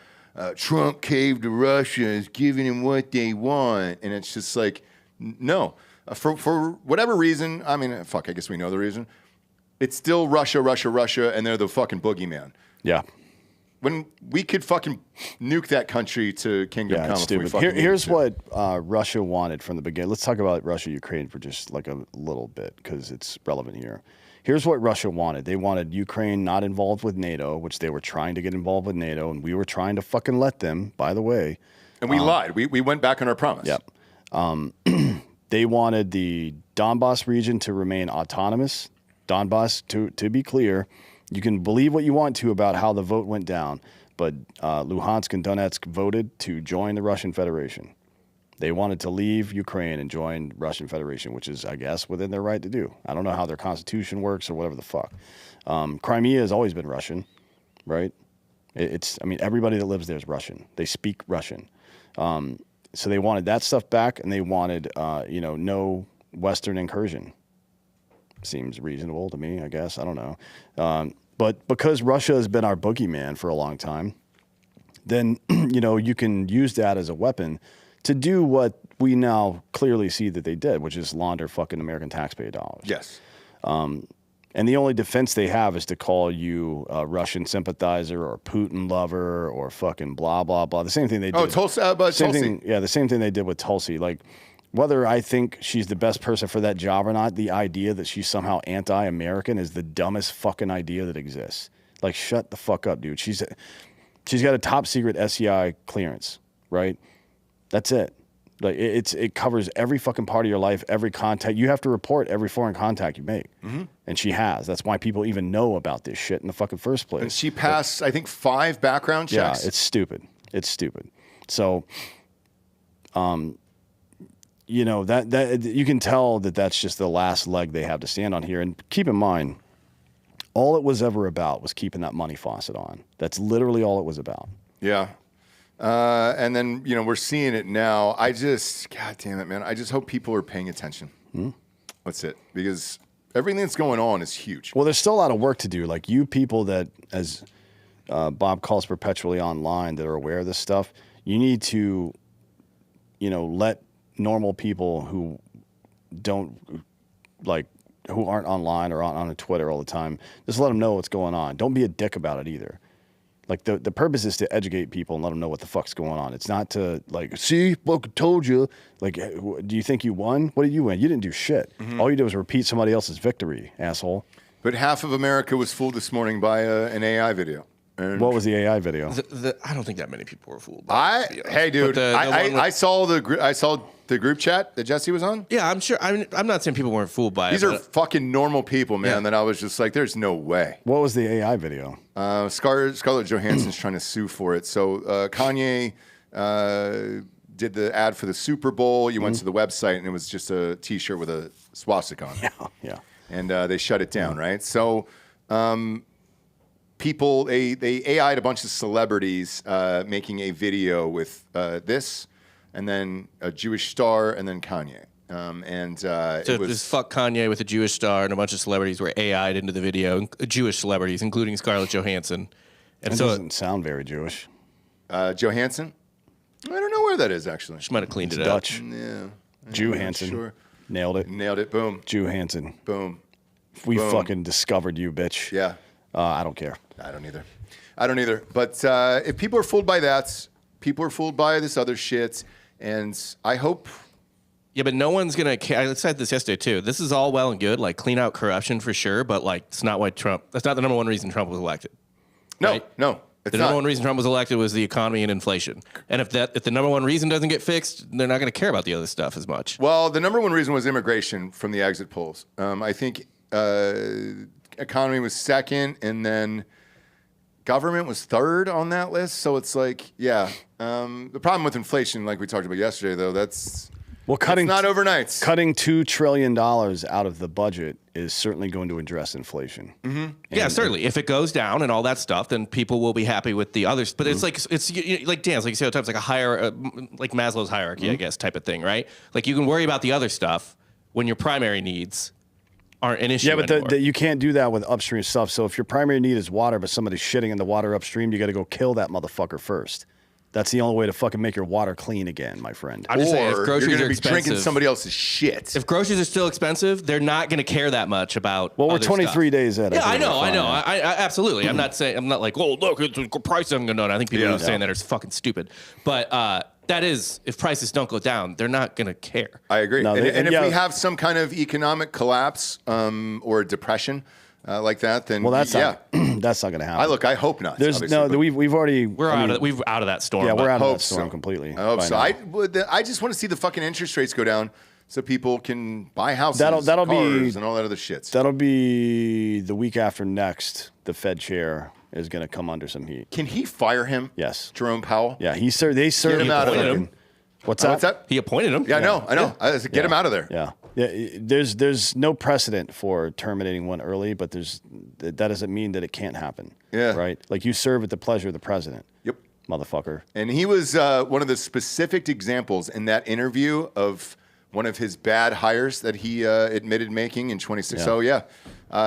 Trump caved to Russia, is giving them what they want. And it's just like, no. For whatever reason, I mean, fuck, I guess we know the reason. It's still Russia, and they're the fucking boogeyman. Yeah. When we could fucking nuke that country to kingdom come. It's stupid. Here's what Russia wanted from the beginning. Let's talk about Russia, Ukraine for just like a little bit because it's relevant here. Here's what Russia wanted. They wanted Ukraine not involved with NATO, which they were trying to get involved with NATO, and we were trying to fucking let them, by the way. And we lied. We went back on our promise. Yep. They wanted the Donbass region to remain autonomous. Donbass, to be clear, you can believe what you want to about how the vote went down, but Luhansk and Donetsk voted to join the Russian Federation. They wanted to leave Ukraine and join Russian Federation, which is, I guess, within their right to do. I don't know how their constitution works or whatever the fuck. Crimea has always been Russian, right? I mean, everybody that lives there is Russian. They speak Russian. So they wanted that stuff back, and they wanted, no Western incursion. Seems reasonable to me, I guess. I don't know. But because Russia has been our boogeyman for a long time, then, you can use that as a weapon to do what we now clearly see that they did, which is launder fucking American taxpayer dollars. Yes. And the only defense they have is to call you a Russian sympathizer or Putin lover or fucking blah, blah, blah. The same thing they did. Oh, Tulsi. The same thing they did with Tulsi. Like, whether I think she's the best person for that job or not, the idea that she's somehow anti-American is the dumbest fucking idea that exists. Like, shut the fuck up, dude. She's got a top secret SCI clearance, right? That's it. Like, it covers every fucking part of your life, every contact. You have to report every foreign contact you make. Mm-hmm. And she has. That's why people even know about this shit in the fucking first place. And she passed, I think, 5 background checks. Yeah, it's stupid. It's stupid. So, that you can tell that that's just the last leg they have to stand on here. And keep in mind, all it was ever about was keeping that money faucet on. That's literally all it was about. Yeah. And then, we're seeing it now. God damn it, man. I just hope people are paying attention. That's it. Because everything that's going on is huge. Well, there's still a lot of work to do. Like, you people that, as Bob calls perpetually online, that are aware of this stuff, you need to, let normal people who aren't online or on Twitter all the time, just let them know what's going on. Don't be a dick about it either. Like, the purpose is to educate people and let them know what the fuck's going on. It's not to, see, fucking told you. Like, do you think you won? What did you win? You didn't do shit. Mm-hmm. All you did was repeat somebody else's victory, asshole. But half of America was fooled this morning by an AI video. And what was the AI video? I don't think that many people were fooled. Hey, dude, I saw the group chat that Jesse was on. Yeah, I'm sure. I'm not saying people weren't fooled by These are fucking normal people, man. Yeah. That I was just like, there's no way. What was the AI video? Scarlett Johansson's trying to sue for it. So Kanye did the ad for the Super Bowl. You went to the website, and it was just a T-shirt with a swastika on it. Yeah. And they shut it down, right? So people, they AI'd a bunch of celebrities making a video with this, and then a Jewish star, and then Kanye. So it was fuck Kanye with a Jewish star, and a bunch of celebrities were AI'd into the video, Jewish celebrities, including Scarlett Johansson. And it doesn't sound very Jewish. Johansson? I don't know where that is, actually. She might have cleaned it Dutch. up. Yeah. Jew-Hansen. Sure. Nailed it. Boom. Jew-Hansen. Boom. We fucking discovered you, bitch. Yeah. I don't care. I don't either. But if people are fooled by that, people are fooled by this other shit. And I hope... Yeah, but no one's going to... I said this yesterday, too. This is all well and good, clean out corruption for sure, but, it's not why Trump... That's not the number one reason Trump was elected. No. The number one reason Trump was elected was the economy and inflation. And if the number one reason doesn't get fixed, they're not going to care about the other stuff as much. Well, the number one reason was immigration from the exit polls. I think economy was second, and then government was third on that list. So it's the problem with inflation, like we talked about yesterday, though, it's not overnight. Cutting $2 trillion out of the budget is certainly going to address inflation. Mm-hmm. Yeah, certainly. If it goes down and all that stuff, then people will be happy with the others. But it's like Dan, like you say all the time, it's like a higher, like Maslow's hierarchy, I guess, type of thing, right? Like you can worry about the other stuff when your primary needs aren't an issue. Yeah, but you can't do that with upstream stuff. So if your primary need is water, but somebody's shitting in the water upstream, you got to go kill that motherfucker first. That's the only way to fucking make your water clean again, my friend. I'm just saying, if Or groceries you're are going to be expensive, drinking somebody else's shit. if groceries are still expensive, they're not going to care that much about. Well, we're other 23 stuff. days in. Yeah, I know. I absolutely. I'm not saying. I'm not like, oh, look, it's price isn't going down. I think people are saying that are fucking stupid. But that is, if prices don't go down, they're not going to care. I agree. No, and if we have some kind of economic collapse or depression like that, then that's not that's not going to happen. I hope not. There's we've already We're out of that storm. Yeah, we're out of hope that storm so. completely. I hope so. now. I just want to see the fucking interest rates go down so people can buy houses, That'll cars, be and all that other shit. That'll be the week after next. The Fed chair is going to come under some heat. Can he fire him? Yes, Jerome Powell. Yeah, they served him out of there. What's that? What's that? He appointed him. Yeah, I know. I said, get him out of there. Yeah. There's no precedent for terminating one early, but that doesn't mean that it can't happen. Yeah. Right? Like you serve at the pleasure of the president. Yep. Motherfucker. And he was one of the specific examples in that interview of one of his bad hires that he admitted making in 2016. So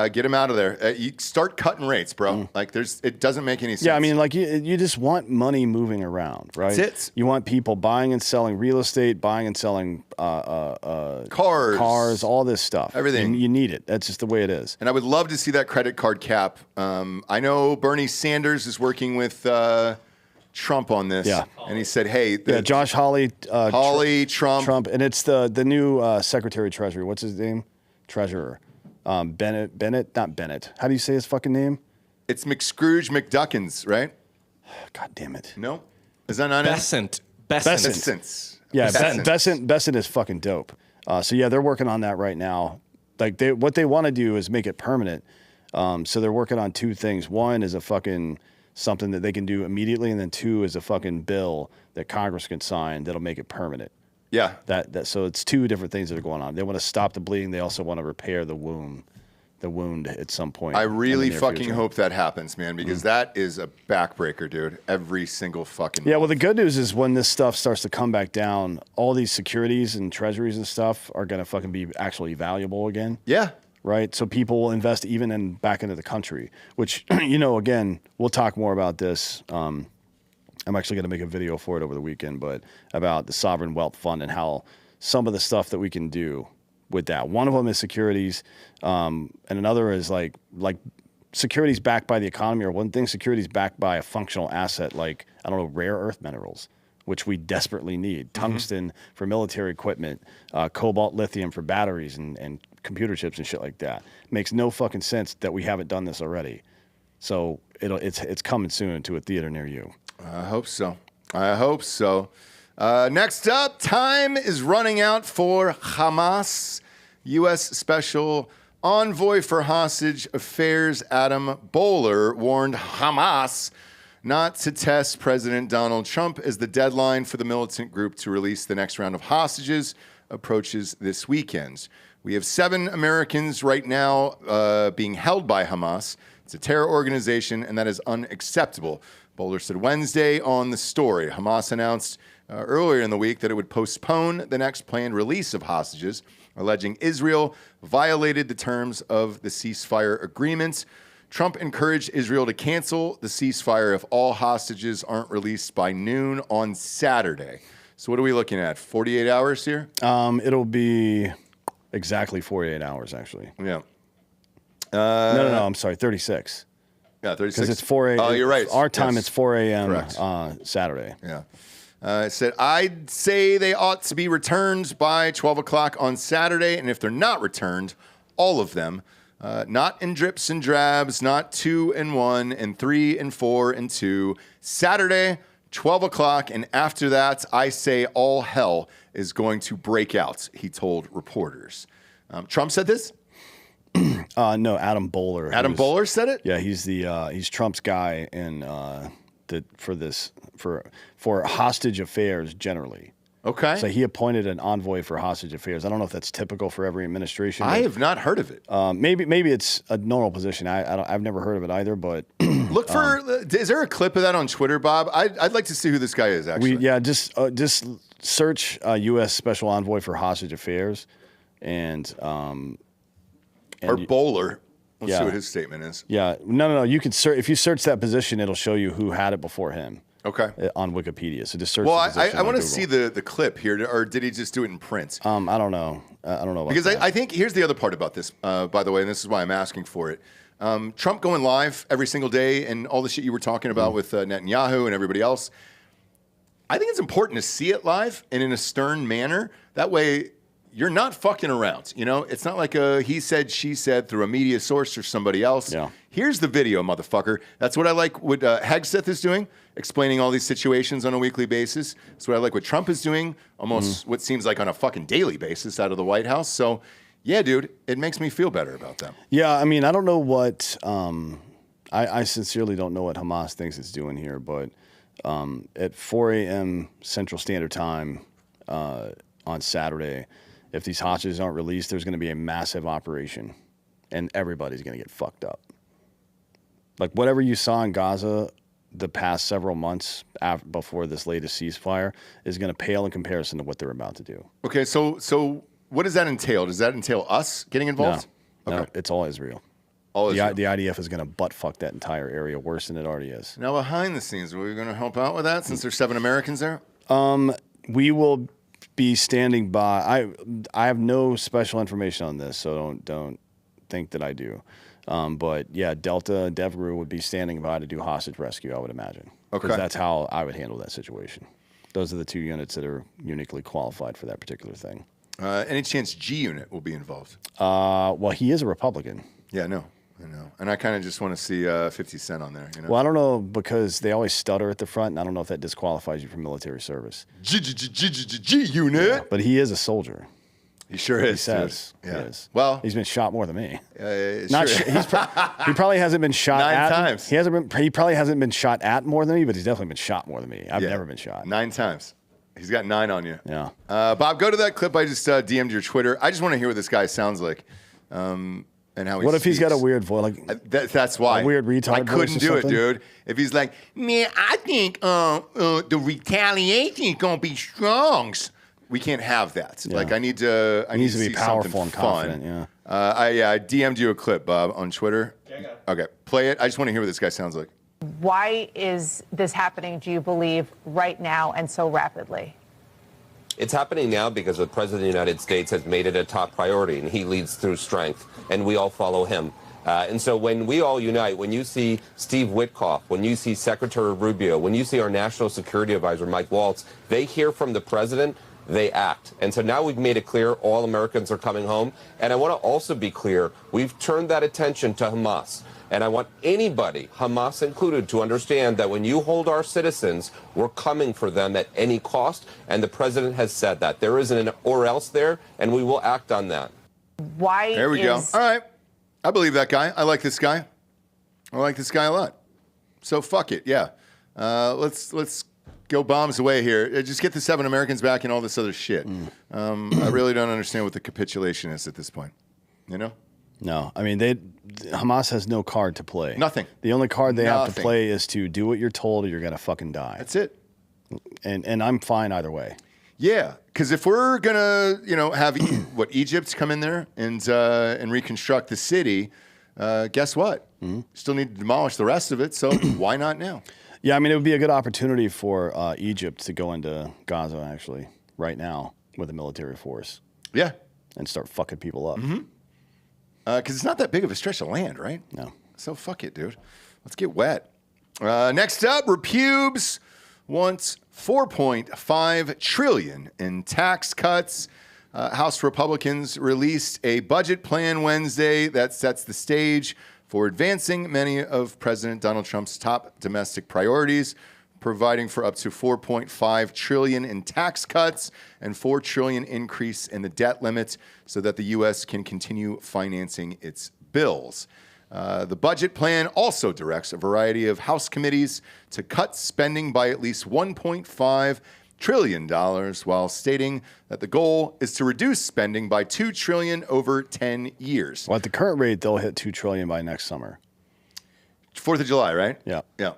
get him out of there. You start cutting rates, bro. Like it doesn't make any sense. Yeah, I mean, like you just want money moving around, right? That's it. You want people buying and selling real estate, buying and selling cars, all this stuff. Everything. And you need it. That's just the way it is. And I would love to see that credit card cap. I know Bernie Sanders is working with Trump on this. Yeah. And he said, hey. Josh Hawley. Trump. And it's the new Secretary of Treasury. What's his name? Treasurer. Bennett, not Bennett. How do you say his fucking name? It's McScrooge McDuckins, right? God damn it. No? Is that not Besant. Yeah, Besant is fucking dope. So they're working on that right now. Like what they want to do is make it permanent. So they're working on two things. One is a fucking something that they can do immediately, and then two is a fucking bill that Congress can sign that'll make it permanent. Yeah. So it's two different things that are going on. They want to stop the bleeding. They also want to repair the wound at some point. I really fucking future. hope that happens, man, because that is a backbreaker, dude. Every single fucking well, the good news is when this stuff starts to come back down, all these securities and treasuries and stuff are going to fucking be actually valuable again. Yeah. Right? So people will invest even back into the country, which, again, we'll talk more about this. I'm actually going to make a video for it over the weekend, but about the Sovereign Wealth Fund and how some of the stuff that we can do with that. One of them is securities, and another is like securities backed by the economy, or one thing, securities backed by a functional asset like, I don't know, rare earth minerals, which we desperately need. Tungsten for military equipment, cobalt, lithium for batteries and computer chips and shit like that. Makes no fucking sense that we haven't done this already. So it's coming soon to a theater near you. I hope so. Next up, time is running out for Hamas. U.S. Special Envoy for Hostage Affairs Adam Bowler warned Hamas not to test President Donald Trump as the deadline for the militant group to release the next round of hostages approaches this weekend. We have 7 Americans right now being held by Hamas. It's a terror organization, and that is unacceptable. Bowler said Wednesday on The Story. Hamas announced earlier in the week that it would postpone the next planned release of hostages, alleging Israel violated the terms of the ceasefire agreement. Trump encouraged Israel to cancel the ceasefire if all hostages aren't released by noon on Saturday. So what are we looking at, 48 hours here? It'll be exactly 48 hours, actually. Yeah. No, I'm sorry, 36. Yeah, 36. Because it's 4 a.m. Oh, you're right. Our time, it's 4 a.m. Correct. Saturday. Yeah. It said, I'd say they ought to be returned by 12 o'clock on Saturday, and if they're not returned, all of them, not in drips and drabs, not 2 and 1, and 3 and 4 and 2. Saturday, 12 o'clock, and after that, I say all hell is going to break out, he told reporters. Trump said this? No, Adam Bowler. Adam Bowler said it? Yeah, he's Trump's guy for hostage affairs generally. Okay. So he appointed an envoy for hostage affairs. I don't know if that's typical for every administration. I have not heard of it. Maybe it's a normal position. I've never heard of it either. But look for. Is there a clip of that on Twitter, Bob? I'd like to see who this guy is. Actually, just search U.S. Special Envoy for Hostage Affairs, or Bowler. Let's see what his statement is. Yeah, no. You can search if you search that position, it'll show you who had it before him. Okay. On Wikipedia. So just search. Well, the position I want to on see Google. the clip here, or did he just do it in print? I don't know. I don't know about Because that. I think here's the other part about this, by the way, and this is why I'm asking for it. Trump going live every single day and all the shit you were talking about with Netanyahu and everybody else. I think it's important to see it live and in a stern manner. That way, you're not fucking around. You know, it's not like a he said, she said through a media source or somebody else. Yeah. Here's the video, motherfucker. That's what I like what Hegseth is doing, explaining all these situations on a weekly basis. That's what I like what Trump is doing, almost what seems like on a fucking daily basis out of the White House. So, yeah, dude, it makes me feel better about them. Yeah, I mean, I don't know what. I sincerely don't know what Hamas thinks it's doing here, but at 4 a.m. Central Standard Time on Saturday, if these hostages aren't released, there's going to be a massive operation, and everybody's going to get fucked up. Like whatever you saw in Gaza the past several months before this latest ceasefire is going to pale in comparison to what they're about to do. Okay, so what does that entail? Does that entail us getting involved? No, it's all Israel. All The Israel. IDF is going to butt fuck that entire area worse than it already is. Now, behind the scenes, are we going to help out with that since there's 7 Americans there? We will be standing by. I have no special information on this, so don't think that I do. But yeah, Delta DevGru would be standing by to do hostage rescue, I would imagine. Okay. Because that's how I would handle that situation. Those are the 2 units that are uniquely qualified for that particular thing. Any chance G Unit will be involved? Well, he is a Republican. Yeah, I know. And I kind of just want to see 50 Cent on there. You know? Well, I don't know because they always stutter at the front, and I don't know if that disqualifies you from military service. G Unit. Yeah, but he is a soldier. He sure is. He says. Dude. Yeah. He is. Well, he's been shot more than me. Not sure. He probably hasn't been shot 9 at. times. He probably hasn't been shot at more than me, but he's definitely been shot more than me. I've never been shot. 9 times. He's got 9 on you. Yeah. Bob, go to that clip I just DM'd your Twitter. I just want to hear what this guy sounds like. And how he What if he's got a speaks. weird voice? Like That's why. a weird retard I voice couldn't or do it, something? dude. If he's like, man, I think the retaliation is gonna be strong. We can't have that. Yeah. Like I need to. I He need needs to be see powerful something and fun. confident, yeah. I DM'd you a clip, Bob, on Twitter. Okay, play it. I just want to hear what this guy sounds like. Why is this happening, do you believe, right now and so rapidly? It's happening now because the President of the United States has made it a top priority, and he leads through strength, and we all follow him. And so when we all unite, when you see Steve Witkoff, when you see Secretary Rubio, when you see our National Security Advisor, Mike Waltz, they hear from the President, they act. And so now we've made it clear all Americans are coming home. And I want to also be clear, we've turned that attention to Hamas. And I want anybody, Hamas included, to understand that when you hold our citizens, we're coming for them at any cost. And the president has said that. There isn't an or else there, and we will act on that. Why There we go. All right. I believe that guy. I like this guy. I like this guy a lot. So fuck it. Yeah. Let's go bombs away here. Just get the 7 Americans back and all this other shit. I really don't understand what the capitulation is at this point. You know? No, I mean Hamas has no card to play. Nothing. The only card they have to Nothing. play is to do what you're told, or you're gonna fucking die. That's it. And I'm fine either way. Yeah, because if we're gonna, have Egypt come in there and reconstruct the city, guess what? Still need to demolish the rest of it. So why not now? Yeah, I mean it would be a good opportunity for Egypt to go into Gaza actually right now with a military force. Yeah, and start fucking people up. Because it's not that big of a stretch of land, right? No. So fuck it, dude. Let's get wet. Next up, Repubes wants $4.5 trillion in tax cuts. House Republicans released a budget plan Wednesday that sets the stage for advancing many of President Donald Trump's top domestic priorities, providing for up to $4.5 trillion in tax cuts and $4 trillion increase in the debt limit so that the U.S. can continue financing its bills. The budget plan also directs a variety of House committees to cut spending by at least $1.5 trillion, while stating that the goal is to reduce spending by $2 trillion over 10 years. Well, at the current rate, they'll hit $2 trillion by next summer. 4th of July, right? Yeah. Yeah.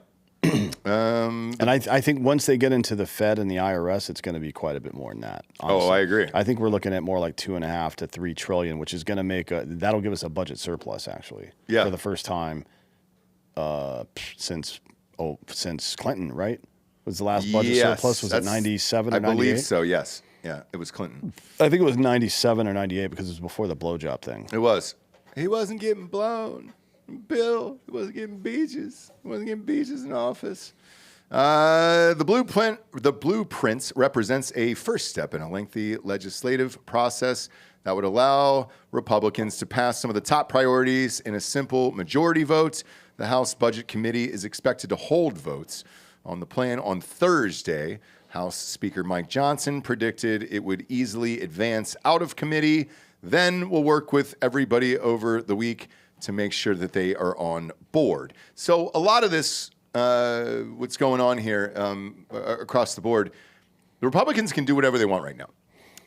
And I think once they get into the Fed and the IRS, it's going to be quite a bit more than that. Oh, I agree. I think we're looking at more like $2.5 to $3 trillion, which is going to make that'll give us a budget surplus actually. Yeah. For the first time since Clinton, right? Was the last budget surplus, was it 97 or 98? I believe so, yes. Yeah, it was Clinton. I think it was 97 or 98 because it was before the blowjob thing. It was. He wasn't getting blown. Bill, he wasn't getting beaches. He wasn't getting beaches in office. The blueprints represents a first step in a lengthy legislative process that would allow Republicans to pass some of the top priorities in a simple majority vote. The House Budget Committee is expected to hold votes on the plan on Thursday. House Speaker Mike Johnson predicted it would easily advance out of committee. Then we'll work with everybody over the week to make sure that they are on board. So a lot of this, what's going on here across the board, the Republicans can do whatever they want right now.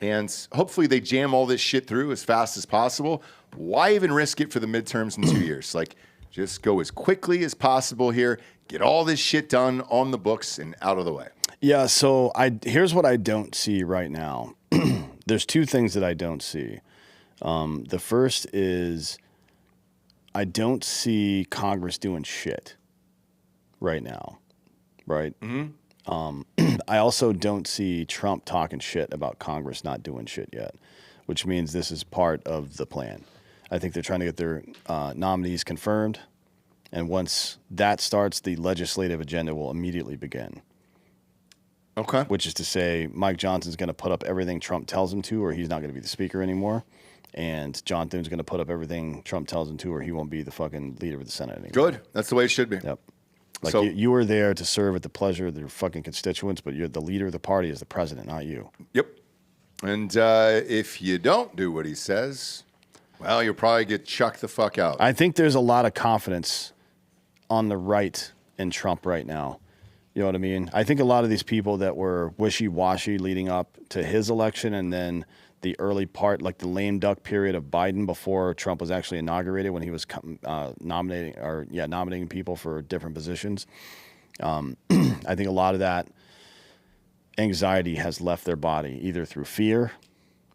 And hopefully they jam all this shit through as fast as possible. Why even risk it for the midterms in 2 years? Like, just go as quickly as possible here, get all this shit done on the books and out of the way. Yeah, so here's what I don't see right now. There's two things that I don't see. The first is I don't see Congress doing shit right now, right? I also don't see Trump talking shit about Congress not doing shit yet, which means this is part of the plan. I think they're trying to get their nominees confirmed, and once that starts, the legislative agenda will immediately begin. Okay. Which is to say, Mike Johnson's going to put up everything Trump tells him to, or he's not going to be the speaker anymore. And John Thune's going to put up everything Trump tells him to, or he won't be the fucking leader of the Senate anymore. Good. That's the way it should be. Yep. Like, so, you were there to serve at the pleasure of your fucking constituents, but you're the leader of the party is the president, not you. Yep. And if you don't do what he says, well, you'll probably get chucked the fuck out. I think there's a lot of confidence on the right in Trump right now. You know what I mean? I think a lot of these people that were wishy-washy leading up to his election and then the early part, like the lame duck period of Biden before Trump was actually inaugurated when he was nominating people for different positions. I think a lot of that anxiety has left their body either through fear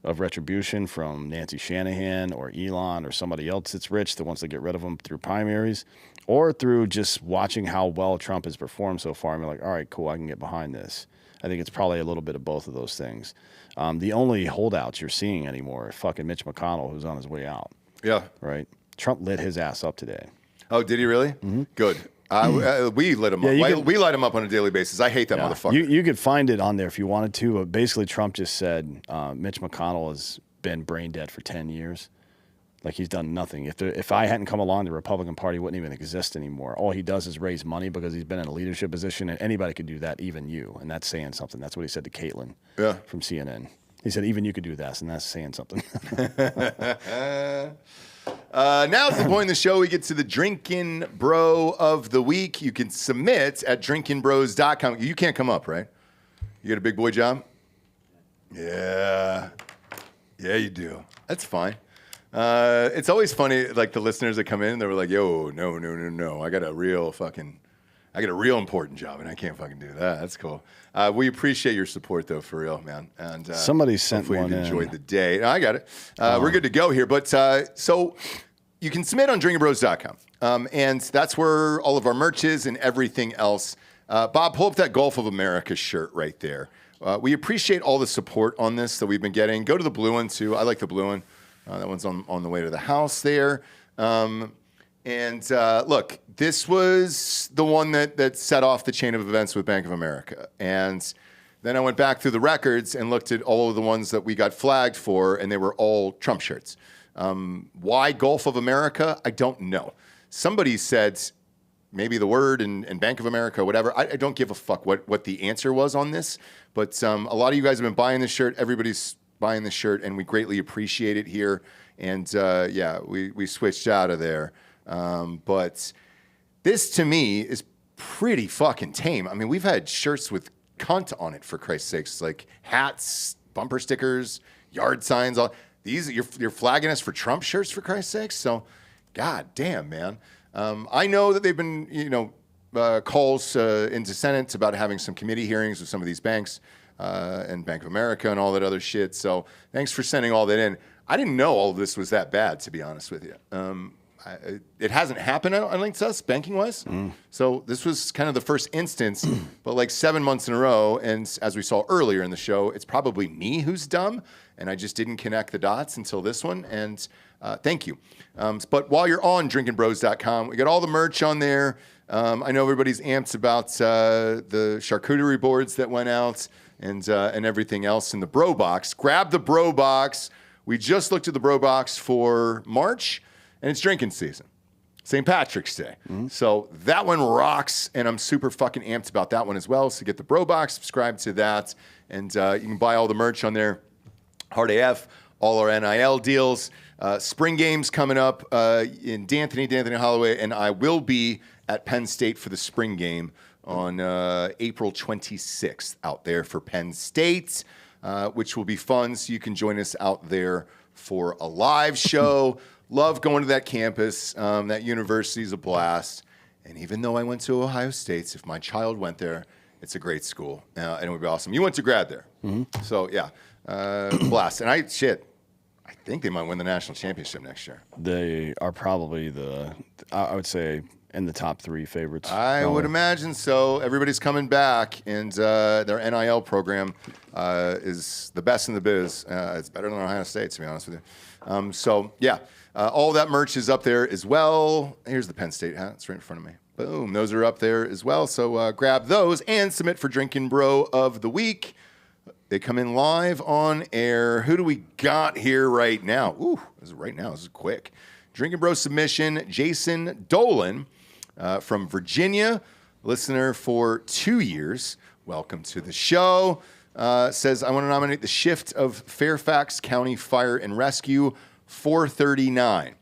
of retribution from Nancy Shanahan or Elon or somebody else that's rich that wants to get rid of them through primaries, or through just watching how well Trump has performed so far and be like, all right, cool, I can get behind this. I think it's probably a little bit of both of those things. The only holdouts you're seeing anymore are fucking Mitch McConnell, who's on his way out. Yeah. Right? Trump lit his ass up today. Oh, did he really? Mm-hmm. Good. We lit him up. We light him up on a daily basis. I hate that motherfucker. You could find it on there if you wanted to. But basically, Trump just said Mitch McConnell has been brain dead for 10 years. Like, he's done nothing. If I hadn't come along, the Republican Party wouldn't even exist anymore. All he does is raise money because he's been in a leadership position, and anybody could do that, even you. And that's saying something. That's what he said to Caitlin from CNN. He said, even you could do this, and that's saying something. Now's the point in the show. We get to the Drinkin' Bro of the Week. You can submit at drinkinbros.com. You can't come up, right? You got a big boy job? Yeah. Yeah, you do. That's fine. It's always funny, like the listeners that come in, they were like, yo, no. I got a real important job, and I can't fucking do that. That's cool. We appreciate your support, though, for real, man. And somebody sent one in. Hopefully you enjoyed the day. No, I got it. We're good to go here. But so you can submit on drinkinbros.com. And that's where all of our merch is and everything else. Bob, pull up that Gulf of America shirt right there. We appreciate all the support on this that we've been getting. Go to the blue one, too. I like the blue one. That one's on the way to the house there. Look, this was the one that set off the chain of events with Bank of America. And then I went back through the records and looked at all of the ones that we got flagged for, and they were all Trump shirts. Why Gulf of America? I don't know. Somebody said maybe the word and Bank of America, whatever. I don't give a fuck what the answer was on this. But a lot of you guys have been buying this shirt. Everybody's buying this shirt, and we greatly appreciate it here. And we switched out of there. But this to me is pretty fucking tame. I mean, we've had shirts with cunt on it, for Christ's sakes, like hats, bumper stickers, yard signs. All these you're flagging us for Trump shirts, for Christ's sakes. So, god damn, man. I know that they've been calls into Senate about having some committee hearings with some of these banks. And Bank of America and all that other shit. So thanks for sending all that in. I didn't know all of this was that bad, to be honest with you. it hasn't happened, I don't think, to us, banking-wise. So this was kind of the first instance, but like 7 months in a row, and as we saw earlier in the show, it's probably me who's dumb, and I just didn't connect the dots until this one, and thank you. But while you're on drinkinbros.com, we got all the merch on there. I know everybody's amped about the charcuterie boards that went out and everything else in the Bro Box. Grab the Bro Box. We just looked at the Bro Box for March, and it's drinking season. St. Patrick's Day. So that one rocks, and I'm super fucking amped about that one as well. So get the Bro Box, subscribe to that, and you can buy all the merch on there. Hard AF, all our NIL deals. Spring games coming up in D'Anthony Holloway, and I will be at Penn State for the spring game on April 26th out there for Penn State, which will be fun. So you can join us out there for a live show. Love going to that campus. That university is a blast. And even though I went to Ohio State, if my child went there, it's a great school. And it would be awesome. You went to grad there. So, yeah, blast. And I think they might win the national championship next year. They are probably I would say, in the top 3 favorites. I would imagine so. Everybody's coming back, and their NIL program is the best in the biz. It's better than Ohio State, to be honest with you. So, yeah, all that merch is up there as well. Here's the Penn State hat. It's right in front of me. Boom. Those are up there as well. So grab those and submit for Drinkin' Bro of the Week. They come in live on air. Who do we got here right now? Ooh, this is right now. This is quick. Drinkin' Bro submission, Jason Dolan from Virginia, listener for 2 years. Welcome to the show. Says, I want to nominate the shift of Fairfax County Fire and Rescue 439.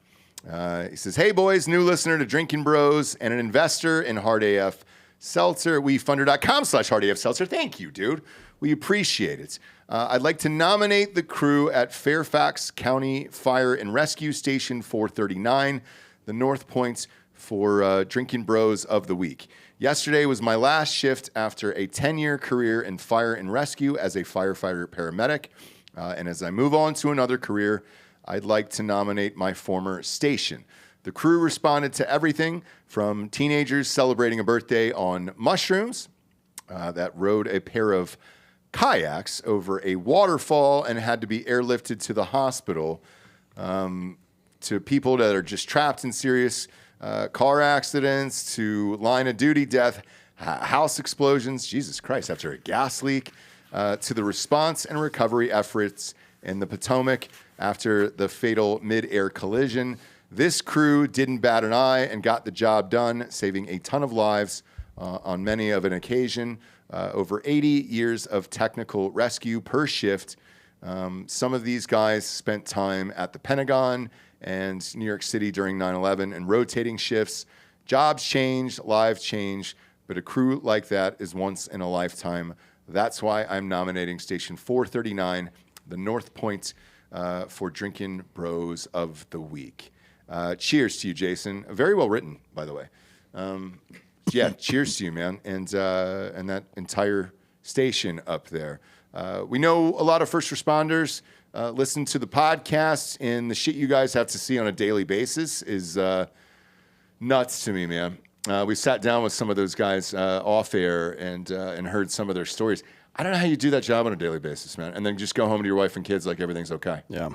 He says, hey, boys, new listener to Drinkin' Bros and an investor in Hard AF Seltzer. WeFunder.com/HardAF Seltzer. Thank you, dude. We appreciate it. I'd like to nominate the crew at Fairfax County Fire and Rescue Station 439, the North Point, for Drinkin' Bros of the Week. Yesterday was my last shift after a 10-year career in fire and rescue as a firefighter paramedic. And as I move on to another career, I'd like to nominate my former station. The crew responded to everything from teenagers celebrating a birthday on mushrooms that rode a pair of kayaks over a waterfall and had to be airlifted to the hospital, to people that are just trapped in serious car accidents, to line of duty death, house explosions, Jesus Christ, after a gas leak, to the response and recovery efforts in the Potomac after the fatal mid-air collision. This crew didn't bat an eye and got the job done, saving a ton of lives on many of an occasion. Over 80 years of technical rescue per shift. Some of these guys spent time at the Pentagon and New York City during 9/11 and rotating shifts. Jobs change, lives change, but a crew like that is once in a lifetime. That's why I'm nominating Station 439, the North Point, for Drinkin' Bros of the Week. Cheers to you, Jason. Very well written, by the way. Yeah, cheers to you, man, and that entire station up there. We know a lot of first responders listen to the podcast, and the shit you guys have to see on a daily basis is nuts to me, man. We sat down with some of those guys off air and heard some of their stories. I don't know how you do that job on a daily basis, man, and then just go home to your wife and kids like everything's okay. Yeah.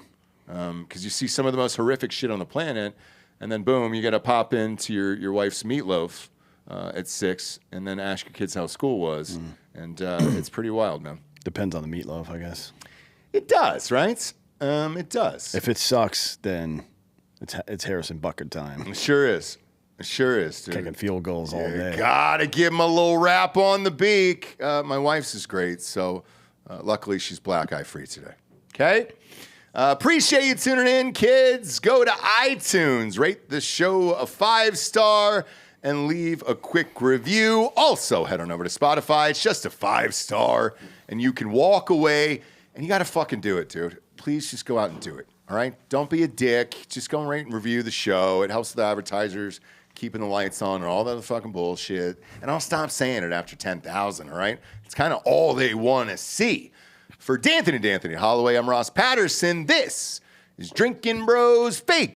Because you see some of the most horrific shit on the planet, and then boom, you got to pop into your wife's meatloaf at 6, and then ask your kids how school was, and it's pretty wild, man. Depends on the meatloaf, I guess. It does, right? It does. If it sucks, then it's Harrison Bucket time. It sure is. It sure is, dude. Kicking field goals all day. Gotta give him a little rap on the beak. My wife's is great, so luckily she's black eye free today. Okay? Appreciate you tuning in, kids. Go to iTunes, rate the show a 5-star, and leave a quick review. Also, head on over to Spotify. It's just a 5-star, and you can walk away, and you got to fucking do it, dude. Please just go out and do it, all right? Don't be a dick. Just go and rate and review the show. It helps the advertisers keeping the lights on and all that fucking bullshit. And I'll stop saying it after 10,000, all right? It's kind of all they want to see. For D'Anthony Holloway, I'm Ross Patterson. This is Drinkin' Bros Fake